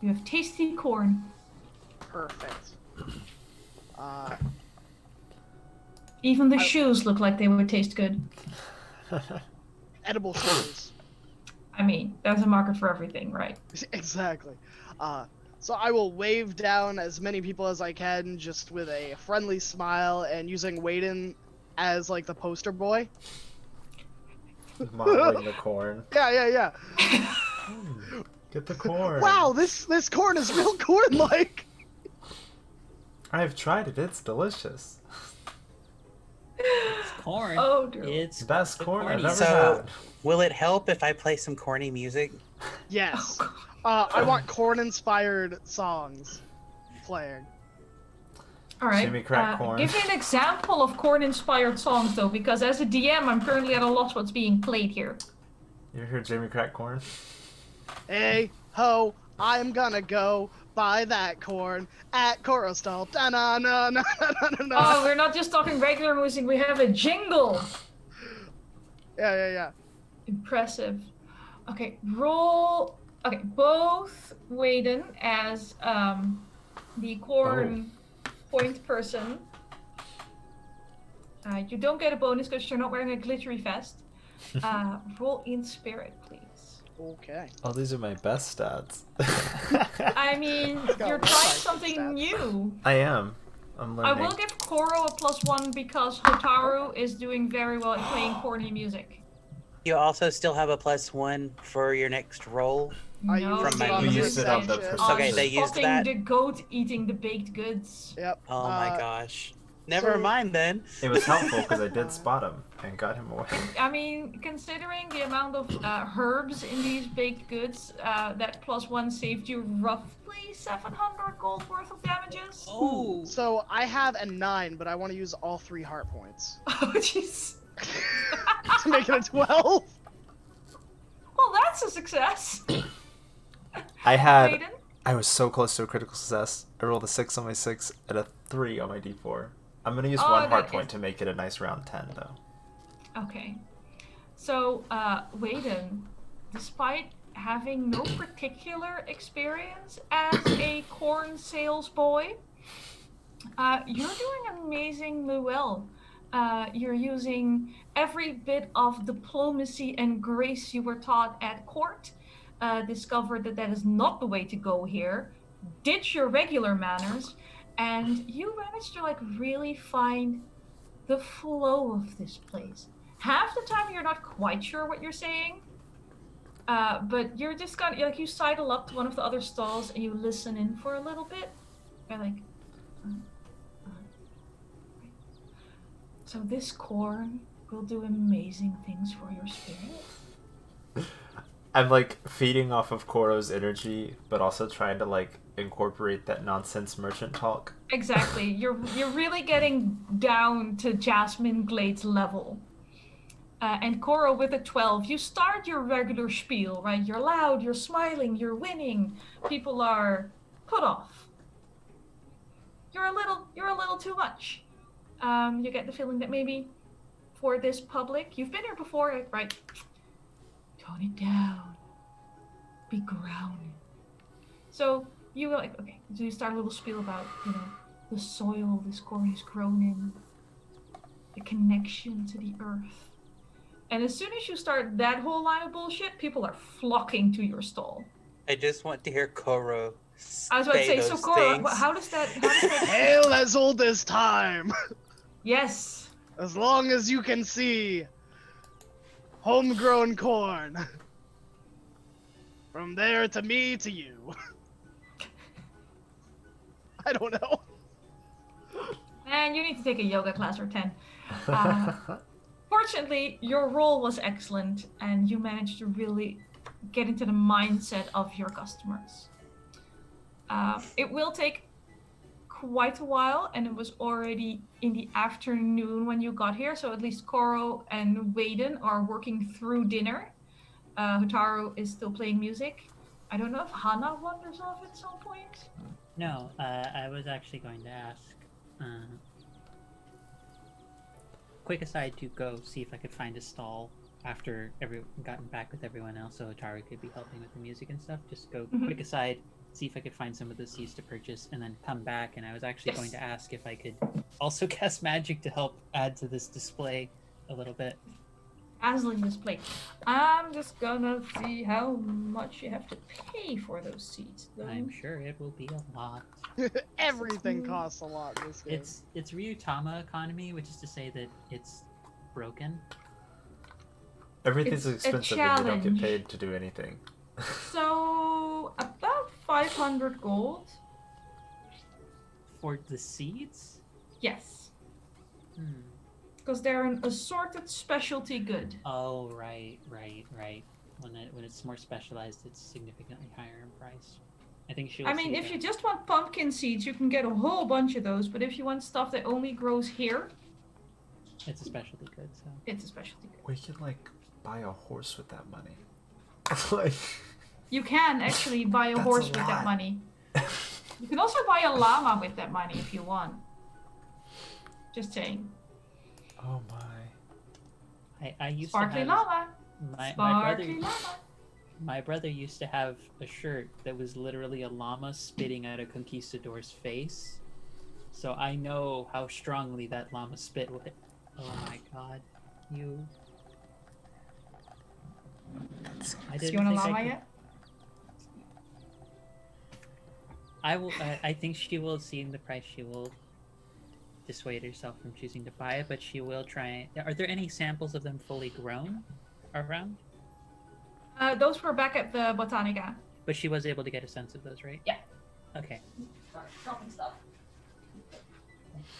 You have tasty corn. Perfect. Even the shoes look like they would taste good. Edible shoes. I mean, there's a market for everything, right? Exactly. So I will wave down as many people as I can, just with a friendly smile, and using Waden as like the poster boy. Modeling the corn. Yeah. Get the corn. Wow, this corn is real corn-like. I've tried it. It's delicious. It's corn. Oh, dear. It's Best the corn I've corny ever So- had. Will it help if I play some corny music? Yes. Oh, I want corn-inspired songs playing. All right. Jimmy Crack corn. Give me an example of corn-inspired songs, though, because as a DM, I'm currently at a loss what's being played here. You hear Jimmy Crack corn? Hey ho, I'm gonna go buy that corn at Corostal. Oh, we're not just talking regular music, we have a jingle! Yeah. Impressive. Okay, roll... Okay, both Waden as the corn point person. You don't get a bonus because you're not wearing a glittery vest. Roll in spirit, please. Okay. Oh, these are my best stats. I mean, got you're one trying side something stats. new. I am. I'm I learning. will give Koro a +1 because Hotaru is doing very well at playing corny music. You also still have a +1 for your next roll. I No, used it they on the used it perception. Okay, they used spotting that. the goat eating the baked goods. Yep. Oh my gosh. Never so- mind then. It was helpful because I did spot him and got him away. I mean, considering the amount of herbs in these baked goods, that +1 saved you roughly 700 gold worth of damages. Oh. So I have a 9, but I want to use all 3 heart points Oh, jeez. to make it a 12. Well, that's a success. Raiden? I was so close to a critical success. I rolled a 6 on my 6 and a 3 on my d4. I'm gonna use Oh, one that hard is- point to make it a nice round 10, though. Okay. So, Waden, despite having no particular experience as a corn sales boy, you're doing amazingly well. You're using every bit of diplomacy and grace you were taught at court, discovered that that is not the way to go here, ditch your regular manners, and you managed to like really find the flow of this place. Half the time you're not quite sure what you're saying, but you're just kind of like you sidle up to one of the other stalls and you listen in for a little bit. You're like, uh, so this corn will do amazing things for your spirit. I'm like feeding off of Koro's energy, but also trying to like incorporate that nonsense merchant talk. Exactly. You're really getting down to Jasmine Glade's level. And Koro with a 12, you start your regular spiel, right? You're loud, you're smiling, you're winning. People are put off. You're a little too much. You get the feeling that maybe for this public, you've been here before, right? Tone it down. Be grounded. So you go like, okay, so you start a little spiel about, the soil this corn is grown in, the connection to the earth. And as soon as you start that whole line of bullshit, people are flocking to your stall. I just want to hear Koro. I was about to say, so Koro, things. how does that... Hail as old as time! Yes. As long as you can see homegrown corn. From there to me to you. I don't know. And you need to take a yoga class or 10. Fortunately, your role was excellent, and you managed to really get into the mindset of your customers. It will take quite a while, and it was already in the afternoon when you got here, so at least Koro and Waden are working through dinner. Hotaru is still playing music. I don't know if Hana wanders off at some point. No, I was actually going to ask. Quick aside to go see if I could find a stall after gotten back with everyone else, so Hotaru could be helping with the music and stuff. Just go quick aside, see if I could find some of the seeds to purchase, and then come back. And I was actually going to ask if I could also cast magic to help add to this display a little bit. Dazzling display. I'm just gonna see how much you have to pay for those seeds, though. I'm sure it will be a lot. Everything costs a lot this game. It's Ryuutama economy, which is to say that it's broken. Everything's It's a expensive and you don't challenge. get paid to do anything. So, about 500 gold. For the seeds? Yes. Hmm. Because they're an assorted specialty good. Oh, right. When it's more specialized, it's significantly higher in price. I think she will I mean, see if that. you just want pumpkin seeds, you can get a whole bunch of those. But if you want stuff that only grows here, It's a specialty good, so... it's a specialty good. We could like buy a horse with that money. Like, You can actually buy a That's horse a with that lot. money. You can also buy a llama with that money if you want. Just saying. oh my. I used Sparkly to have... llama. Sparkly llama. My brother used to have a shirt that was literally a llama spitting at a conquistador's face. So I know how strongly that llama spit with it. Oh my god. You... I Do you didn't want a think I llama could... yet? I will. I think she will, seeing the price, she will dissuade herself from choosing to buy it, but she will try. Are there any samples of them fully grown around? Those were back at the Botanica. But she was able to get a sense of those, right? Yeah. Okay. Shopping stuff.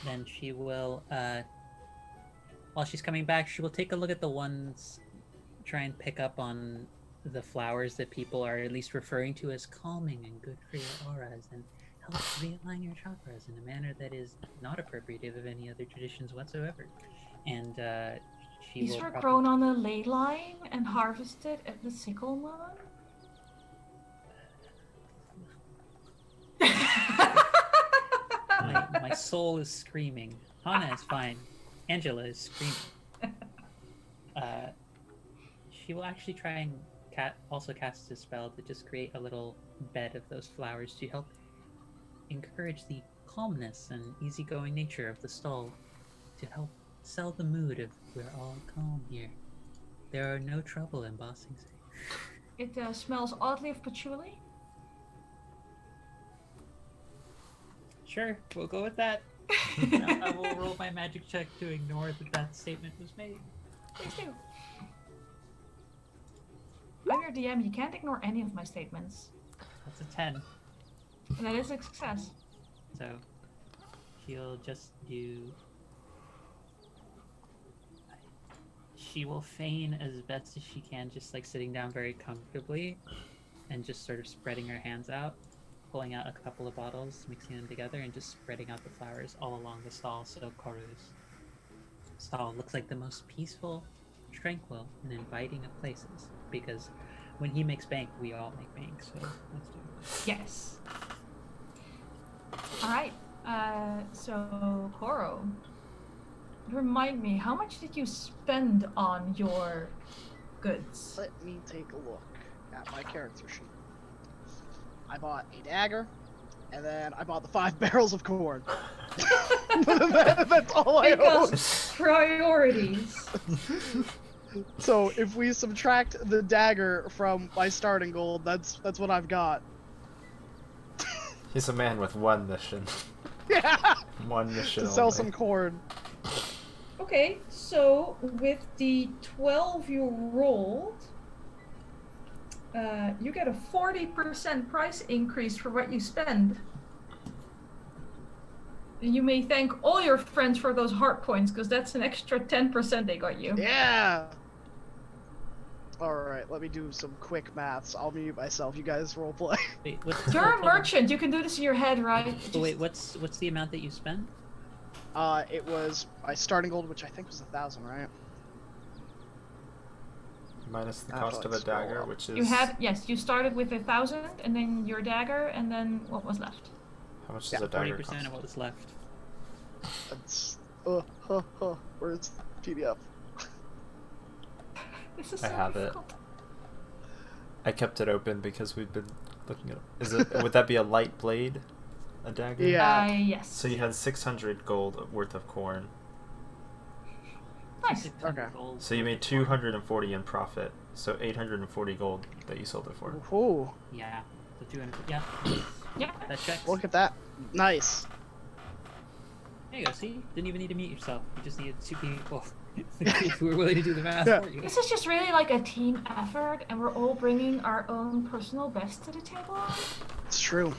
Then she will. While she's coming back, she will take a look at the ones. Try and pick up on the flowers that people are at least referring to as calming and good for your auras and help realign your chakras in a manner that is not appropriative of any other traditions whatsoever. And she These will were probably... grown on the ley line and harvested at the sickle mill. my soul is screaming. Hana is fine. Angela is screaming. She will actually try and also casts a spell to just create a little bed of those flowers to help encourage the calmness and easygoing nature of the stall, to help sell the mood of we're all calm here. There are no trouble in Bossing City. It smells oddly of patchouli. Sure, we'll go with that. I will roll my magic check to ignore that statement was made. Please do. I'm your DM. You can't ignore any of my statements. That's a 10. And that is a success. So she'll just do. She will feign as best as she can, just like sitting down very comfortably and just sort of spreading her hands out, pulling out a couple of bottles, mixing them together, and just spreading out the flowers all along the stall, so Koru's stall looks like the most peaceful, tranquil, and inviting of places. Because when he makes bank, we all make bank, so let's do it. Yes. Alright. So, Koro, remind me, how much did you spend on your goods? Let me take a look at my character sheet. I bought a dagger, and then I bought the 5 barrels of corn. That's all I own. Because priorities. So if we subtract the dagger from my starting gold, that's what I've got. He's a man with one mission. Yeah. One mission To sell only. some corn. Okay, so with the 12 you rolled, you get a 40% price increase for what you spend. And you may thank all your friends for those heart points, because that's an extra 10% they got you. Yeah. Alright, let me do some quick maths. I'll mute myself. You guys roleplay. Wait, what's the You're a total? merchant, you can do this in your head, right? Oh, wait, what's the amount that you spend? It was my starting gold, which I think was 1,000, right? Minus the I have to, cost of like, a scroll dagger, up. which is... You had, yes, you started with 1,000, and then your dagger, and then what was left? How much Yeah, does a dagger 40% cost? of what was left. That's... Where's the PDF? This is I so have it. difficult. I kept it open because we've been looking at... Is it? Would that be a light blade? A dagger? Yeah. Yes. So you had 600 gold worth of corn. Nice. 600 Okay. gold. So you made 240 in profit. So 840 gold that you sold it for. Ooh, Yeah. So 200. Yeah. Yeah. That checks. look at that. Nice. There you go. See, didn't even need to mute yourself. You just needed 2 people who were willing to do the math Yeah. for you. This is just really like a team effort, and we're all bringing our own personal best to the table. It's true.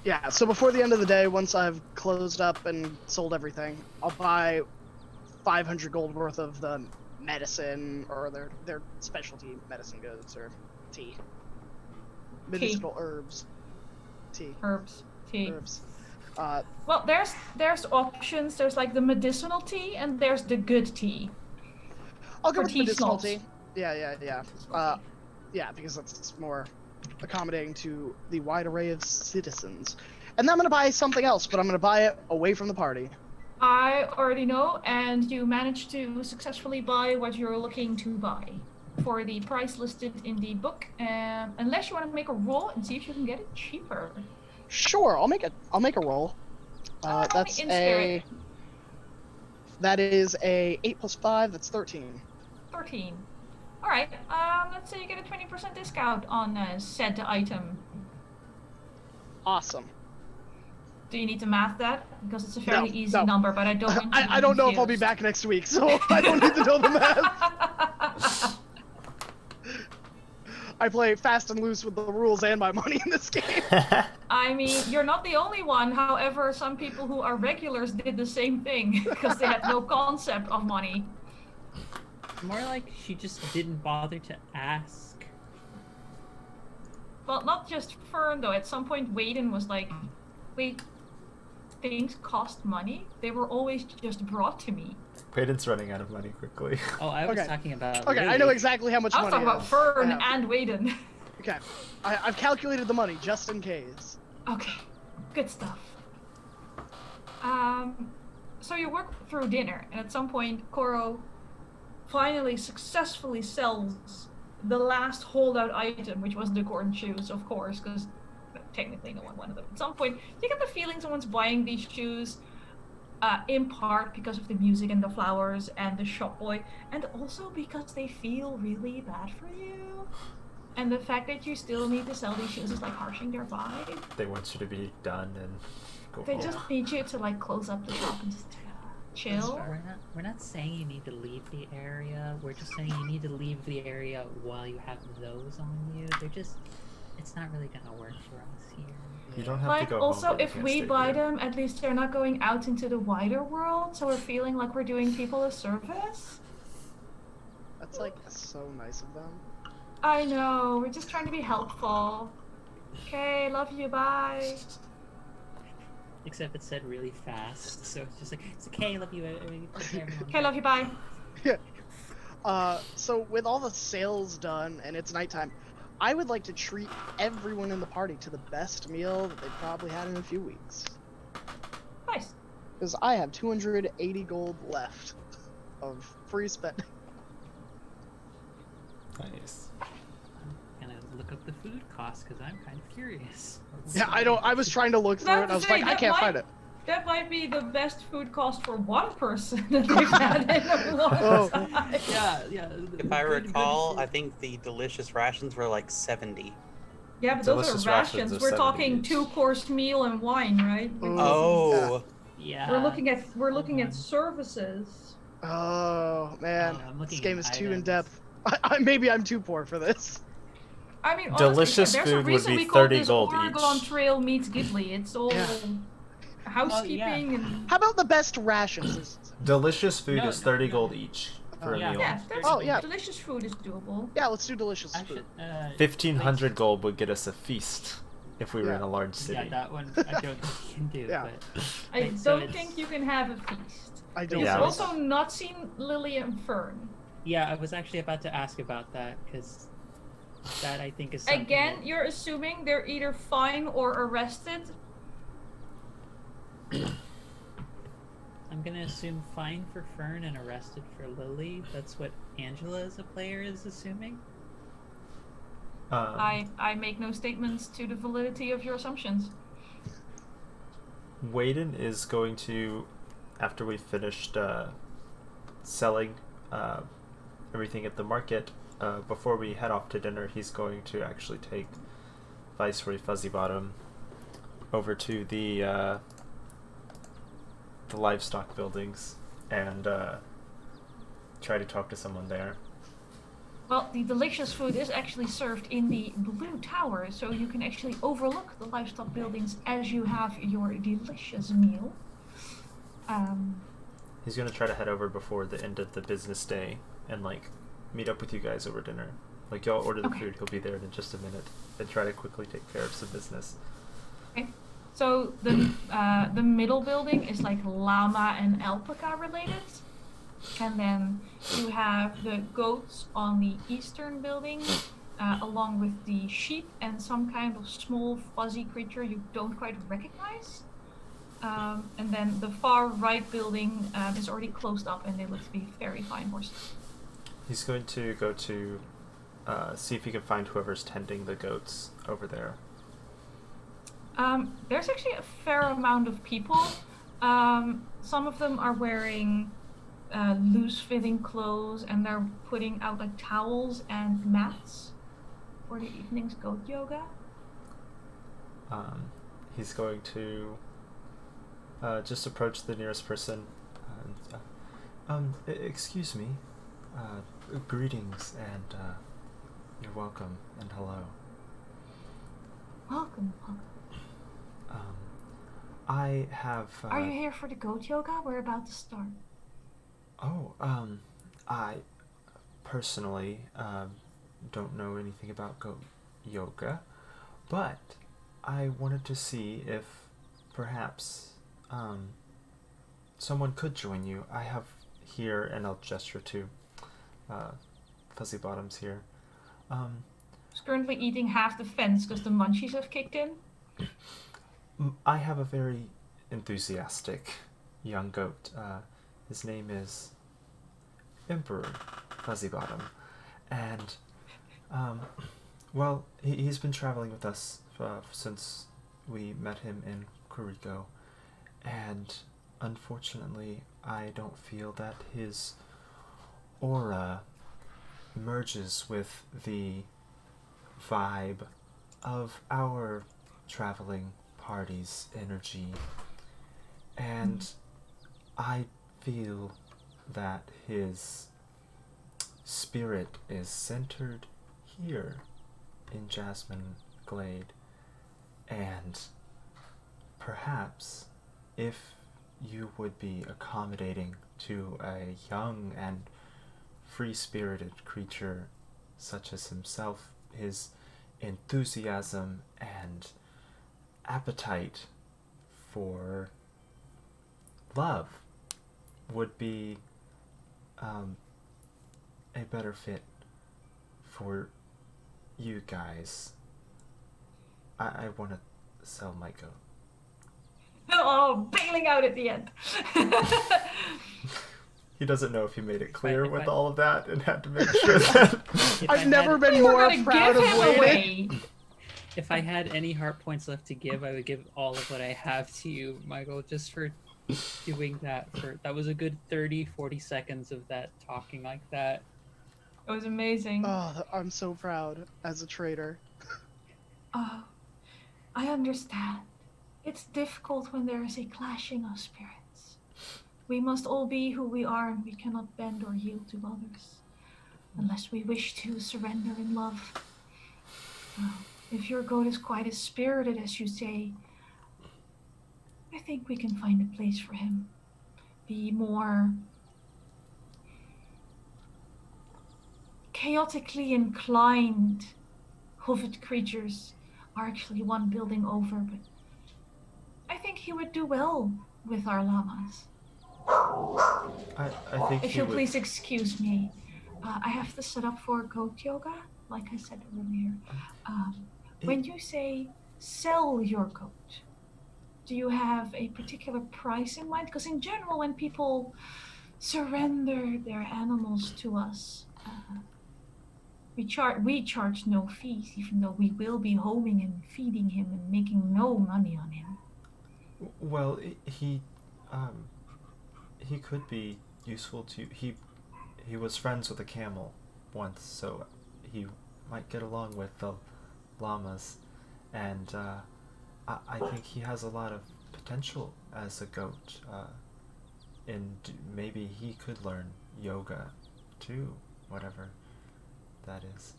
Yeah, so before the end of the day, once I've closed up and sold everything, I'll buy 500 gold worth of the medicine, or their specialty medicine goods, or tea. Medicinal herbs. Tea. Herbs, tea. Herbs. Well, there's options. There's like the medicinal tea, and there's the good tea. I'll go For with tea medicinal smalls. tea. Yeah. Yeah, because that's more accommodating to the wide array of citizens. And then I'm gonna buy something else, but I'm gonna buy it away from the party. I already know, and you managed to successfully buy what you're looking to buy for the price listed in the book. Unless you want to make a roll and see if you can get it cheaper. Sure, I'll make a roll. That's in spirit. that is a 8 plus 5. That's 13. 13. All right. Let's say you get a 20% discount on said item. Awesome. Do you need to math that? Because it's a fairly easy no. number, but I don't want you to I don't know if I'll be confused. back next week, so I don't need to know the math. I play fast and loose with the rules and my money in this game. I mean, you're not the only one. However, some people who are regulars did the same thing because they had no concept of money. More like she just didn't bother to ask. Well, not just Fern, though. At some point, Waden was like, wait, things cost money? They were always just brought to me. Peyton's running out of money quickly. Oh, I was Okay. talking about. Okay, I Lily. know exactly how much I was money talking about Fern I have. and Waden. Okay, I've calculated the money just in case. Okay, good stuff. So you work through dinner, and at some point, Koro finally successfully sells the last holdout item, which was the corn shoes, of course, because technically no one wanted them. At some point, you get the feeling someone's buying these shoes, in part because of the music and the flowers and the shop boy, and also because they feel really bad for you. And the fact that you still need to sell these shoes is like harshing their vibe. They want you to be done and go They home. just need you to like close up the shop and just chill. We're not saying you need to leave the area. We're just saying you need to leave the area while you have those on you. It's not really gonna work for us here. You don't have Like, to go also, home. but you if can't we stay buy here. them, at least they're not going out into the wider world, so we're feeling like we're doing people a service. That's like so nice of them. I know, we're just trying to be helpful. Okay, love you, bye. Except it said really fast, so it's just like, it's okay, love you. Okay, love you, bye. So with all the sales done and it's nighttime, I would like to treat everyone in the party to the best meal that they've probably had in a few weeks. Nice. Because I have 280 gold left of free spending. Nice. I'm gonna look up the food cost because I'm kind of curious. Yeah, I was trying to look through it. I was like, I can't find it. That might be the best food cost for one person that they've had in a long time. Yeah. If I recall, I think the delicious rations were like 70. Yeah, but those Delicious are rations rations. are We're 70 talking each. 2-course meal and wine, right? Oh. Yeah. We're looking at Hold on. services. Oh man, I'm this looking game at is too in items. depth. Maybe I'm too poor for this. I mean, honestly, Delicious there's a food would reason be we call 30 this gold Oregon each. Trail meets Ghibli. It's all Yeah. housekeeping and How about the best rations? Delicious food No, is no, 30 no. gold each for Yeah. a meal. yeah, there's Oh, yeah. delicious food is doable. Yeah, let's do delicious I food. should, 1,500 gold would get us a feast if we were Yeah. in a large city. Yeah, that one I don't think you can do. Yeah. But I Wait, so don't it's- think you can have a feast. I don't. You've Yeah. also not seen Lily and Fern. yeah, I was actually about to ask about that because that I think is something Again, that- you're assuming they're either fine or arrested. I'm gonna assume fine for Fern and arrested for Lily. That's what Angela as a player is assuming. I make no statements to the validity of your assumptions. Waden is going to, after we finished selling everything at the market, before we head off to dinner, he's going to actually take Viceroy Fuzzybottom over to the livestock buildings and try to talk to someone there. Well, the delicious food is actually served in the Blue Tower, so you can actually overlook the livestock buildings as you have your delicious meal. He's going to try to head over before the end of the business day and like meet up with you guys over dinner. Like y'all order the Okay. food, he'll be there in just a minute and try to quickly take care of some business. Okay. So the middle building is like llama and alpaca related. And then you have the goats on the eastern building, along with the sheep and some kind of small fuzzy creature you don't quite recognize. And then the far right building is already closed up and they look to be very fine horses. He's going to go to see if he can find whoever's tending the goats over there. There's actually a fair amount of people. Some of them are wearing loose-fitting clothes, and they're putting out like towels and mats for the evening's goat yoga. He's going to just approach the nearest person. Excuse me. Greetings and you're welcome and hello. Welcome. I have. Are you here for the goat yoga? We're about to start. I personally don't know anything about goat yoga, but I wanted to see if perhaps someone could join you. I have here, and I'll gesture to Fuzzy Bottoms here. He's currently eating half the fence because the munchies have kicked in. I have a very enthusiastic young goat. His name is Emperor Fuzzybottom, and Um, well, he's been traveling with us since we met him in Kuriko, and unfortunately, I don't feel that his aura merges with the vibe of our traveling party's energy, and I feel that his spirit is centered here in Jasmine Glade, and perhaps if you would be accommodating to a young and free-spirited creature such as himself, his enthusiasm and appetite for love would be a better fit for you guys. I want to sell my goat. Oh, bailing out at the end. He doesn't know if he made it clear if with I- all of that and had to make sure that... If I I've never had- been You were more gonna proud give of him Wayden. away. If I had any heart points left to give, I would give all of what I have to you, Michael, just for doing that. That was a good 30, 40 seconds of that talking like that. It was amazing. Oh, I'm so proud as a trader. Oh, I understand. It's difficult when there is a clashing of spirits. We must all be who we are, and we cannot bend or yield to others, unless we wish to surrender in love. If your goat is quite as spirited as you say, I think we can find a place for him. The more chaotically inclined hoofed creatures are actually one building over, but I think he would do well with our llamas. I think If he you'll would... please excuse me, I have to set up for goat yoga, like I said earlier. When you say sell your goat, do you have a particular price in mind? Because in general, when people surrender their animals to us, we charge no fees, even though we will be homing and feeding him and making no money on him. Well, he could be useful to... He was friends with a camel once, so he might get along with the llamas, and I think he has a lot of potential as a goat, and maybe he could learn yoga too, whatever that is.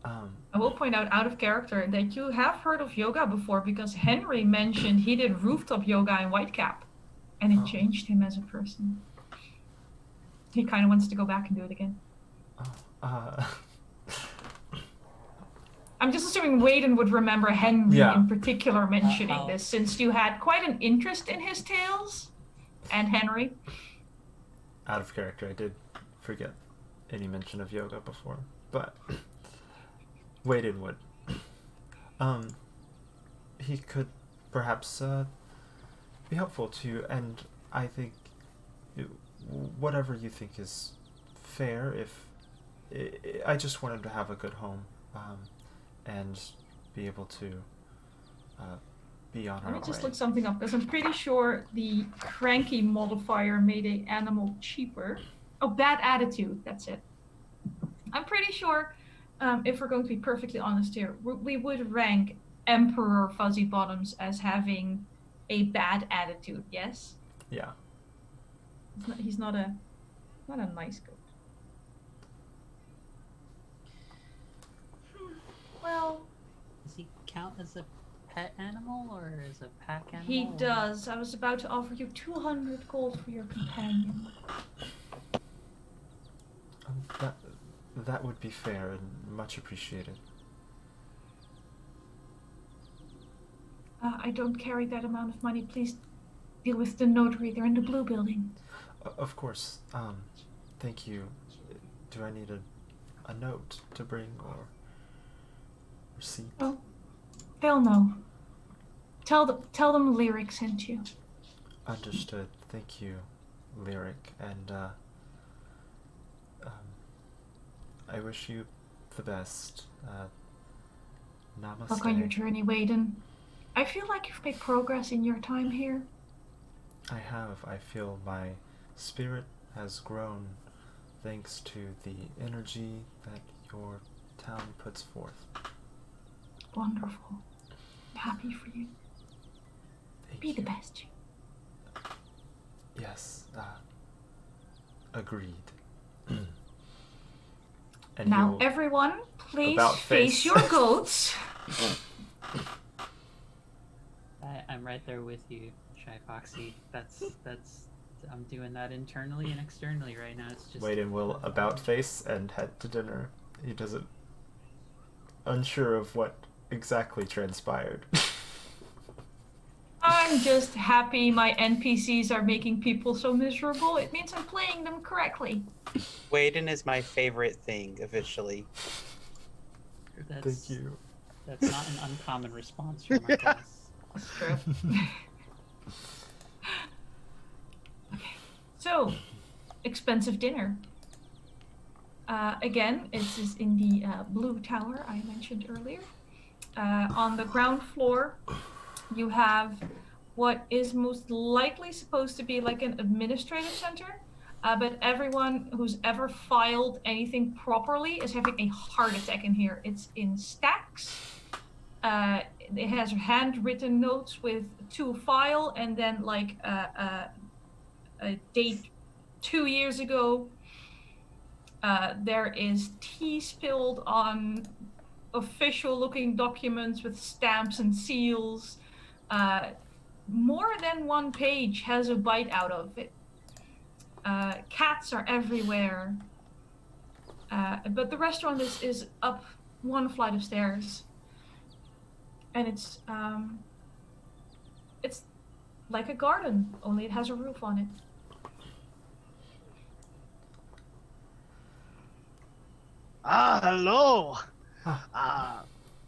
I will point out of character that you have heard of yoga before, because Henry mentioned he did rooftop yoga in Whitecap, and it changed him as a person. He kind of wants to go back and do it again. I'm just assuming Wayden would remember Henry in particular mentioning this, since you had quite an interest in his tales and Henry. Out of character, I did forget any mention of yoga before, but Wayden would. He could perhaps be helpful to you, and I think whatever you think is fair. If I just want him to have a good home, and be able to be on our way. Let me just look something up, because I'm pretty sure the cranky modifier made a animal cheaper. Oh, bad attitude, that's it. I'm pretty sure, if we're going to be perfectly honest here, we would rank Emperor Fuzzy Bottoms as having a bad attitude, yes? Yeah. He's not a nice goat. Well, Does he count as a pet animal or as a pack animal? he or- does. I was about to offer you 200 gold for your companion. That would be fair and much appreciated. I don't carry that amount of money. Please deal with the notary. They're in the blue building. Of course. Thank you. Do I need a note to bring or receipt? Oh, they'll know. Tell them Lyric sent you. Understood. Thank you, Lyric, and I wish you the best. Namaste. Luck on your journey, Waden. I feel like you've made progress in your time here. I have. I feel my spirit has grown thanks to the energy that your town puts forth. Wonderful. I'm happy for you. Thank Be you. the best you. Yes. Agreed. And Now, you'll- everyone, please About face face. your goats. I'm right there with you, Shy Foxy. That's I'm doing that internally and externally right now. It's just Waden will about face and head to dinner. He doesn't unsure of what exactly transpired. I'm just happy my NPCs are making people so miserable. It means I'm playing them correctly. Waden is my favorite thing officially. That's, Thank you. That's not an uncommon response from our class. That's true. Okay, so expensive dinner. Again, it is in the blue tower I mentioned earlier. On the ground floor, you have what is most likely supposed to be like an administrative center, but everyone who's ever filed anything properly is having a heart attack in here. It's in stacks. It has handwritten notes with to file, and then like a date 2 years ago. There is tea spilled on official-looking documents with stamps and seals. More than one page has a bite out of it. Cats are everywhere. But the restaurant is up one flight of stairs. And it's like a garden, only it has a roof on it. Hello.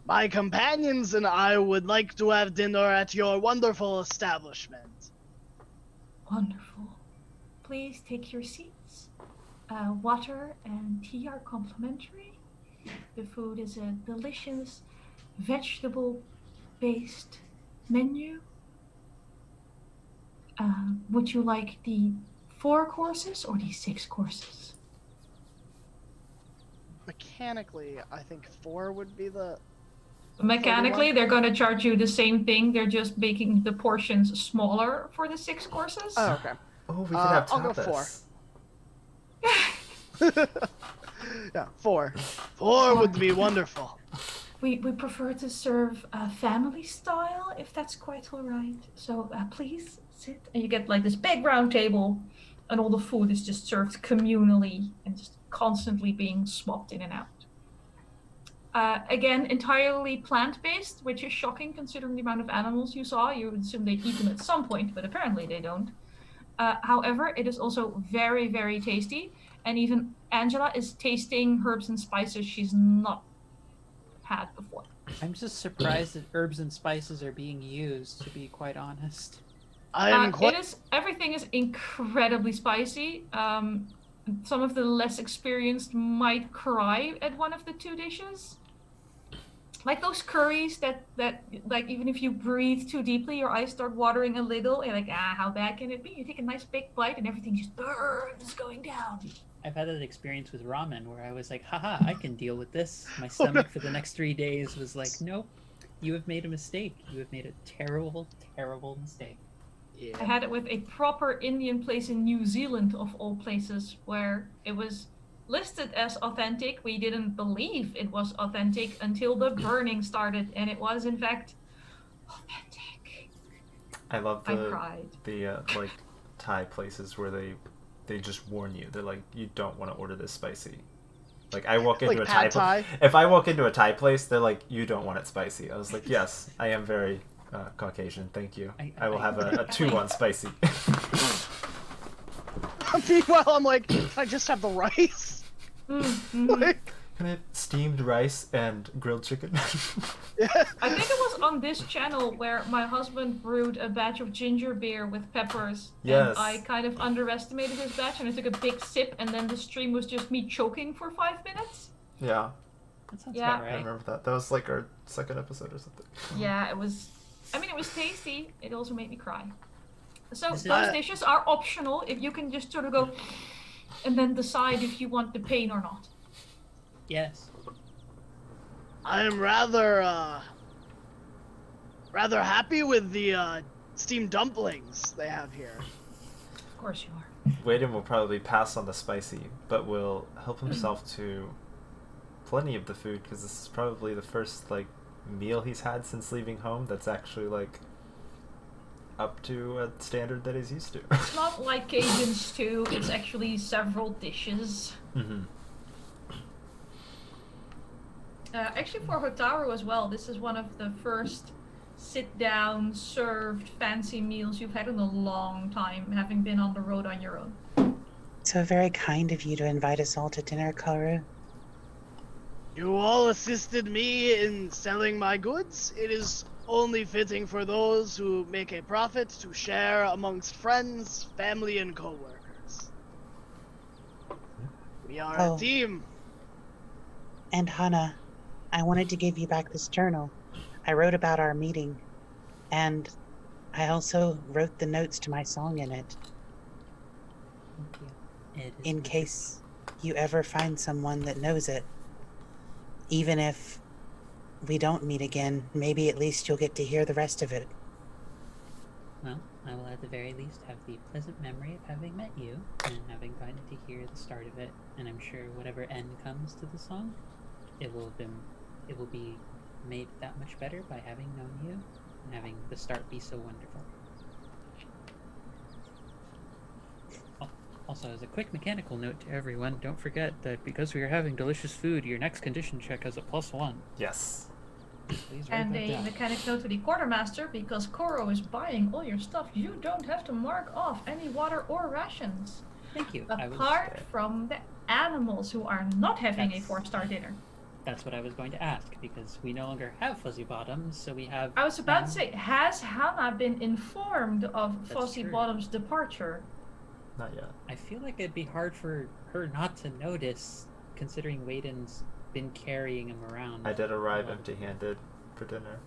My companions and I would like to have dinner at your wonderful establishment. Wonderful. Please take your seats. Water and tea are complimentary. The food is a delicious vegetable-based menu. Would you like the 4 courses or the 6 courses? Mechanically, I think 4 would be the... Mechanically, they're going to charge you the same thing. They're just making the portions smaller for the 6 courses. Oh, okay. Oh, we could have tapas. I'll go 4. Yeah, 4. 4 would be wonderful. We prefer to serve family style, if that's quite all right. So please sit. And you get like this big round table, and all the food is just served communally and just constantly being swapped in and out. Again, entirely plant-based, which is shocking considering the amount of animals you saw. You would assume they'd eat them at some point, but apparently they don't. However, it is also very, very tasty. And even Angela is tasting herbs and spices she's not had before. I'm just surprised that herbs and spices are being used, to be quite honest. I am quite... Everything is incredibly spicy. Some of the less experienced might cry at one of the 2 dishes. Like those curries that like even if you breathe too deeply, your eyes start watering a little. And like, how bad can it be? You take a nice big bite and everything just burns going down. I've had that experience with ramen where I was like, haha, I can deal with this. My stomach for the next 3 days was like, nope, you have made a mistake. You have made a terrible, terrible mistake. Yeah. I had it with a proper Indian place in New Zealand, of all places, where it was listed as authentic. We didn't believe it was authentic until the burning started, and it was in fact authentic. I love I cried. the like Thai places where they just warn you. They're like, you don't want to order this spicy. Like I walk into Like a Thai pad Thai? if I walk into a Thai place, they're like, you don't want it spicy. I was like, yes, I am very Caucasian. Thank you. I will have a 2 on spicy. Meanwhile, I'm like, can I just have the rice? Like, Can I have steamed rice and grilled chicken? yeah. I think it was on this channel where my husband brewed a batch of ginger beer with peppers. Yes. And I kind of underestimated his batch and I took a big sip and then the stream was just me choking for 5 minutes. Yeah. That sounds Yeah. about I right. remember that. That was like our second episode or something. Yeah, it was. I mean, it was tasty. It also made me cry. So Is those it- dishes are optional. If you can just sort of go, and then decide if you want the pain or not. Yes. I am rather happy with the steamed dumplings they have here. Of course you are. Waden will probably pass on the spicy, but will help himself to plenty of the food because this is probably the first like meal he's had since leaving home that's actually like up to a standard that he's used to. It's not like Cajun stew. It's actually several dishes. Mm-hmm. Actually, for Hotaru as well, this is one of the first sit-down, served, fancy meals you've had in a long time, having been on the road on your own. So very kind of you to invite us all to dinner, Karu. You all assisted me in selling my goods. It is only fitting for those who make a profit to share amongst friends, family, and co-workers. We are Oh. a team. And Hana, I wanted to give you back this journal. I wrote about our meeting, and I also wrote the notes to my song in it, Thank you. It is in wonderful. case you ever find someone that knows it. Even if we don't meet again, maybe at least you'll get to hear the rest of it. Well, I will at the very least have the pleasant memory of having met you and having gotten to hear the start of it, and I'm sure whatever end comes to the song, it will be made that much better by having known you and having the start be so wonderful. Also, as a quick mechanical note to everyone, don't forget that because we are having delicious food, your next condition check has a +1. Yes. Please write And that a down. mechanic note to the quartermaster, because Koro is buying all your stuff, you don't have to mark off any water or rations. Thank you. Apart from the animals who are not having a That's- 4-star dinner. That's what I was going to ask, because we no longer have fuzzy bottoms, so we have... I was about to say, has Hannah been informed of That's Fuzzy true. Bottom's departure? Not yet. I feel like it'd be hard for her not to notice, considering Waden's been carrying him around. I did arrive a lot. empty-handed for dinner.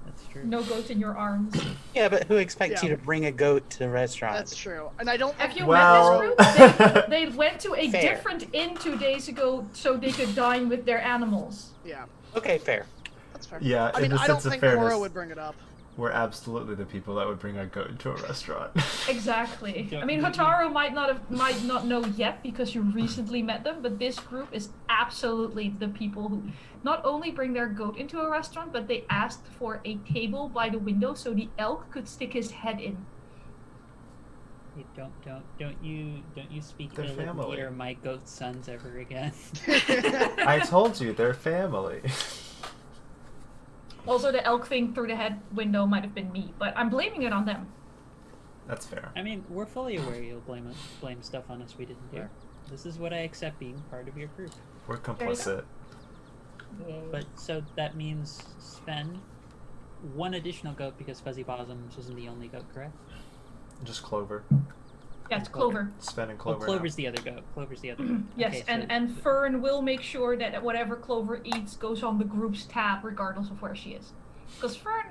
That's true. No goat in your arms. Yeah, but who expects Yeah. you to bring a goat to the restaurant? That's true. And I don't Have think you Well- met this group? They went to a Fair. different inn 2 days ago so they could dine with their animals. Yeah, Okay, fair. that's fair. Yeah, I in mean, the I don't sense of think fairness, Laura would bring it up. we're absolutely the people that would bring a goat to a restaurant. Exactly. Yeah, I mean, you- Hotaru might not know yet because you recently met them, but this group is absolutely the people who not only bring their goat into a restaurant, but they asked for a table by the window so the elk could stick his head in. Hey, don't you speak They're ill of family. me or my goat sons ever again. I told you, they're family. Also, the elk thing through the head window might have been me, but I'm blaming it on them. That's fair. I mean, we're fully aware you'll blame stuff on us we didn't do. Fair. This is what I accept being part of your group. We're you go. complicit. But so that means Sven, one additional goat because Fuzzy Bottoms wasn't the only goat, correct? Just Clover. Yeah, it's Clover. Sven and Oh, Clover. Clover's the other goat. Clover's the other goat. Yes, Okay, and, so- and Fern will make sure that whatever Clover eats goes on the group's tab regardless of where she is. Because Fern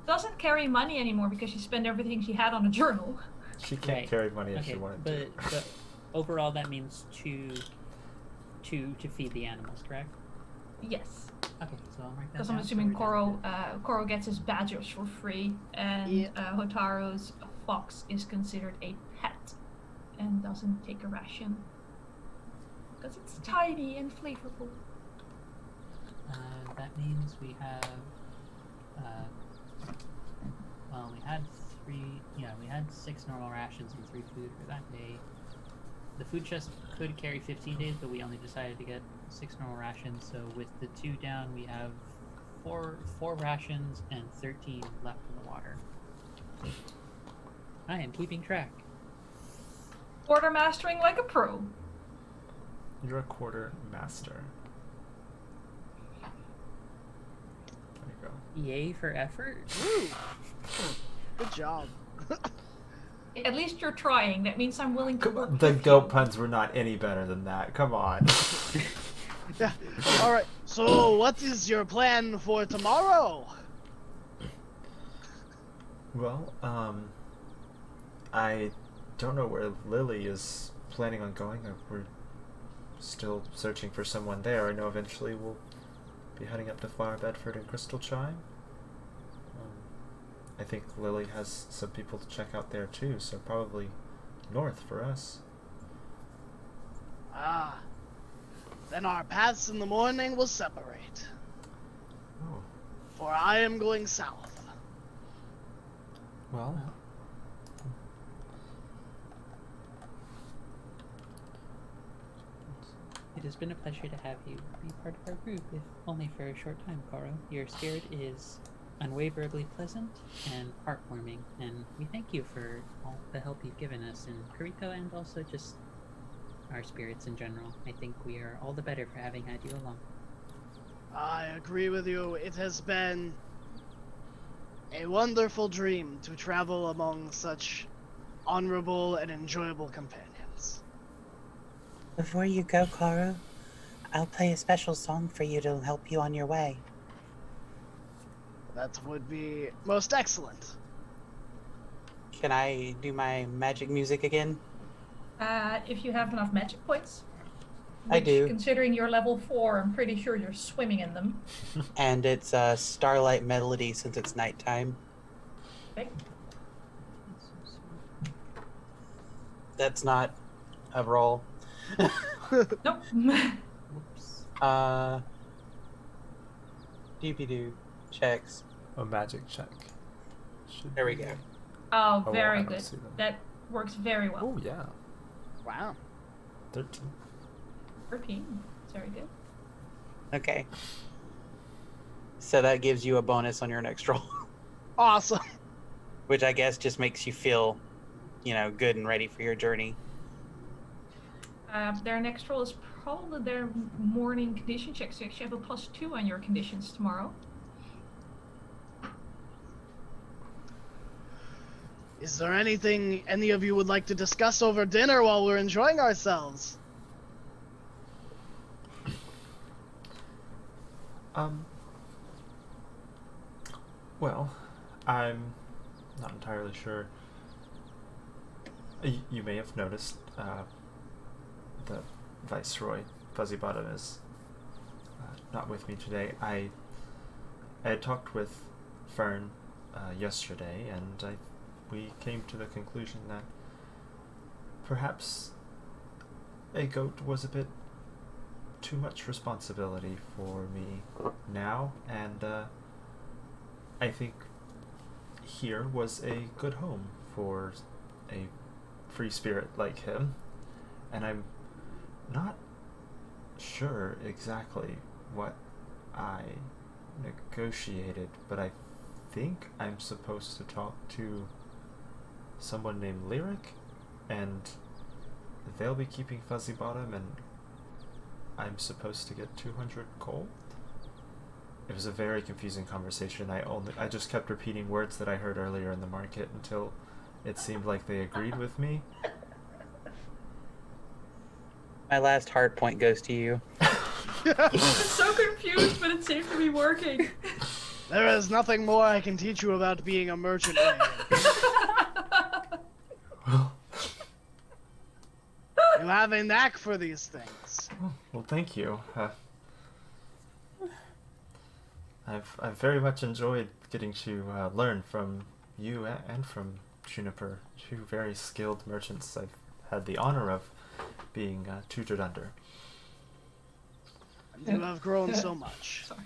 doesn't carry money anymore because she spent everything she had on a journal. She can't Right. carry money if Okay, she wanted but to. overall that means to feed the animals, correct? Yes. Okay, so I'll mark that Because I'm down, so assuming we're down Koro gets his badgers for free, and Yeah. Hotaru's fox is considered a pet and doesn't take a ration. Because it's tiny and flavorful. That means we have, well, we had we had 6 normal rations and 3 food for that day. The food chest could carry 15 days, but we only decided to get 6 normal rations, so with the 2 down, we have 4 rations and 13 left in the water. I am keeping track. Quartermastering like a pro. You're a quarter master. There you go. Yay for effort. Woo. Good job. At least you're trying. That means I'm willing to Come work on, the with goat you. puns were not any better than that. Come on. Yeah. All right. So, what is your plan for tomorrow? Well, I don't know where Lily is planning on going. We're still searching for someone there. I know eventually we'll be heading up to Flower Bedford and Crystal Chime. I think Lily has some people to check out there too, so probably north for us. Ah. Then our paths in the morning will separate. Oh, For I am going south. well, It has been a pleasure to have you be part of our group, if only for a short time, Koro. Your spirit is unwaverably pleasant and heartwarming, and we thank you for all the help you've given us in Kuriko and also just our spirits in general. I think we are all the better for having had you along. I agree with you. It has been a wonderful dream to travel among such honorable and enjoyable companions. Before you go, Karu, I'll play a special song for you to help you on your way. That would be most excellent. Can I do my magic music again? If you have enough magic points. I Which, do. considering you're level 4, I'm pretty sure you're swimming in them. And it's a starlight melody since it's nighttime. Okay. That's not a roll. Nope. Whoops. Doopy-doo. Checks. a magic check. Should There we be- go. Oh, Oh, very I don't good. see them. That works very well. Oh, yeah. Wow. 13. 13. It's very good. Okay. So that gives you a bonus on your next roll, Awesome. which I guess just makes you feel, good and ready for your journey. Their next roll is probably their morning condition check, so you actually have a +2 on your conditions tomorrow. Is there anything any of you would like to discuss over dinner while we're enjoying ourselves? Well, I'm not entirely sure. You may have noticed the Viceroy, Fuzzy Bottom, is not with me today. I had talked with Fern yesterday, and we came to the conclusion that perhaps a goat was a bit too much responsibility for me now, and I think here was a good home for a free spirit like him, and I'm not sure exactly what I negotiated, but I think I'm supposed to talk to someone named Lyric, and they'll be keeping Fuzzy Bottom, and I'm supposed to get 200 gold? It was a very confusing conversation. I just kept repeating words that I heard earlier in the market until it seemed like they agreed with me. My last hard point goes to you. I'm so confused, but it seems to be working. There is nothing more I can teach you about being a merchant. Ray. Well, You have a knack for these things. well, thank you. I've very much enjoyed getting to learn from you and from Juniper, two very skilled merchants I've had the honor of being tutored under. You have grown so much. Sorry.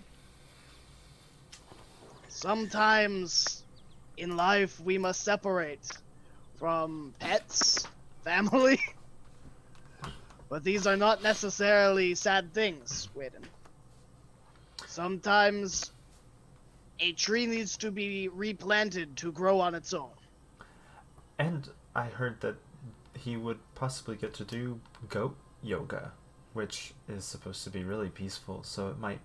Sometimes in life we must separate from pets, family. But these are not necessarily sad things, Waden. Sometimes a tree needs to be replanted to grow on its own. And I heard that he would possibly get to do goat yoga, which is supposed to be really peaceful, so it might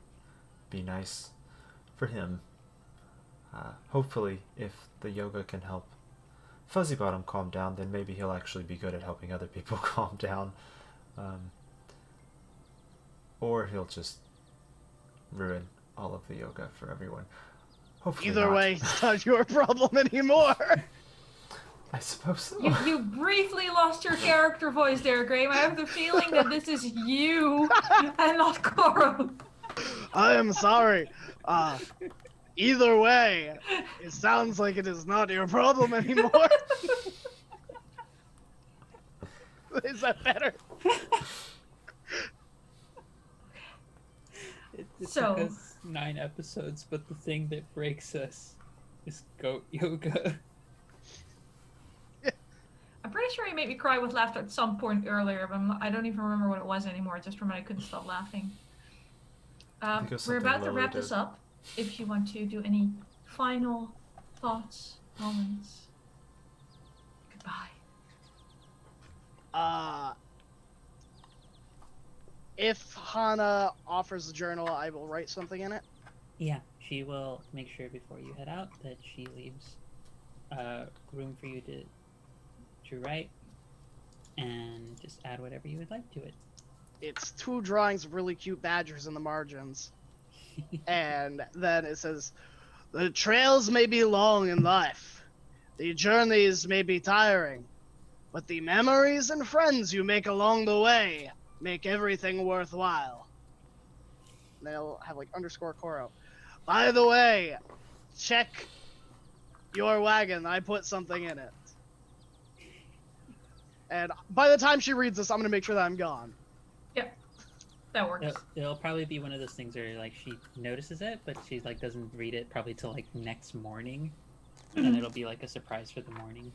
be nice for him. Hopefully, if the yoga can help Fuzzy Bottom calm down, then maybe he'll actually be good at helping other people calm down. or he'll just ruin all of the yoga for everyone. Hopefully Either not. way, it's not your problem anymore. I suppose so. You briefly lost your character voice there, Graham. I have the feeling that this is you and not Koro. I am sorry. Either way, it sounds like it is not your problem anymore. Is that better? It So- took us 9 episodes, but the thing that breaks us is goat yoga. I'm pretty sure you made me cry with laughter at some point earlier, but I don't even remember what it was anymore. I just remember I couldn't stop laughing. think it was We're something about to Lily wrap this did. up. If you want to do any final thoughts, moments. Goodbye. If Hana offers a journal, I will write something in it. Yeah, she will make sure before you head out that she leaves room for you to write, and just add whatever you would like to it. It's 2 drawings of really cute badgers in the margins. And then it says, the trails may be long in life. The journeys may be tiring. But the memories and friends you make along the way make everything worthwhile. And they'll have like underscore Koro. By the way, check your wagon. I put something in it. And by the time she reads this, I'm gonna make sure that I'm gone. That works. It'll probably be one of those things where like she notices it, but she like doesn't read it probably till like next morning, and it'll be like a surprise for the morning,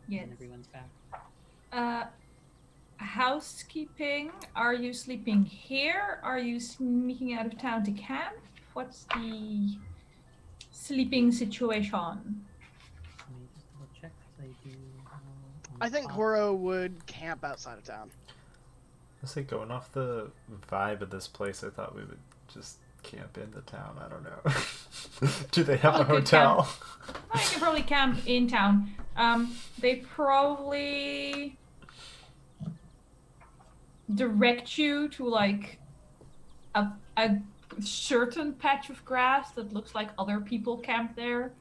Yes. when everyone's back. Housekeeping. Are you sleeping here? Are you sneaking out of town to camp? What's the sleeping situation? Let me just double check 'cause I do. I think Koro would camp outside of town. I say, going off the vibe of this place, I thought we would just camp in the town. I don't know. Do they have a Okay, hotel? I can probably camp in town. They probably direct you to like a certain patch of grass that looks like other people camp there.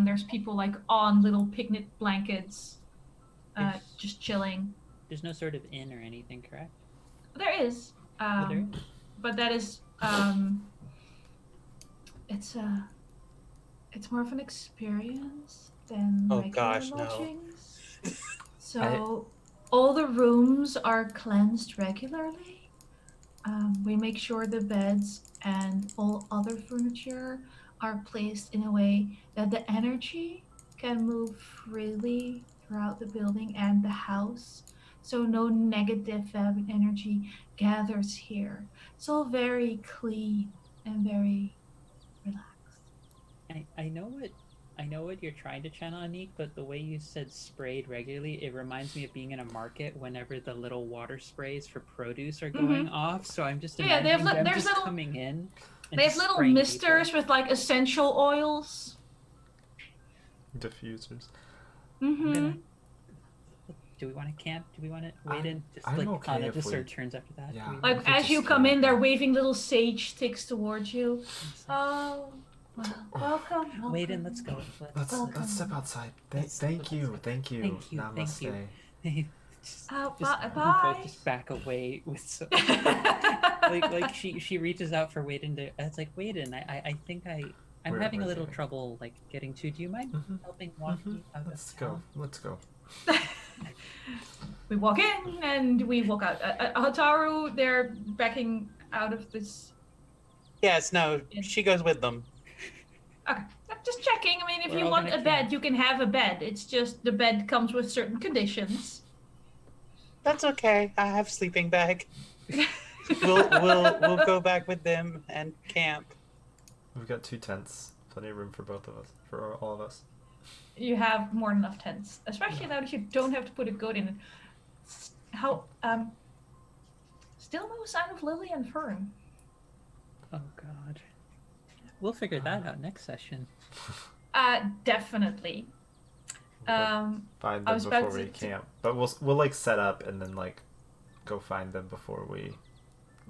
There's people like on little picnic blankets, just chilling. There's no sort of inn or anything, correct? There is, Oh, there is? but that is it's more of an experience than Oh, regular gosh, no. lodgings. So all the rooms are cleansed regularly. We make sure the beds and all other furniture are placed in a way that the energy can move freely throughout the building and the house. So no negative energy gathers here. It's all very clean and very relaxed. I know what you're trying to channel, Anik, but the way you said sprayed regularly, it reminds me of being in a market whenever the little water sprays for produce are going off. So I'm just Yeah, they have imagining them there's just little- coming in. And They have just little spraying misters people. with like essential oils. Diffusers. I'm Mm-hmm. gonna- Do we want to camp? Do we want to wait in? Just I'm like okay Hana if just we- sort of turns after that. Do Yeah. we Like, Like could as you just come camp. in, they're waving little sage sticks towards you. It's like, Oh, well, welcome. wait in. Let's go. Let's step outside. Thank you. Thank you, thank you. Namaste. just, Oh, just, bye. we both just back away with some, like she reaches out for Waden to. It's like Waden, I think I'm Where having a was little he? trouble like getting to. Do you mind Mhm. helping walk me out Let's of go. town? Let's go. We walk in and we walk out. Hotaru, they're backing out of this. Yes, no, she goes with them. Okay, just checking. I mean, if We're you all want gonna a bed, camp. you can have a bed. It's just the bed comes with certain conditions. That's okay. I have sleeping bag. We'll go back with them and camp. We've got 2 tents. Plenty of room for both of us. For all of us. You have more than enough tents, especially now that you don't have to put a goat in it. How still no sign of Lily and Fern. Oh God, we'll figure that out next session. Definitely. Find I them was about before we to- camp. But we'll like set up and then like go find them before we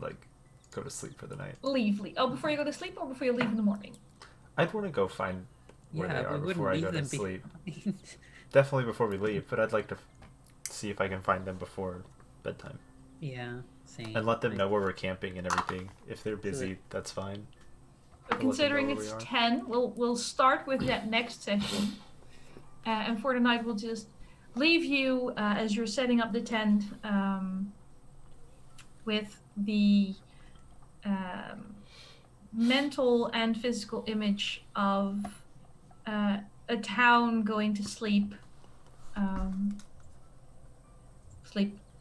like go to sleep for the night. Leave. Oh, before you go to sleep or before you leave in the morning? I'd want to go find where they are we before I wouldn't go leave to them sleep. behind. Definitely before we leave, but I'd like to see if I can find them before bedtime. Yeah, same. And let them Like, know where we're camping and everything. If they're busy, that's fine. So I'll let them considering know where it's we are. 10, we'll start with that next session. And for the night, we'll just leave you as you're setting up the tent with the mental and physical image of a town going to sleep.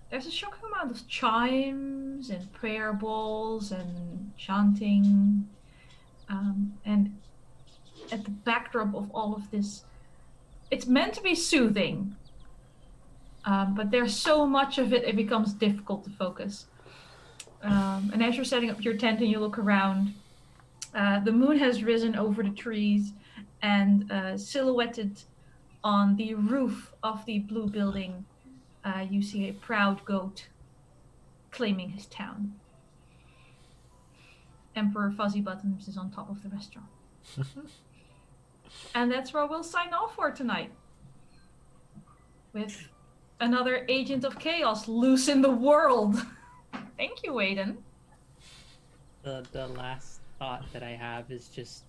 There's a shocking amount of chimes and prayer bowls and chanting. And at the backdrop of all of this, it's meant to be soothing, but there's so much of it becomes difficult to focus. And as you're setting up your tent and you look around, the moon has risen over the trees and silhouetted on the roof of the blue building, you see a proud goat claiming his town. Emperor Fuzzy Buttons is on top of the restaurant. And that's where we'll sign off for tonight. With another agent of chaos loose in the world. Thank you, Aiden. the last thought that I have is just,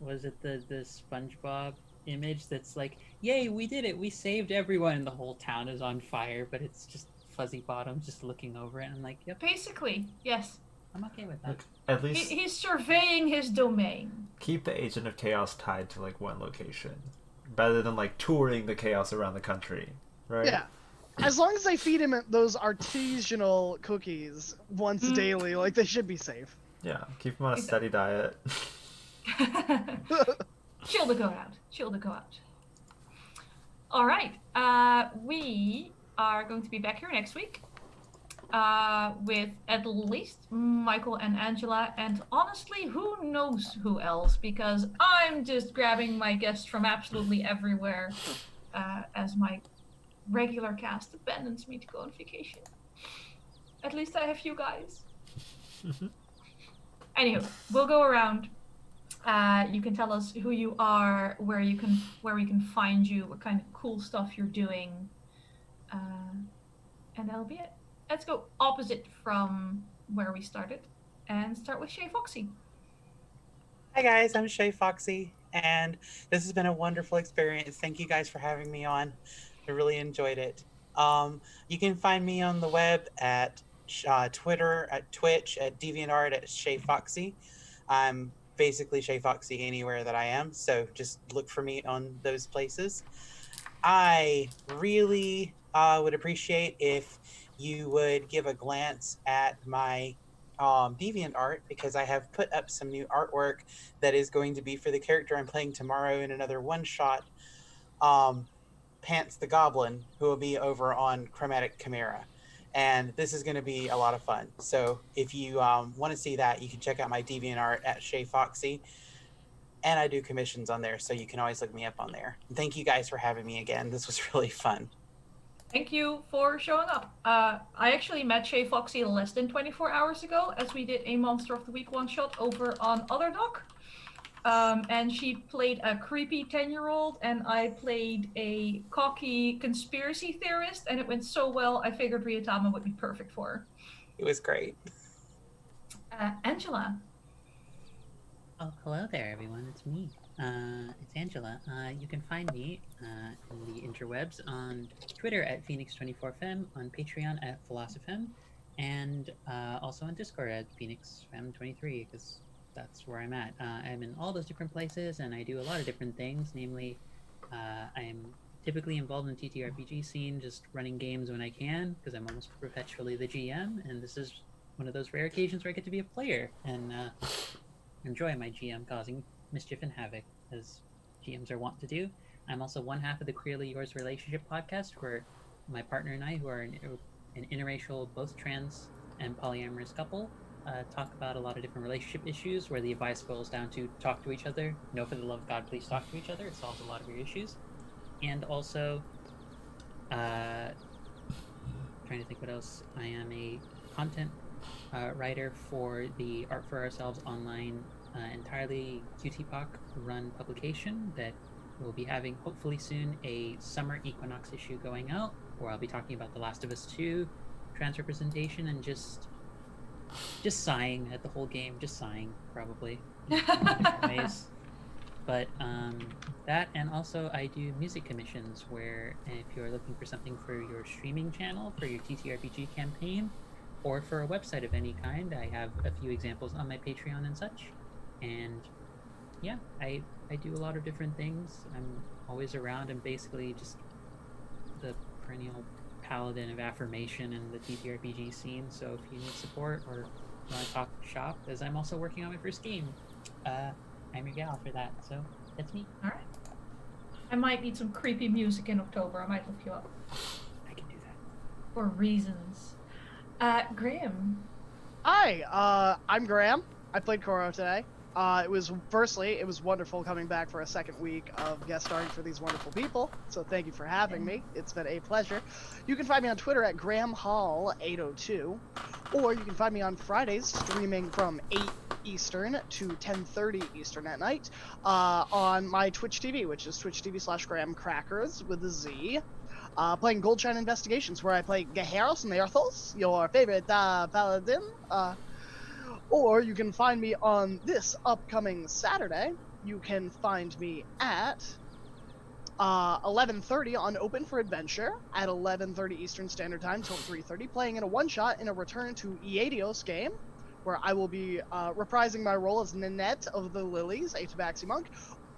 was it the SpongeBob image that's like, yay, we did it, we saved everyone, and the whole town is on fire, but it's just Fuzzy Bottom just looking over it. And I'm like, yep, Basically, yes. I'm okay with that. Look, at least He's surveying his domain. keep the Agent of Chaos tied to like one location, rather than like touring the chaos around the country, right? Yeah. As long as they feed him those artisanal cookies once daily, like they should be safe. Yeah, keep him on a steady diet. Chill the goat out. All right. We are going to be back here next week with at least Michael and Angela, and honestly, who knows who else, because I'm just grabbing my guests from absolutely everywhere as my regular cast abandons me to go on vacation. At least I have you guys. Anywho, we'll go around. You can tell us who you are, where we can find you, what kind of cool stuff you're doing, and that'll be it. Let's go opposite from where we started, and start with Shay Foxy. Hi guys, I'm Shay Foxy, and this has been a wonderful experience. Thank you guys for having me on. I really enjoyed it. You can find me on the web at Twitter, at Twitch, at DeviantArt, at Shay Foxy. I'm basically Shay Foxy anywhere that I am, so just look for me on those places. I really would appreciate if you would give a glance at my DeviantArt, because I have put up some new artwork that is going to be for the character I'm playing tomorrow in another one-shot, Pants the Goblin, who will be over on Chromatic Chimera. And this is going to be a lot of fun. So if you want to see that, you can check out my DeviantArt at Shay Foxy. And I do commissions on there, so you can always look me up on there. And thank you guys for having me again. This was really fun. Thank you for showing up. I actually met Shay Foxy less than 24 hours ago, as we did a Monster of the Week one-shot over on Otherdoc. And she played a creepy 10-year-old, and I played a cocky conspiracy theorist, and it went so well, I figured Ryuutama would be perfect for her. It was great. Angela. Oh, hello there, everyone. It's me. It's Angela. You can find me in the interwebs on Twitter at Phoenix24Fem, on Patreon at Philosophym, and also on Discord at PhoenixFem23, because that's where I'm at. I'm in all those different places, and I do a lot of different things. Namely, I'm typically involved in the TTRPG scene, just running games when I can, because I'm almost perpetually the GM, and this is one of those rare occasions where I get to be a player and enjoy my GM causing mischief and havoc, as GMs are wont to do. I'm also one half of the Queerly Yours relationship podcast, where my partner and I, who are an interracial, both trans and polyamorous couple, talk about a lot of different relationship issues, where the advice boils down to talk to each other. No, for the love of God, please talk to each other. It solves a lot of your issues. And also, trying to think what else. I am a content writer for the Art for Ourselves online, entirely QTPOC run publication that will be having hopefully soon a summer equinox issue going out, where I'll be talking about The Last of Us 2 trans representation and just sighing at the whole game, just sighing probably in different ways. But that, and also I do music commissions where if you're looking for something for your streaming channel, for your TTRPG campaign, or for a website of any kind, I have a few examples on my Patreon and such. And yeah, I do a lot of different things. I'm always around. I'm basically just the perennial paladin of affirmation in the TTRPG scene. So if you need support or want to talk shop, as I'm also working on my first game, I'm your gal for that. So that's me. All right. I might need some creepy music in October. I might look you up. I can do that. For reasons. Graham. Hi, I'm Graham. I played Koro today. It was wonderful coming back for a second week of guest starring for these wonderful people. So thank you for having me. It's been a pleasure. You can find me on Twitter at GrahamHall802, or you can find me on Fridays streaming from 8 Eastern to 10:30 Eastern at night on my Twitch TV, which is twitch.tv/GrahamCrackers with a Z. Playing Goldshine Investigations, where I play Geharos Nerthos, your favorite paladin. Or you can find me on this upcoming Saturday. You can find me at 11:30 on Open for Adventure at 11:30 Eastern Standard Time till 3:30, playing in a one-shot in a Return to Iadios game, where I will be reprising my role as Ninette of the Lilies, a Tabaxi monk.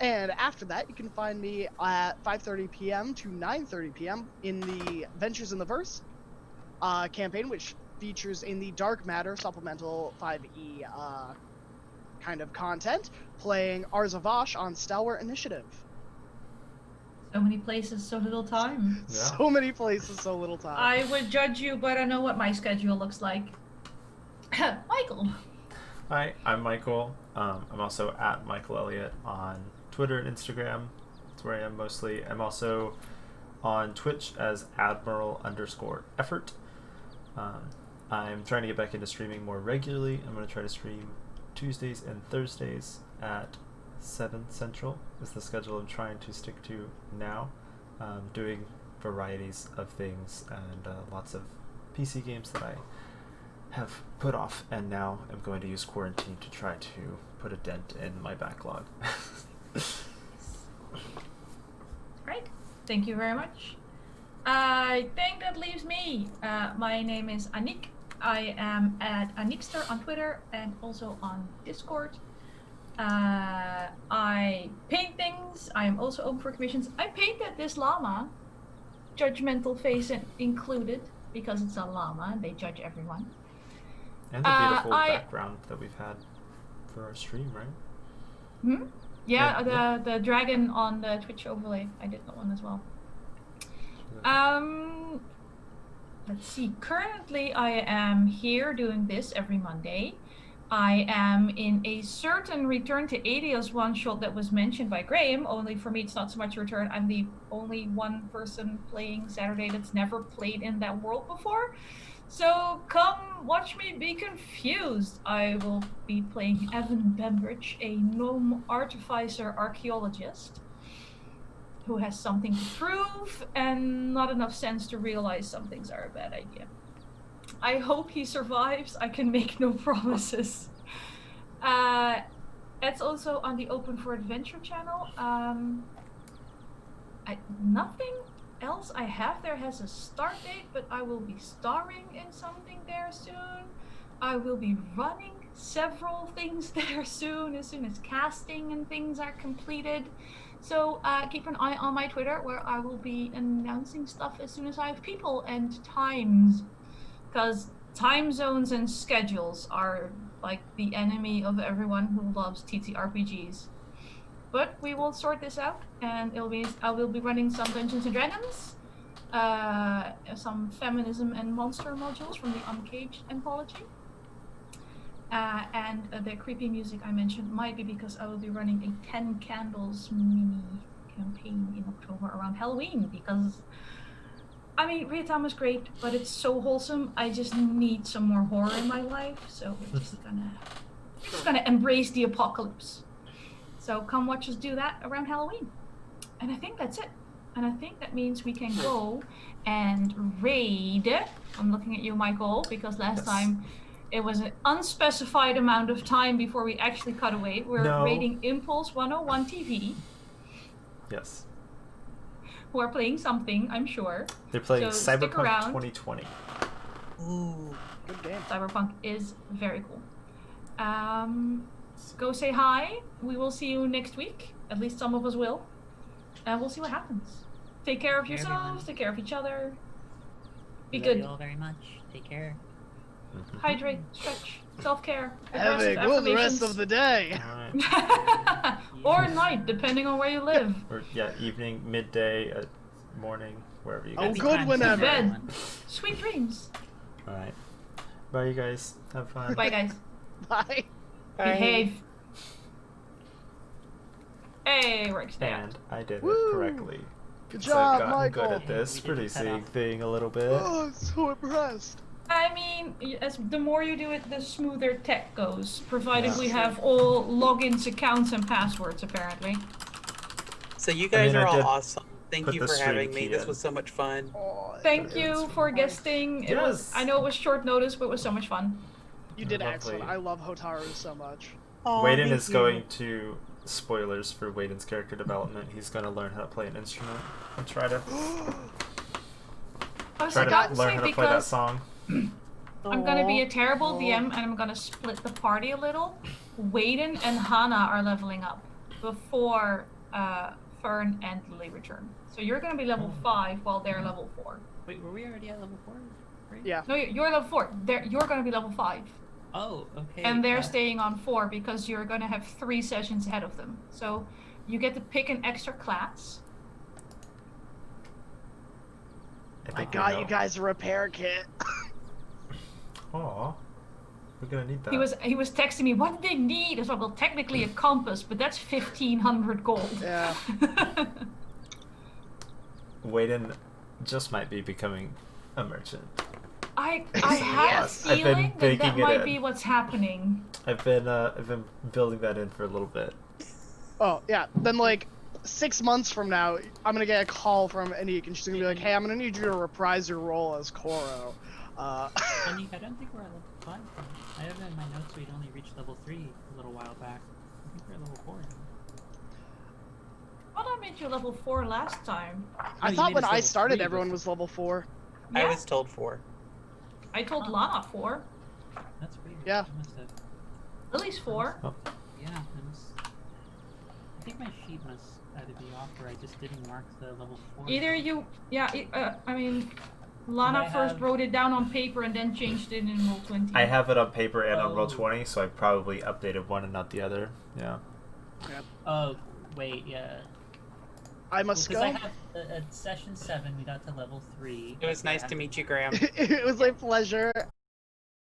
And after that, you can find me at 5:30 p.m. to 9:30 p.m. in the Ventures in the Verse campaign, which features in the Dark Matter supplemental 5e kind of content, playing Arzavash on Stalwart Initiative. So many places, so little time. Yeah. So many places, so little time. I would judge you, but I know what my schedule looks like. Michael. Hi, I'm Michael. I'm also at Michael Elliott on Twitter and Instagram. That's where I am mostly. I'm also on Twitch as Admiral_effort. I'm trying to get back into streaming more regularly. I'm going to try to stream Tuesdays and Thursdays at 7 Central is the schedule I'm trying to stick to now. Doing varieties of things and lots of PC games that I have put off, and now I'm going to use quarantine to try to put a dent in my backlog. Great. Thank you very much. I think that leaves me. My name is Anik. I am at Anikster on Twitter and also on Discord. I paint things. I am also open for commissions. I painted this llama, judgmental face included, because it's a llama and they judge everyone. And the beautiful background that we've had for our stream, right? Yeah, the dragon on the Twitch overlay. I did that one as well. Let's see. Currently, I am here doing this every Monday. I am in a certain Return to Adios one-shot that was mentioned by Graham. Only for me, it's not so much a return. I'm the only one person playing Saturday that's never played in that world before. So come watch me be confused. I will be playing Evan Bembridge, a gnome artificer archaeologist who has something to prove and not enough sense to realize some things are a bad idea. I hope he survives. I can make no promises. It's also on the Open for Adventure channel. Nothing else I have there has a start date, but I will be starring in something there soon. I will be running several things there soon as casting and things are completed. So keep an eye on my Twitter, where I will be announcing stuff as soon as I have people and times. Because time zones and schedules are like the enemy of everyone who loves TTRPGs. But we will sort this out, and I will be running some Dungeons and Dragons, some feminism and monster modules from the Uncaged anthology. And the creepy music I mentioned might be because I will be running a 10 Candles mini campaign in October around Halloween, because I mean, Ryuutama's great, but it's so wholesome. I just need some more horror in my life, so we're just gonna embrace the apocalypse. So come watch us do that around Halloween. And I think that's it. And I think that means we can go and raid. I'm looking at you, Michael, because last time it was an unspecified amount of time before we actually cut away. We're raiding Impulse 101 TV. Yes. Who are playing something, I'm sure. They're playing So stick Cyberpunk around. 2020. Ooh. Good game. Cyberpunk is very cool. Go say hi. We will see you next week. At least some of us will. And we'll see what happens. Take care of Take care, yourselves. everyone. Take care of each other. Be Love good. you all very much. Take care. Hydrate. Stretch. Self-care. Have a good rest of the day. Alright. Or night, depending on where you live. Or, yeah, evening, midday, morning, wherever you Oh, guys good are. whenever. Bed. Sweet dreams. Alright. Bye, you guys. Have fun. Bye, guys. Bye. Behave. Hey, works there. And I did Woo! it correctly. Good 'Cause I've job, gotten Michael. good at this We didn't pretty cut seeing off. thing a little bit. Oh, I'm so impressed. I mean, as the more you do it, the smoother tech goes. Provided Yeah. we have all logins, accounts, and passwords, apparently. So you guys I are all did awesome. Thank put you the for stream having me. key This in. was so much fun. Oh, Thank It you was for fun. guesting. It was, Yes. I know it was short notice, but it was so much fun. you did Lovely. excellent. I love Hotaru so much. Aw, Waden thank is you. going to spoilers for Waden's character development. He's going to learn how to play an instrument and try to I was try about to to learn say how to play that because song. I'm gonna be a terrible Aw. DM and I'm gonna split the party a little. Waden and Hannah are leveling up before Fern and Lily return. So you're gonna be level 5 while they're level 4. Wait, were we already at level 4? Right? Yeah. No, you're level 4. You're gonna be level 5. Oh, okay. And they're staying on 4 because you're gonna have 3 sessions ahead of them. So you get to pick an extra class. I got you guys a repair kit. Aw. We're going to need that. He was texting me, what do they need? I was like, well, technically a compass, but that's 1,500 gold. Yeah. Waden just might be becoming a merchant. I have Yes. a I've been feeling that baking it might in. be what's happening. I've been building that in for a little bit. Oh, yeah. Then, like, 6 months from now, I'm gonna get a call from Anik, and she's gonna be like, hey, I'm gonna need you to reprise your role as Koro. Anik, I don't think we're at level 5. I have in my notes we'd only reached level 3 a little while back. I think we're at level 4 now. I thought I made you level 4 last time. I you thought made when us I level started, 3 everyone before. was level 4. I Yeah, was told 4. I told Lana 4. That's weird. Yeah. I must have. Lily's 4. Yeah, I think my sheet must either be off or I just didn't mark the level 4. Either you, I mean, Lana I first have- wrote it down on paper and then changed it in Roll20. I have it on paper and on Oh. Roll20, so I probably updated one and not the other. Yeah. Oh, wait, yeah. I must Because go. I have at session 7, we got to level 3. It was nice to meet you, Graham. It was a pleasure.